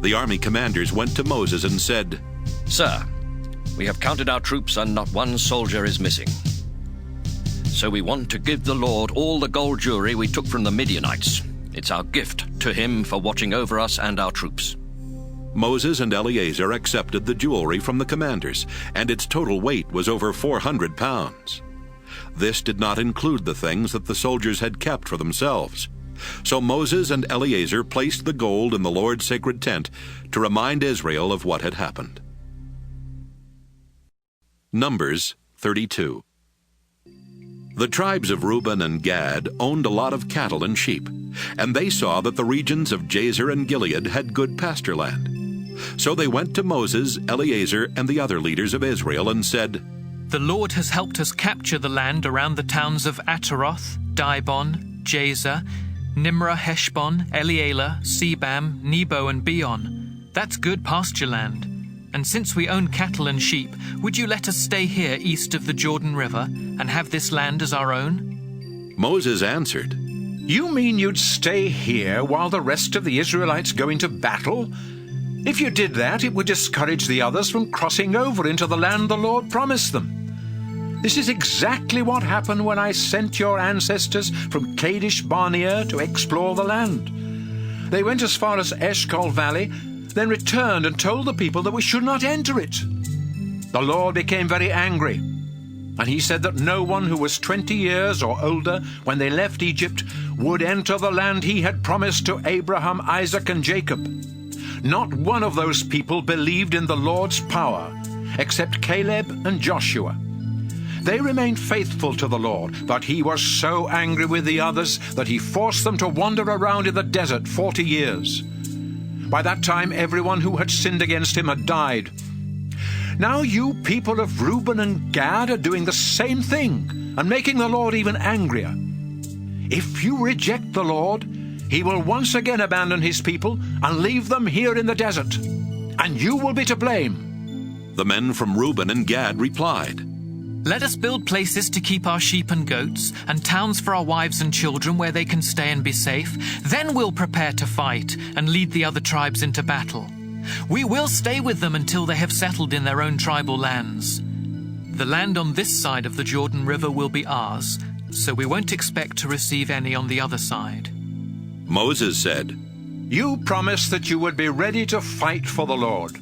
The army commanders went to Moses and said, "Sir, we have counted our troops and not one soldier is missing. So we want to give the Lord all the gold jewelry we took from the Midianites. It's our gift to him for watching over us and our troops." Moses and Eleazar accepted the jewelry from the commanders, and its total weight was over 400 pounds. This did not include the things that the soldiers had kept for themselves. So Moses and Eleazar placed the gold in the Lord's sacred tent to remind Israel of what had happened. Numbers 32. The tribes of Reuben and Gad owned a lot of cattle and sheep, and they saw that the regions of Jazer and Gilead had good pasture land. So they went to Moses, Eleazar, and the other leaders of Israel and said, "The Lord has helped us capture the land around the towns of Ataroth, Dibon, Jazer, Nimrah, Heshbon, Elealeh, Sebam, Nebo, and Beon. That's good pasture land. And since we own cattle and sheep, would you let us stay here east of the Jordan River and have this land as our own?" Moses answered, "You mean you'd stay here while the rest of the Israelites go into battle? If you did that, it would discourage the others from crossing over into the land the Lord promised them. This is exactly what happened when I sent your ancestors from Kadesh Barnea to explore the land. They went as far as Eshcol Valley, then returned and told the people that we should not enter it. The Lord became very angry, and he said that no one who was 20 years or older when they left Egypt would enter the land he had promised to Abraham, Isaac, and Jacob. Not one of those people believed in the Lord's power, except Caleb and Joshua. They remained faithful to the Lord, but he was so angry with the others that he forced them to wander around in the desert 40 years. By that time, everyone who had sinned against him had died. Now you people of Reuben and Gad are doing the same thing and making the Lord even angrier. If you reject the Lord, he will once again abandon his people and leave them here in the desert, and you will be to blame." The men from Reuben and Gad replied, "Let us build places to keep our sheep and goats, and towns for our wives and children where they can stay and be safe. Then we'll prepare to fight and lead the other tribes into battle. We will stay with them until they have settled in their own tribal lands. The land on this side of the Jordan River will be ours, so we won't expect to receive any on the other side." Moses said, "You promised that you would be ready to fight for the Lord.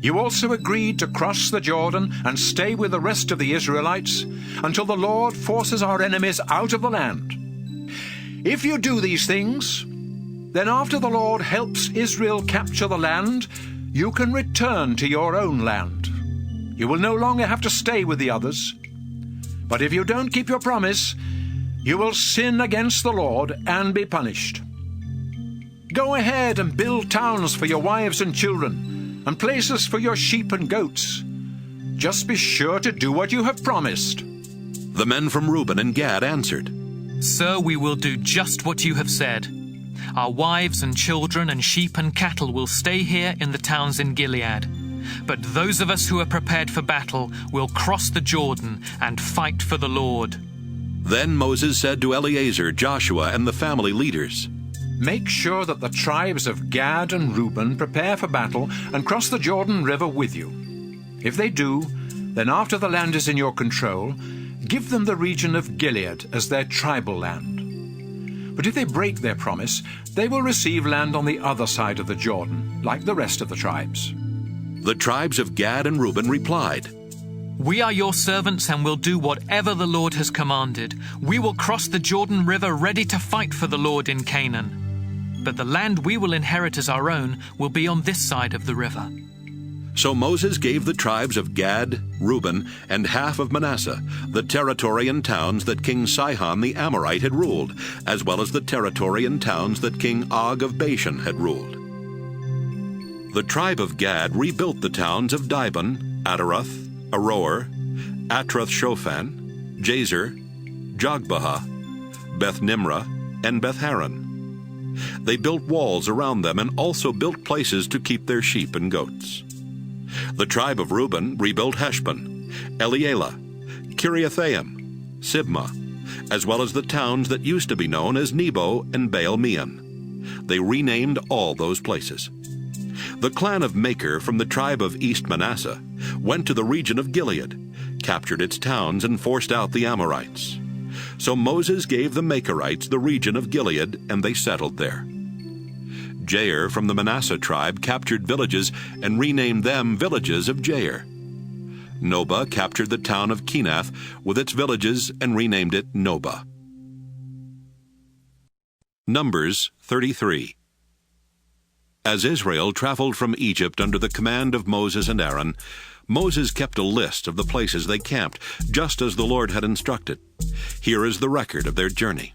You also agreed to cross the Jordan and stay with the rest of the Israelites until the Lord forces our enemies out of the land. If you do these things, then after the Lord helps Israel capture the land, you can return to your own land. You will no longer have to stay with the others. But if you don't keep your promise, you will sin against the Lord and be punished. Go ahead and build towns for your wives and children, and places for your sheep and goats. Just be sure to do what you have promised." The men from Reuben and Gad answered, "Sir, we will do just what you have said. Our wives and children and sheep and cattle will stay here in the towns in Gilead. But those of us who are prepared for battle will cross the Jordan and fight for the Lord." Then Moses said to Eleazar, Joshua, and the family leaders, "Make sure that the tribes of Gad and Reuben prepare for battle and cross the Jordan River with you. If they do, then after the land is in your control, give them the region of Gilead as their tribal land. But if they break their promise, they will receive land on the other side of the Jordan, like the rest of the tribes." The tribes of Gad and Reuben replied, "We are your servants and will do whatever the Lord has commanded. We will cross the Jordan River ready to fight for the Lord in Canaan. But the land we will inherit as our own will be on this side of the river." So Moses gave the tribes of Gad, Reuben, and half of Manasseh the territory and towns that King Sihon the Amorite had ruled, as well as the territory and towns that King Og of Bashan had ruled. The tribe of Gad rebuilt the towns of Dibon, Adaroth, Aroer, Atroth-Shophan, Jazer, Jogbehah, Beth-Nimrah, and Beth-Haran. They built walls around them and also built places to keep their sheep and goats. The tribe of Reuben rebuilt Heshbon, Elealeh, Kiriathaim, Sibmah, as well as the towns that used to be known as Nebo and Baal-Meon. They renamed all those places. The clan of Machir from the tribe of East Manasseh went to the region of Gilead, captured its towns, and forced out the Amorites. So Moses gave the Machirites the region of Gilead, and they settled there. Jair from the Manasseh tribe captured villages and renamed them villages of Jair. Nobah captured the town of Kenath with its villages and renamed it Nobah. Numbers 33. As Israel traveled from Egypt under the command of Moses and Aaron, Moses kept a list of the places they camped, just as the Lord had instructed. Here is the record of their journey.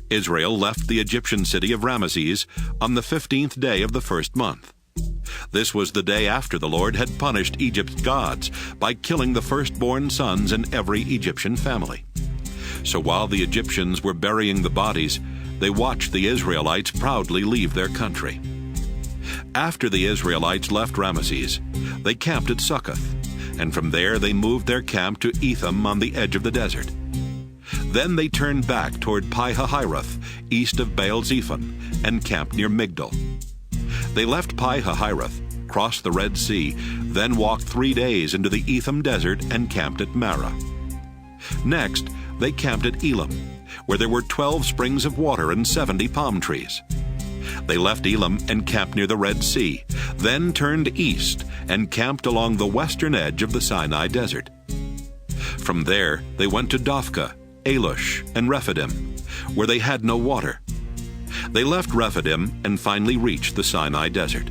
Israel left the Egyptian city of Ramesses on the 15th day of the first month. This was the day after the Lord had punished Egypt's gods by killing the firstborn sons in every Egyptian family. So while the Egyptians were burying the bodies, they watched the Israelites proudly leave their country. After the Israelites left Ramesses, they camped at Succoth, and from there they moved their camp to Etham on the edge of the desert. Then they turned back toward Pi-hahiroth, east of Baal-Zephon, and camped near Migdol. They left Pi-hahiroth, crossed the Red Sea, then walked 3 days into the Etham desert and camped at Marah. Next, they camped at Elim, where there were 12 springs of water and 70 palm trees. They left Elim and camped near the Red Sea, then turned east and camped along the western edge of the Sinai desert. From there, they went to Dophkah, Alush, and Rephidim, where they had no water. They left Rephidim and finally reached the Sinai desert.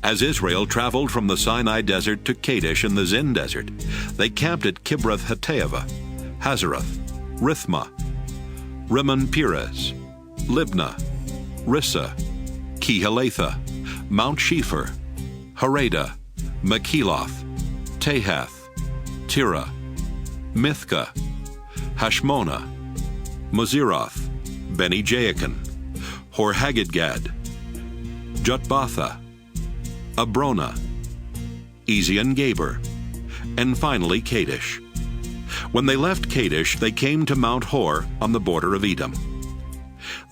As Israel traveled from the Sinai desert to Kadesh in the Zin desert, they camped at Kibroth-Hattaavah, Hazeroth, Rithmah, Rimmon-Perez, Libnah, Rissa, Kehelatha, Mount Shepher, Harada, Makeloth, Tahath, Tira, Mithka, Hashmona, Moseroth, Beni-Jaakan, Hor-Haggidgad, Jutbatha, Abrona, Ezion-Geber, and finally Kadesh. When they left Kadesh, they came to Mount Hor on the border of Edom.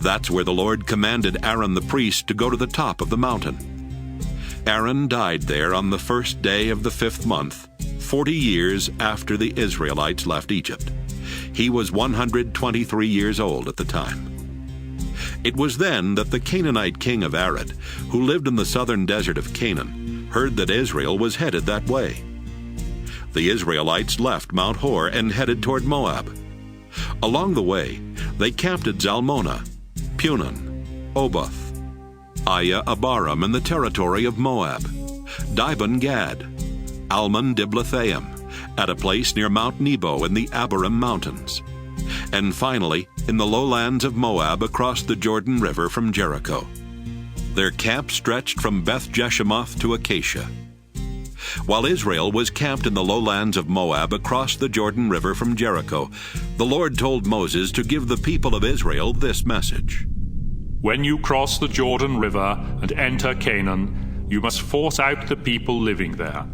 That's where the Lord commanded Aaron the priest to go to the top of the mountain. Aaron died there on the first day of the 5th month, 40 years after the Israelites left Egypt. He was 123 years old at the time. It was then that the Canaanite king of Arad, who lived in the southern desert of Canaan, heard that Israel was headed that way. The Israelites left Mount Hor and headed toward Moab. Along the way, they camped at Zalmonah, Punon, Oboth, Aya-Abarim in the territory of Moab, Dibon-Gad, Almon-Diblathaim, at a place near Mount Nebo in the Abarim Mountains, and finally in the lowlands of Moab across the Jordan River from Jericho. Their camp stretched from Beth-Jeshemoth to Acacia. While Israel was camped in the lowlands of Moab across the Jordan River from Jericho, the Lord told Moses to give the people of Israel this message. When you cross the Jordan River and enter Canaan, you must force out the people living there.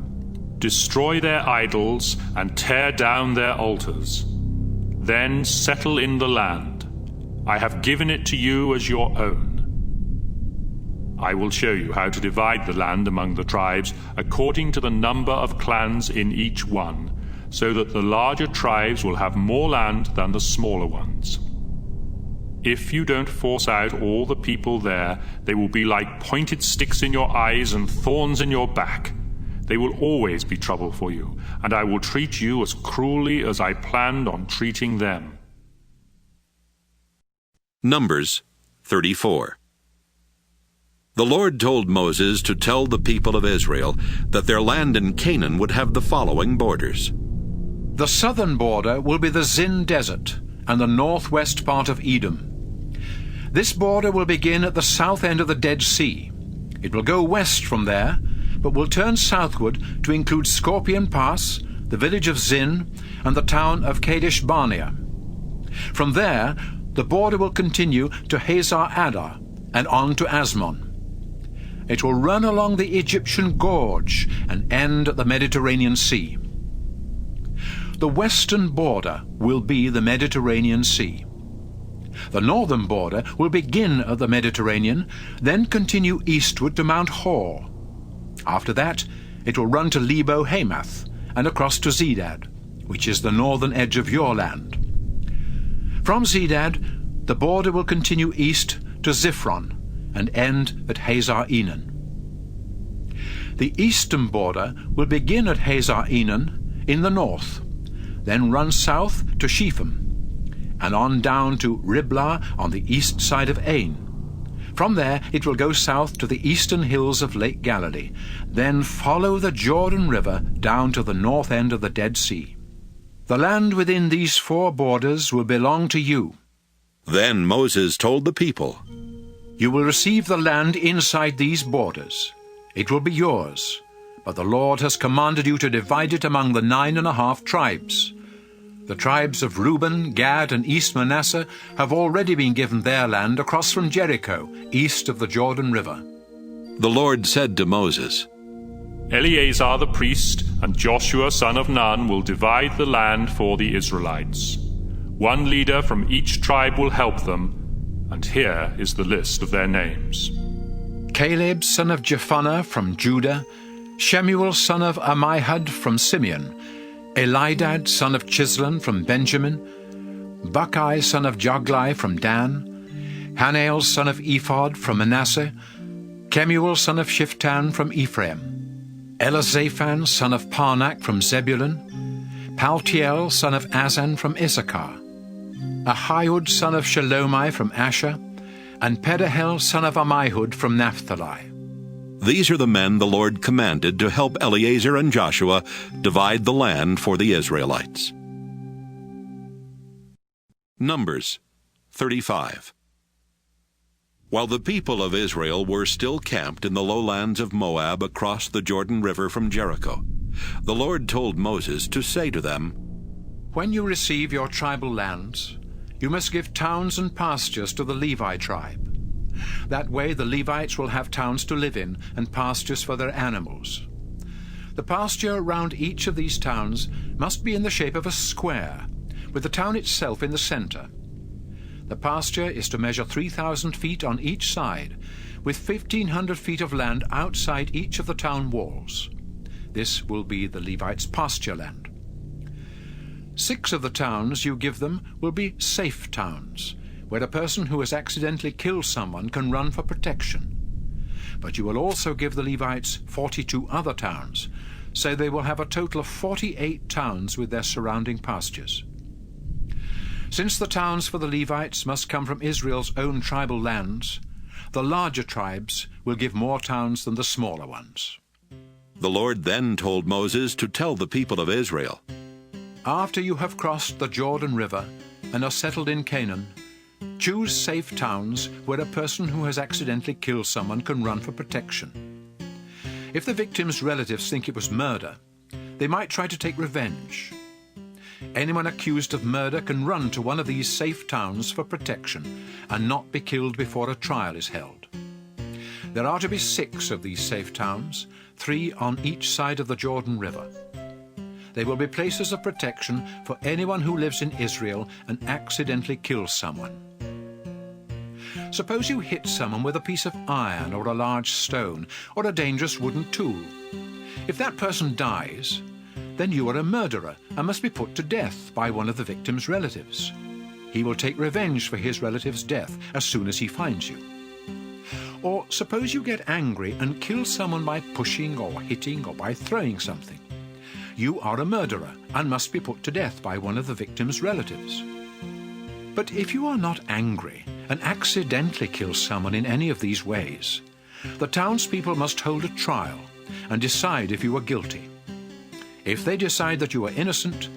Destroy their idols and tear down their altars. Then settle in the land. I have given it to you as your own. I will show you how to divide the land among the tribes according to the number of clans in each one, so that the larger tribes will have more land than the smaller ones. If you don't force out all the people there, they will be like pointed sticks in your eyes and thorns in your back. They will always be trouble for you, and I will treat you as cruelly as I planned on treating them. Numbers 34. The Lord told Moses to tell the people of Israel that their land in Canaan would have the following borders. The southern border will be the Zin Desert and the northwest part of Edom. This border will begin at the south end of the Dead Sea. It will go west from there, but will turn southward to include Scorpion Pass, the village of Zin, and the town of Kadesh Barnea. From there, the border will continue to Hazar Adar and on to Asmon. It will run along the Egyptian Gorge and end at the Mediterranean Sea. The western border will be the Mediterranean Sea. The northern border will begin at the Mediterranean, then continue eastward to Mount Hor. After that, it will run to Lebo Hamath and across to Zedad, which is the northern edge of your land. From Zedad, the border will continue east to Ziphron and end at Hazar Enan. The eastern border will begin at Hazar Enan in the north, then run south to Shepham, and on down to Riblah on the east side of Ain. From there it will go south to the eastern hills of Lake Galilee, then follow the Jordan River down to the north end of the Dead Sea. The land within these four borders will belong to you. Then Moses told the people, You will receive the land inside these borders. It will be yours, but the Lord has commanded you to divide it among the 9.5 tribes. The tribes of Reuben, Gad, and East Manasseh have already been given their land across from Jericho, east of the Jordan River. The Lord said to Moses, Eleazar the priest and Joshua son of Nun will divide the land for the Israelites. One leader from each tribe will help them, and here is the list of their names. Caleb son of Jephunneh from Judah, Shemuel son of Ammihud from Simeon, Elidad son of Chislon from Benjamin, Buckai son of Joglai from Dan, Hanael son of Ephod from Manasseh, Kemuel son of Shiftan from Ephraim, Elizaphan son of Parnak from Zebulun, Paltiel son of Azan from Issachar, Ahiud son of Shalomai from Asher, and Pedahel son of Ammihud from Naphtali. These are the men the Lord commanded to help Eleazar and Joshua divide the land for the Israelites. Numbers 35. While the people of Israel were still camped in the lowlands of Moab across the Jordan River from Jericho, the Lord told Moses to say to them, When you receive your tribal lands, you must give towns and pastures to the Levi tribe. That way the Levites will have towns to live in and pastures for their animals. The pasture around each of these towns must be in the shape of a square, with the town itself in the center. The pasture is to measure 3,000 feet on each side, with 1,500 feet of land outside each of the town walls. This will be the Levites' pasture land. 6 of the towns you give them will be safe towns, where a person who has accidentally killed someone can run for protection. But you will also give the Levites 42 other towns, so they will have a total of 48 towns with their surrounding pastures. Since the towns for the Levites must come from Israel's own tribal lands, the larger tribes will give more towns than the smaller ones. The Lord then told Moses to tell the people of Israel, After you have crossed the Jordan River and are settled in Canaan, choose safe towns where a person who has accidentally killed someone can run for protection. If the victim's relatives think it was murder, they might try to take revenge. Anyone accused of murder can run to one of these safe towns for protection and not be killed before a trial is held. There are to be 6 of these safe towns, 3 on each side of the Jordan River. They will be places of protection for anyone who lives in Israel and accidentally kills someone. Suppose you hit someone with a piece of iron or a large stone or a dangerous wooden tool. If that person dies, then you are a murderer and must be put to death by one of the victim's relatives. He will take revenge for his relative's death as soon as he finds you. Or suppose you get angry and kill someone by pushing or hitting or by throwing something. You are a murderer and must be put to death by one of the victim's relatives. But if you are not angry and accidentally kill someone in any of these ways, The townspeople must hold a trial and decide if you are guilty. If they decide that you are innocent,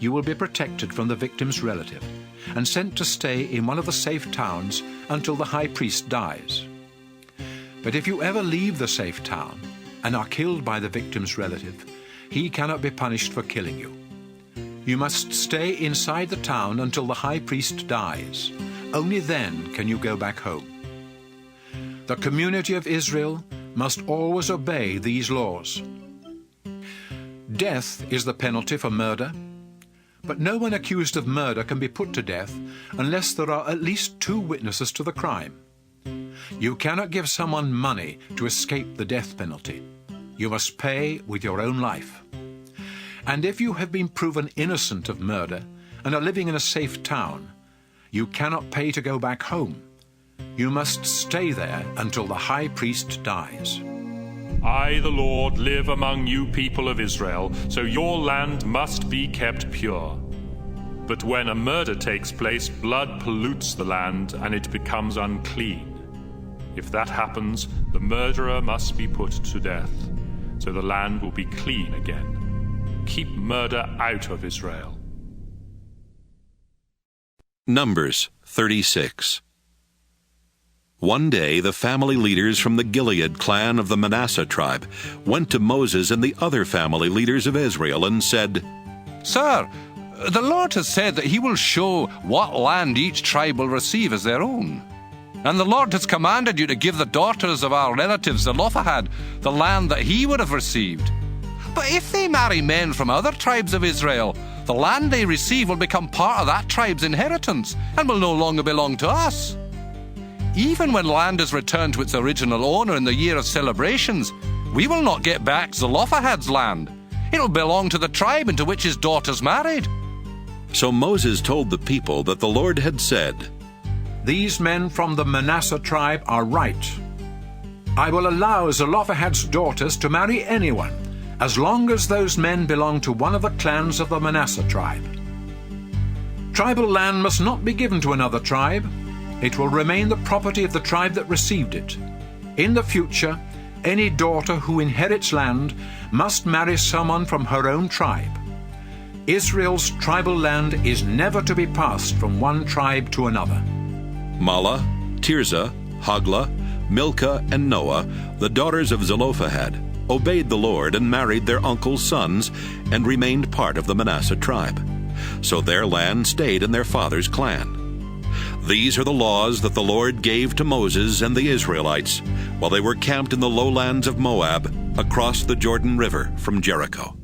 you will be protected from the victim's relative and sent to stay in one of the safe towns until the high priest dies. But if you ever leave the safe town and are killed by the victim's relative, he cannot be punished for killing you. You must stay inside the town until the high priest dies. Only then can you go back home. The community of Israel must always obey these laws. Death is the penalty for murder, but no one accused of murder can be put to death unless there are at least 2 witnesses to the crime. You cannot give someone money to escape the death penalty. You must pay with your own life. And if you have been proven innocent of murder and are living in a safe town, you cannot pay to go back home. You must stay there until the high priest dies. I, the Lord, live among you people of Israel, so your land must be kept pure. But when a murder takes place, blood pollutes the land and it becomes unclean. If that happens, the murderer must be put to death, so the land will be clean again. Keep murder out of Israel. Numbers 36. One day the family leaders from the Gilead clan of the Manasseh tribe went to Moses and the other family leaders of Israel and said, Sir, the Lord has said that he will show what land each tribe will receive as their own. And the Lord has commanded you to give the daughters of our relatives Zelophehad the land that he would have received. But if they marry men from other tribes of Israel, the land they receive will become part of that tribe's inheritance and will no longer belong to us. Even when land is returned to its original owner in the year of celebrations, we will not get back Zelophehad's land. It will belong to the tribe into which his daughters married. So Moses told the people that the Lord had said, These men from the Manasseh tribe are right. I will allow Zelophehad's daughters to marry anyone, as long as those men belong to one of the clans of the Manasseh tribe. Tribal land must not be given to another tribe. It will remain the property of the tribe that received it. In the future, any daughter who inherits land must marry someone from her own tribe. Israel's tribal land is never to be passed from one tribe to another. Mahlah, Tirzah, Hoglah, Milcah, and Noah, the daughters of Zelophehad, obeyed the Lord and married their uncle's sons and remained part of the Manasseh tribe. So their land stayed in their father's clan. These are the laws that the Lord gave to Moses and the Israelites while they were camped in the lowlands of Moab across the Jordan River from Jericho.